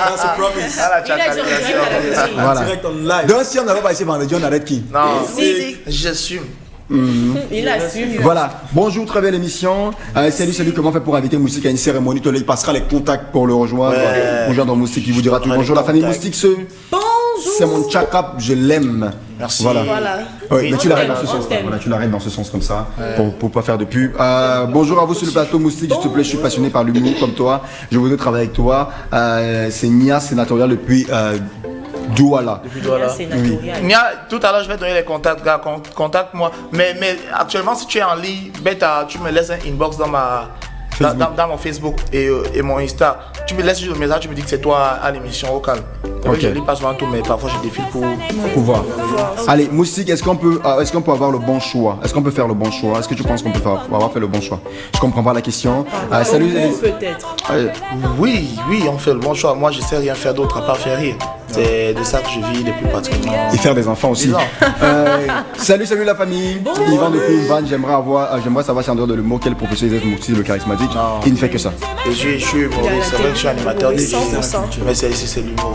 That's a promise. Voilà. Direct on live. Donc si on n'arrive pas ici vendredi, on arrête qui? Non, j'assume. Il assume. Voilà, bonjour, très belle émission. Salut, comment on fait pour inviter Moustique à une cérémonie? Il passera les contacts pour le rejoindre. Rejoindre Moustique, il vous dira tout. Bonjour la famille Moustique. Bonjour. C'est mon chakap, je l'aime. Merci. Voilà. Oui, mais tu l'arrêtes dans ce sens. Voilà, tu l'arrêtes dans ce sens comme ça, pour pas faire de pub. Bonjour à vous sur le plateau Moustique, s'il te plaît, je suis passionné par l'humour comme toi. Je voudrais travailler avec toi. C'est Nia Sénatorial depuis Douala. Depuis Douala. Oui. Nia, tout à l'heure, je vais donner les contacts, gars. Contacte-moi. Mais actuellement, si tu es en ligne, tu me laisses un inbox dans mon Facebook et mon Insta. Tu me laisses juste le message, tu me dis que c'est toi à l'émission au calme. Okay. Je ne lis pas souvent tout, mais parfois je défile pour voir. Allez, Moustique, est-ce qu'on peut avoir le bon choix? Est-ce qu'on peut faire le bon choix? Est-ce que tu penses qu'on peut avoir fait le bon choix? Je comprends pas la question. Salut. Peut-être. Oui, on fait le bon choix. Moi, je sais rien faire d'autre à part faire rire. C'est de ça que je vis depuis pratiquement. Et faire des enfants aussi. Salut la famille. Yvan depuis une vanne. J'aimerais savoir si en dehors de l'humour, quel professeur est Moustique le charismatique. Il ne fait que ça. Je suis humoriste, c'est vrai que je suis animateur de mais c'est l'humour.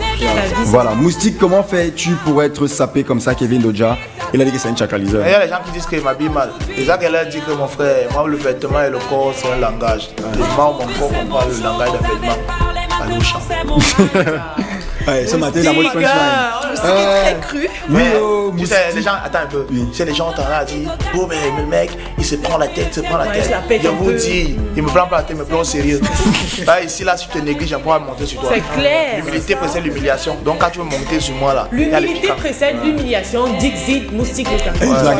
Voilà, Moustique, comment fais-tu pour être sapé comme ça, Kevin Lodja? Il a dit que c'est un chakaliseur. Il y a les gens qui disent qu'il m'habille mal. Déjà qu'elle a dit que mon frère, moi le vêtement et le corps c'est un langage. Mon corps comprend le langage d'un vêtement. Allez au champ. Ce matin, la mode punchline. C'est très cru. Oui, tu sais, les gens, attends un peu. Tu sais, les gens ont tendance à dire, oh, mais le mec, il se prend la tête, Je vous dis, il me prend pas la tête, il me prend au sérieux. Ici, là, si tu te négliges, je pourrais monter sur toi. C'est clair. L'humilité précède l'humiliation. Donc, quand tu veux monter sur moi, là, l'humilité précède l'humiliation. Dixit, Moustique le caleçon. Je la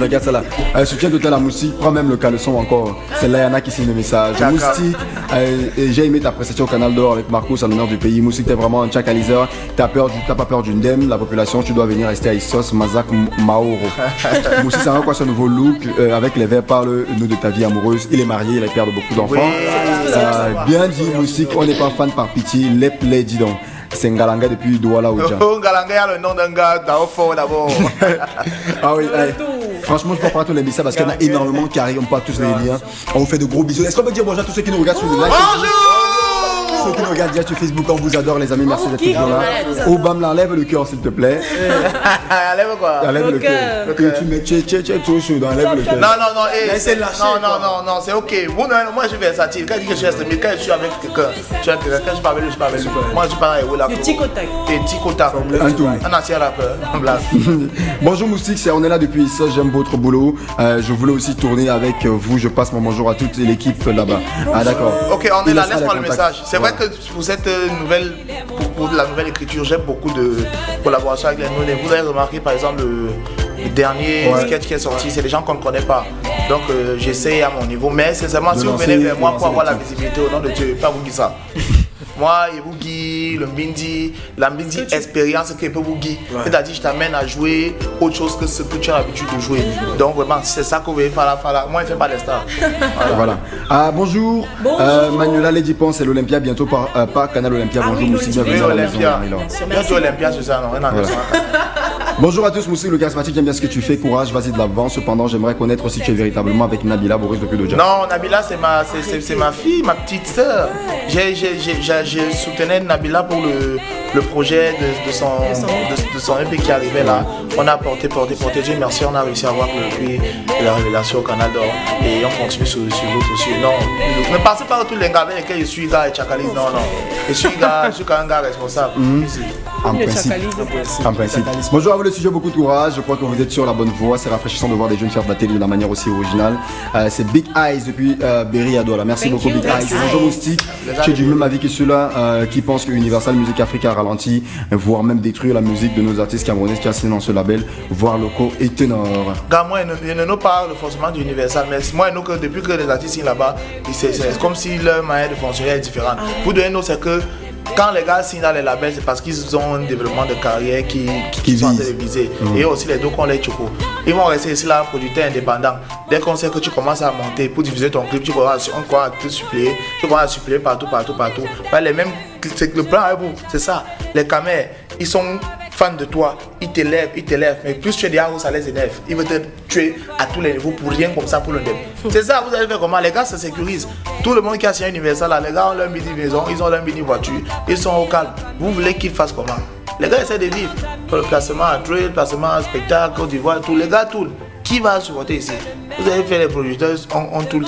garde celle-là. Soutien total à Moustique, prends même le caleçon encore. C'est Layana qui signe le message. Moustique, j'ai aimé ta prestation au Canal d'Or avec Marcos à l'honneur du pays. Moustique, t'es vraiment un chakaliseur. T'as pas peur d'une dème. La population, tu dois venir rester à Issos, Mazak, Maoro. Moustique, c'est quoi ce nouveau look? Avec les verts, parle-nous de ta vie amoureuse. Il est marié, il a père de beaucoup d'enfants. Bien dit, Moustique, on n'est pas fan par pitié. Les dis donc. C'est Ngalanga depuis Douala Oudja. Ngalanga a le nom d'un gars d'Aofo d'abord. Ah oui, franchement, je ne peux pas tous les messages parce qu'il y en a énormément qui arrivent, on peut pas tous les liens. On vous fait de gros bisous. Est-ce qu'on peut dire bonjour à tous ceux qui nous regardent sur le live? Bonjour! ceux qui nous regardent déjà sur Facebook, on vous adore les amis, merci d'être toujours là. malade. Obama, lève le cœur s'il te plaît. Lève quoi? Lève le cœur. Tu mets tout chaud dans lève le cœur. Non, Laissez lâcher, non, c'est ok. Moi, je suis versatile. Quand je dis que je suis extrémiste, quand je suis avec quelqu'un, quand je suis pas avec lui, je suis pas avec lui. Moi, je suis pas avec là. Le tic-au-tac. Et tic-au-tac. Un ancien rappeur. Bonjour Moustique, on est là depuis ça, j'aime votre boulot. Je voulais aussi tourner avec vous, je passe mon bonjour à toute l'équipe là-bas. Ah d'accord. Ok, on est là, laisse-moi le message. C'est vrai que pour cette nouvelle, pour la nouvelle écriture, j'ai beaucoup de collaborations avec les noms. Vous avez remarqué par exemple le dernier sketch qui est sorti, c'est des gens qu'on ne connaît pas. Donc j'essaie à mon niveau, mais sincèrement, si vous venez vers moi pour avoir la visibilité au nom de Dieu, pas vous qui ça. Moi, il vous guide, le Mbindi, la Mbindi expérience que peut vous guider. C'est-à-dire, je t'amène à jouer autre chose que ce que tu as l'habitude de jouer. Donc, vraiment, c'est ça que vous voyez faire là. Moi, il ne fait pas des stars. Voilà. Bonjour. Manuela Lady Ponce et l'Olympia, bientôt par Canal Olympia. Bonjour, Moussi, bienvenue à la maison. Bientôt Olympia, c'est ça, non? Bonjour à tous, Moussi, le charismatique, j'aime bien ce que tu fais. Courage, vas-y de l'avant. Cependant, j'aimerais connaître si tu es véritablement avec Nabila Boris depuis le job. Non, Nabila, c'est ma fille, ma petite sœur. Je soutenais Nabila pour le projet de son EP qui arrivait là. On a porté Dieu merci, on a réussi à avoir depuis la révélation au Canal d'Or et on continue sur l'autre aussi. Non, ne passez pas à tous les gars avec lesquels je suis gars et Chakalis, non. Je suis quand même un gars responsable. En principe. Bonjour à vous le sujet, beaucoup de courage. Je crois que vous êtes sur la bonne voie. C'est rafraîchissant de voir des jeunes faire de la télé de la manière aussi originale. C'est Big Eyes depuis Berry à Douala. Merci beaucoup Big Eyes. Bonjour Moustique. Tu es du même avis que ceux-là qui pensent que Universal Music Africa a ralenti, voire même détruire la musique de nos artistes camerounais qui signent dans ce label, voire locaux et ténors. Moi, je ne parle forcément d'Universal, mais moi, que depuis que les artistes signent là-bas, c'est comme si leur manière de fonctionner est différente. Pour donner nous, c'est que quand les gars signent dans les labels, c'est parce qu'ils ont un développement de carrière qui sont télévisés. Et aussi les deux qu'on les choco. Ils vont rester ici là, producteurs indépendants. Dès qu'on sait que tu commences à monter pour diffuser ton clip, tu commences à te suppléer. Tu commences à suppléer partout. Les mêmes, c'est le plan avec vous, c'est ça. Les caméras, ils sont fans de toi, ils t'élèvent. Mais plus tu es derrière, ça les énerve. Ils veulent te tuer à tous les niveaux pour rien comme ça pour le début. C'est ça, vous allez faire comment? Les gars se sécurisent. Tout le monde qui a signé Universal, là, les gars ont leur mini maison, ils ont leur mini voiture, ils sont au calme. Vous voulez qu'ils fassent comment? Les gars essaient de vivre. Pour le placement à drill, le placement à spectacle, Côte d'Ivoire, tout. Les gars tournent. Qui va supporter ici? Vous avez fait les producteurs, on tourne,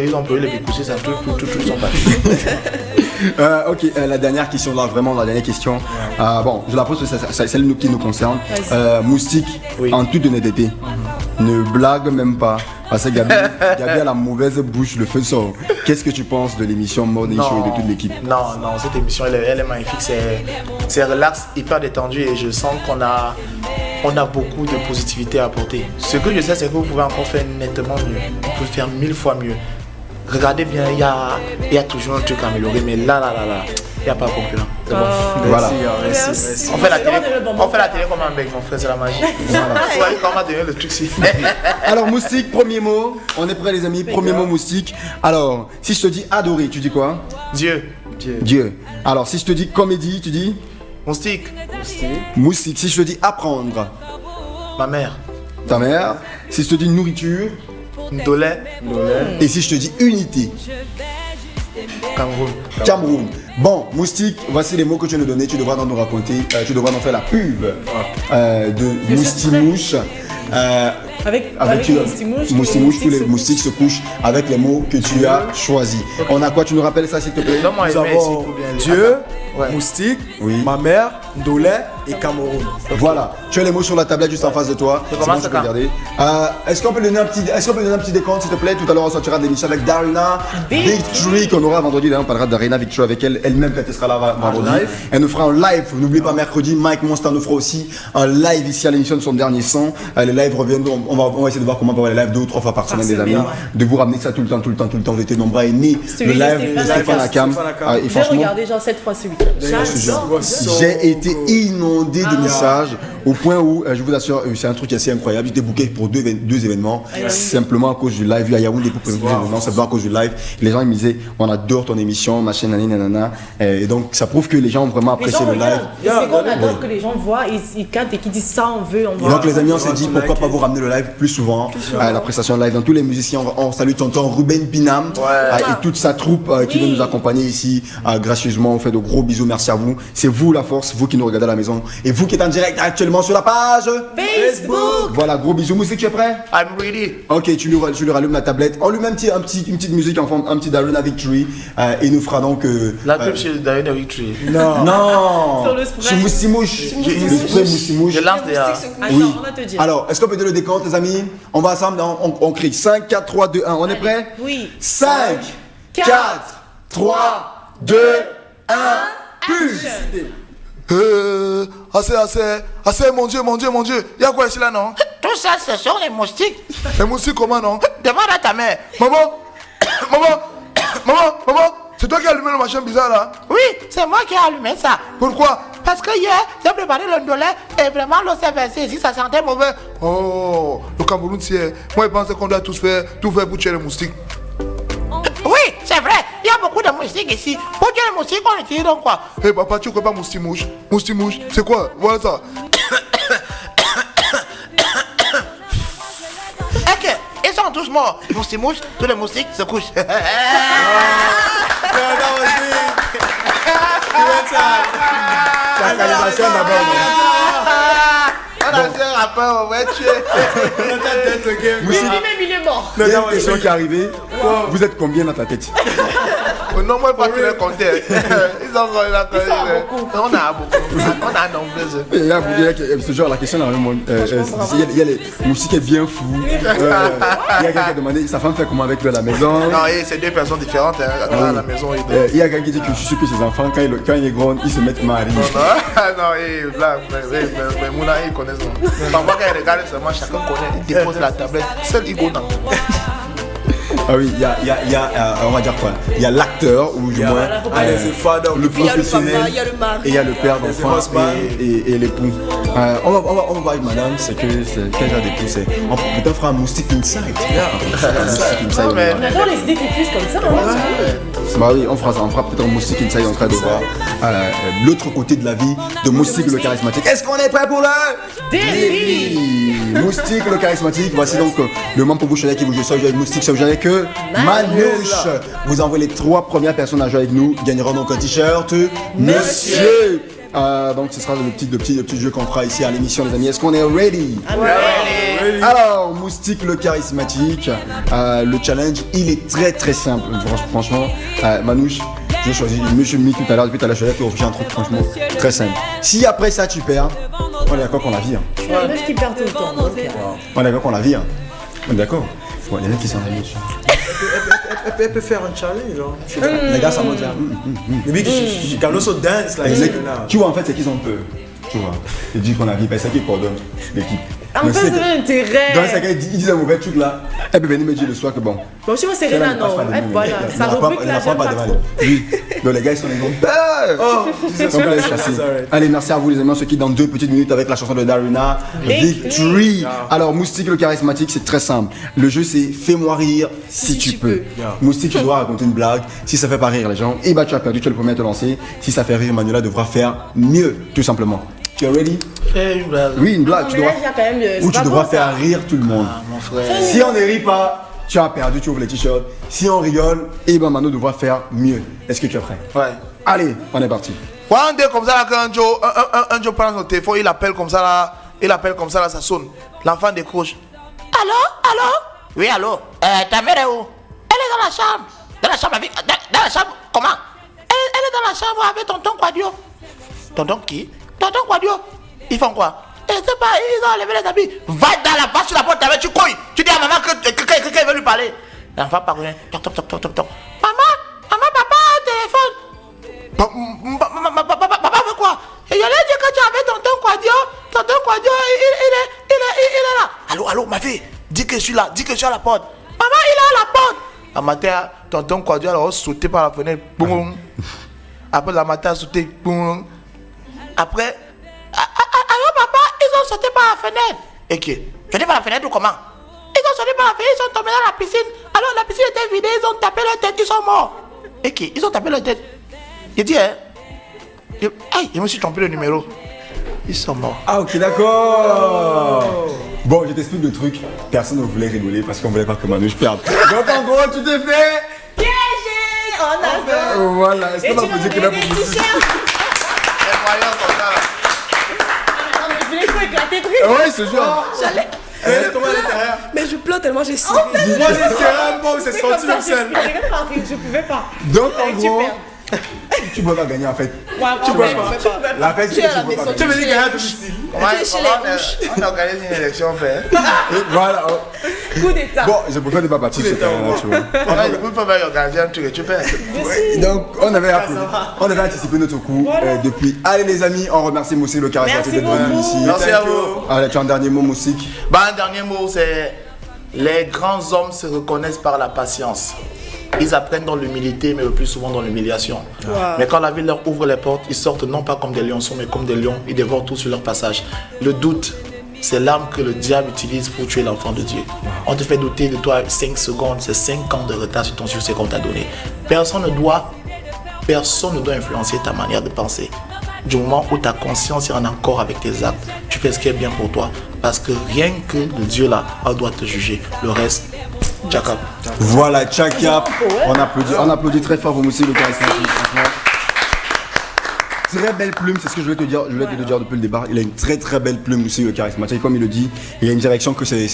ils ont produit les picoussis, ça tout, ils sont partis. Ok, la dernière question là, vraiment la dernière question. Bon, je la pose parce que c'est celle qui nous concerne. Moustique, en toute honnêteté, ne blague même pas. Parce que Gabi a la mauvaise bouche, le feu sort. Qu'est-ce que tu penses de l'émission Morning Show et de toute l'équipe? Non, cette émission elle est magnifique, c'est relax, hyper détendu et je sens qu'on a beaucoup de positivité à apporter. Ce que je sais, c'est que vous pouvez encore faire nettement mieux. Vous pouvez faire 1000 fois mieux. Regardez bien, il y a toujours un truc à améliorer, mais là, il n'y a pas de concurrent. C'est bon. Voilà. Merci. On fait la télé comme un bec, mon frère, c'est la magie. Voilà. Vous voyez comment donner le truc ici. Alors, Moustique, premier mot. On est prêts, les amis. Premier mot, Moustique. Alors, si je te dis adorer, tu dis quoi? Dieu. Alors, si je te dis comédie, tu dis? Moustique. Moustique. Si je te dis apprendre? Ma mère. Ta mère. Si je te dis nourriture? Ndolé. Et si je te dis unité? Cameroun. Bon, Moustique, voici les mots que tu nous donnais. Tu devras nous raconter, tu devras nous faire la pub de Moustimouche. Avec Moustimouche, tous les moustiques se couchent avec les mots que tu as choisis. On a quoi? Tu nous rappelles ça s'il te plaît? Nous avons Dieu, Moustique, ma mère, Ndolé et Cameroun. Voilà, tu as les mots sur la tablette juste en face de toi. C'est bon, tu peux regarder. Est-ce qu'on peut donner un petit décompte s'il te plaît? Tout à l'heure on sortira des l'émission avec Darina Victory qu'on aura vendredi. D'ailleurs on parlera d'Arina Victory avec elle-même quand elle sera là vendredi. Elle nous fera un live, n'oubliez pas mercredi, Mike Monster nous fera aussi un live ici à l'émission de son dernier son. Les lives reviendront, on va essayer de voir comment on va avoir les lives 2 ou 3 fois par semaine des amis. De vous ramener ça tout le temps. Vous étiez nombreux à aimer le live de Stéphane Akam. Et franchement, regardé genre 7 fois ce week-end. J'ai été inondé de messages au point où, je vous assure, c'est un truc assez incroyable. J'étais booké pour deux événements, simplement à cause du live. À Yaoundé pour prévoir des événements, simplement à cause du live. Les gens ils me disaient, on adore ton émission, machin, nanana. Et donc ça prouve que les gens ont vraiment apprécié le live. C'est qu'on adore que les gens voient, ils captent et qu'ils disent ça, on veut. Donc les amis, on s'est dit, pourquoi pas vous ramener le live live plus souvent. La prestation live dans tous les musiciens. On salue tonton Ruben Binam et toute sa troupe qui vient nous accompagner ici gracieusement. On fait de gros bisous, merci à vous. C'est vous la force, vous qui nous regardez à la maison et vous qui êtes en direct actuellement sur la page Facebook. Voilà, gros bisous. Moustique, tu es prêt? I'm ready. Ok, tu lui rallumes la tablette. On lui met une petite musique en forme, un petit Darina Victory et il nous fera donc... la pub sur Darina Victory. Non. Sur le spray. Sur Moustimouche. Le spray Moustimouche. Je lance déjà. Oui. On va te dire. Alors, est-ce qu'on peut donner le décompte, les amis? On va ensemble, on crie 5, 4, 3, 2, 1. On est prêt? Oui. 5, 4, 3, 2, 1, plus. Assez, mon Dieu. Il y a quoi ici là, non? Tout ça, ce sont les moustiques. Les moustiques, comment, non? Demande à ta mère. Maman, c'est toi qui as allumé le machin bizarre là? Oui, c'est moi qui ai allumé ça. Pourquoi? Parce que hier, j'ai préparé le ndolé et vraiment l'eau s'est versée ici, ça sentait mauvais. Oh, le Cameroun, moi je pensais qu'on doit tout faire pour tuer les moustiques. Oui, c'est vrai, il y a beaucoup de moustiques ici. Pour tuer les moustiques, on utilise donc quoi? Hé papa, tu connais pas moustimouche? Moustimouche, c'est quoi? Voilà ça. Ok, ils sont tous morts. Moustimouche, tous les moustiques se couchent. La calisation d'abord. On a fait un rappeur, on va tuer. Lui-même, il est mort. Il y a une question qui est arrivée. Vous êtes combien dans ta tête? Non, moi pas tous les compter. Ils ont beaucoup. On a nombreuses. Il y a ce genre, la question là, il y a les moustiques est bien fou. Il y a quelqu'un qui a demandé sa femme fait comment avec lui à la maison. Non, c'est deux personnes différentes à la maison. Il y a quelqu'un qui dit que je suis sûr que ses enfants, quand il est grand, ils se mettent mariés. Non, mais Mouna, ils connaissent. Parfois, quand ils regardent seulement, chacun connaît. Ils déposent la tablette. Seul Igo, non. Ah oui, il y a on va dire quoi? Il y a l'acteur ou du moins le professionnel et il y a le père d'enfant et l'époux. On va voir avec madame, c'est quel genre d'époux c'est. On peut faire un moustique inside. On adore les idées qui fusent comme ça. Bah oui, on fera peut-être un moustique inside en train de voir l'autre côté de la vie de Moustique le charismatique. Est-ce qu'on est prêt pour le défi? Moustique le charismatique, voici donc le membre pour vous choisir qui vous joue ça avec Moustique, ça vous joue avec Manouche. Vous envoyez les 3 premières personnes à jouer avec nous, gagneront donc un t-shirt Monsieur. Donc ce sera le petit jeu qu'on fera ici à l'émission, les amis. Est-ce qu'on est ready? Ready. Alors, Moustique le charismatique, le challenge, il est très très simple. Franchement, Manouche, j'ai choisi Monsieur Mi tout à l'heure, depuis tout à l'heure, je vais un truc franchement très simple. Si après ça tu perds, on est d'accord qu'on la vire. Qui perd tout le temps. On est d'accord qu'on la vire. On est d'accord. Il y en a qui sont amis. Elle peut faire un challenge, genre. Les gars, ça va dire. She can also dance like that now. Tu vois, en fait, c'est qu'ils ont peur. Tu vois. Ils disent qu'on a vu, c'est qui coordonne l'équipe. En fait, c'est l'intérêt. Dans ce cas, ils disent un mauvais truc là. Elle peut venir me dire le soir que bon. Bon, si moi, c'est Réna, non. Voilà, ça rubrique là, j'aime pas trop. Oui. Donc, les gars, ils sont les gros. Allez, merci à vous, les amis. On se quitte dans 2 petites minutes avec la chanson de Darina, Victory. Alors, Moustique le charismatique, c'est très simple. Le jeu, c'est fais-moi rire si tu peux. Moustique, tu dois raconter une blague. Si ça fait pas rire les gens, et bah tu as perdu, tu es le premier à te lancer. Si ça fait rire, Manuela devra faire mieux, tout simplement. Tu es ready? Fais une blague. Oui, une blague. Tu devras faire rire tout le monde. Mon frère. Si on ne rit pas, tu as perdu, tu ouvres les t-shirts. Si on rigole, et ben Manu devra faire mieux. Est-ce que tu es prêt? Ouais. Allez, on est parti. One day comme ça là, quand un Joe prend son téléphone, il appelle comme ça là, ça sonne. L'enfant décroche. Allô? Oui, allô? Ta mère est où? Elle est dans la chambre. Dans la chambre, comment? Elle est dans la chambre avec tonton Quadio. Tonton qui? Tonton Quadio. Ils font quoi? Je sais pas, ils ont enlevé les habits. Va dans la vache sur la porte avec tu couilles. Tu dis à maman que quelqu'un veut lui parler. L'enfant parvient. Toc. Maman, papa a un téléphone. Papa veut quoi? Et il a dit que tu avais tonton Quadio. Tonton Quadio, il est là. Allô, ma fille. Dis que je suis là, à la porte. Maman, il est à la porte. La matin, tonton Quadio a sauté par la fenêtre. Boum. Après la matin a sauté. Boum. Après. Alors papa, ils ont sauté par la fenêtre. Et qui? Sauté par la fenêtre ou comment? Ils ont sauté par la fenêtre, ils sont tombés dans la piscine. Alors la piscine était vidée, ils ont tapé leur tête, ils sont morts. Et qui? Ils ont tapé leur tête. Il dit, hein? Je me suis trompé le numéro. Ils sont morts. Ah, ok, d'accord. Bon, je t'explique le truc. Personne ne voulait rigoler parce qu'on voulait pas que Manouche perde. Donc en gros, tu t'es fait piégé. On a voilà. Est-ce qu'on va poser que là pour vous? Il faut éclater truc. Ouais, c'est sûr. J'allais. Comment elle est derrière? Mais je pleure tellement j'ai serré. Moi j'ai serré un peu, c'est sorti même seul. Je pouvais pas. Donc en gros, tu peux pas gagner en fait. Tu peux pas. La fête, Tu es à la maison. Tu veux dire gagner à domicile? Tu es chez les bouches. On organise une élection, fait. Voilà. Coup d'état. Bon, je préfère ne pas partir sur terrain, tu vois. On ne peut pas organiser un truc et tu perds. Donc, on avait anticipé notre coup depuis. Allez, les amis, on remercie Moussik le charismatique d'être venu ici. Merci à vous. Allez, tu as un dernier mot, Moussik? Bah, un dernier mot, c'est les grands hommes se reconnaissent par la patience. Ils apprennent dans l'humilité, mais le plus souvent dans l'humiliation. Wow. Mais quand la vie leur ouvre les portes, ils sortent non pas comme des lionceaux, mais comme des lions. Ils dévorent tout sur leur passage. Le doute, c'est l'arme que le diable utilise pour tuer l'enfant de Dieu. On te fait douter de toi 5 secondes, c'est 5 ans de retard sur ton succès qu'on t'a donné. Personne ne doit influencer ta manière de penser. Du moment où ta conscience est en accord avec tes actes, tu fais ce qui est bien pour toi. Parce que rien que le Dieu là, doit te juger. Le reste, check up. Voilà, check up. On applaudit très fort pour Moussik le charismatique. Très belle plume, c'est ce que je voulais te dire. Je voulais te le dire depuis le départ. Il a une très très belle plume aussi, le charismatique. Comme il le dit, il a une direction que c'est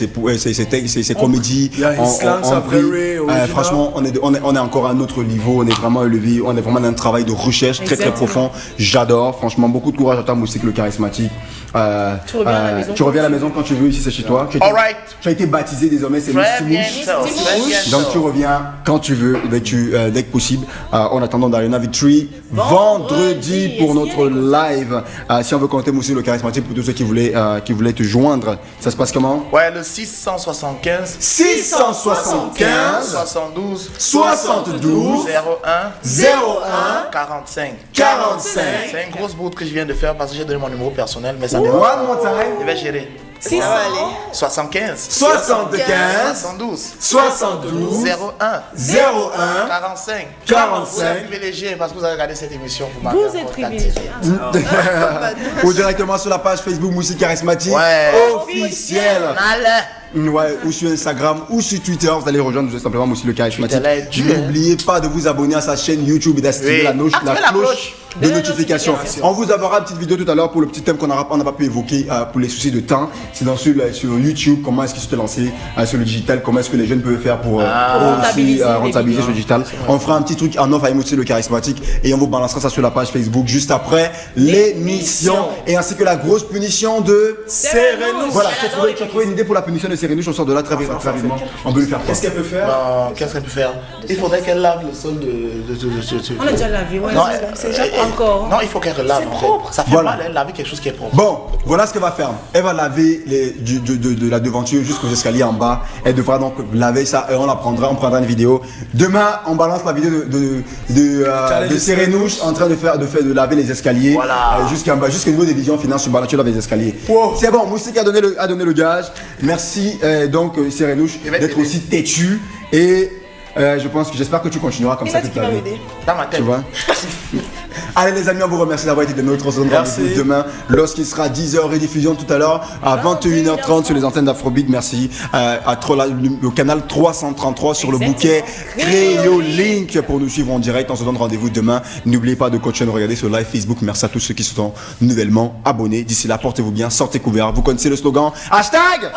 comédie. Franchement, on est encore à un autre niveau. On est vraiment élevé. On est vraiment dans un travail de recherche très très profond. J'adore. Franchement, beaucoup de courage à toi, Moussik le charismatique. Tu reviens à la maison quand tu veux. Ici, c'est chez toi. Tu as été baptisé désormais. C'est Mouche. Donc tu reviens quand tu veux, dès que possible. En attendant Dariana Victory vendredi pour notre live. Si on veut compter Moussik le charismatique pour tous ceux qui voulaient te joindre, ça se passe comment? Ouais, le 675 72 01 45. C'est une grosse bourde que je viens de faire parce que j'ai donné mon numéro personnel, mais ça me dérange. Je vais gérer. Ça va aller. 75 72 01 45 privilégié parce que vous avez regardé cette émission. Vous êtes privilégié. Ou directement sur la page Facebook Moussik charismatique officiel. Ouais, ou sur Instagram ou sur Twitter, vous allez rejoindre tout simplement Moussik le charismatique. N'oubliez pas de vous abonner à sa chaîne YouTube et d'activer la cloche de notification. On vous enverra une petite vidéo tout à l'heure pour le petit thème qu'on n'a pas pu évoquer pour les soucis de temps. C'est sur YouTube, comment est-ce qu'ils se lancer sur le digital, comment est-ce que les jeunes peuvent faire pour aussi rentabiliser sur le digital. On fera un petit truc en off avec Moussik le charismatique et on vous balancera ça sur la page Facebook juste après l'émission. Et ainsi que la grosse punition de Serenouche. Voilà, tu as trouvé une idée pour la punition de Serenouche, on sort de là très rapidement. On peut lui faire quoi? Qu'est-ce qu'elle peut faire? Qu'est-ce qu'elle peut faire? Il faudrait qu'elle lave le sol On a déjà lavé, ouais. C'est déjà encore. Non, il faut qu'elle relave. Ça fait mal, elle laver quelque chose qui est propre. Bon, voilà ce qu'elle va faire. Elle va laver de la devanture jusqu'aux escaliers en bas. Elle devra donc laver ça et on prendra une vidéo. Demain, on balance la vidéo de Serenouche en train de laver les escaliers. Voilà. Jusqu'au niveau des visions finales sur tu laves les escaliers. Wow. C'est bon, Moussik a donné le gage. Merci donc Serenouche d'être aussi têtu et j'espère que tu continueras comme ça toute la vie. Dans ma tête. Tu vois. Allez les amis, on vous remercie d'avoir été de notre rendez-vous demain lorsqu'il sera 10h rediffusion tout à l'heure à 21h30 sur les antennes d'Afrobeat. Merci au canal 333 sur le bouquet Créo Link pour nous suivre en direct. On se donne rendez-vous demain. N'oubliez pas de continuer à regarder sur live Facebook. Merci à tous ceux qui se sont nouvellement abonnés. D'ici là, portez-vous bien, sortez couverts. Vous connaissez le slogan #. On adore.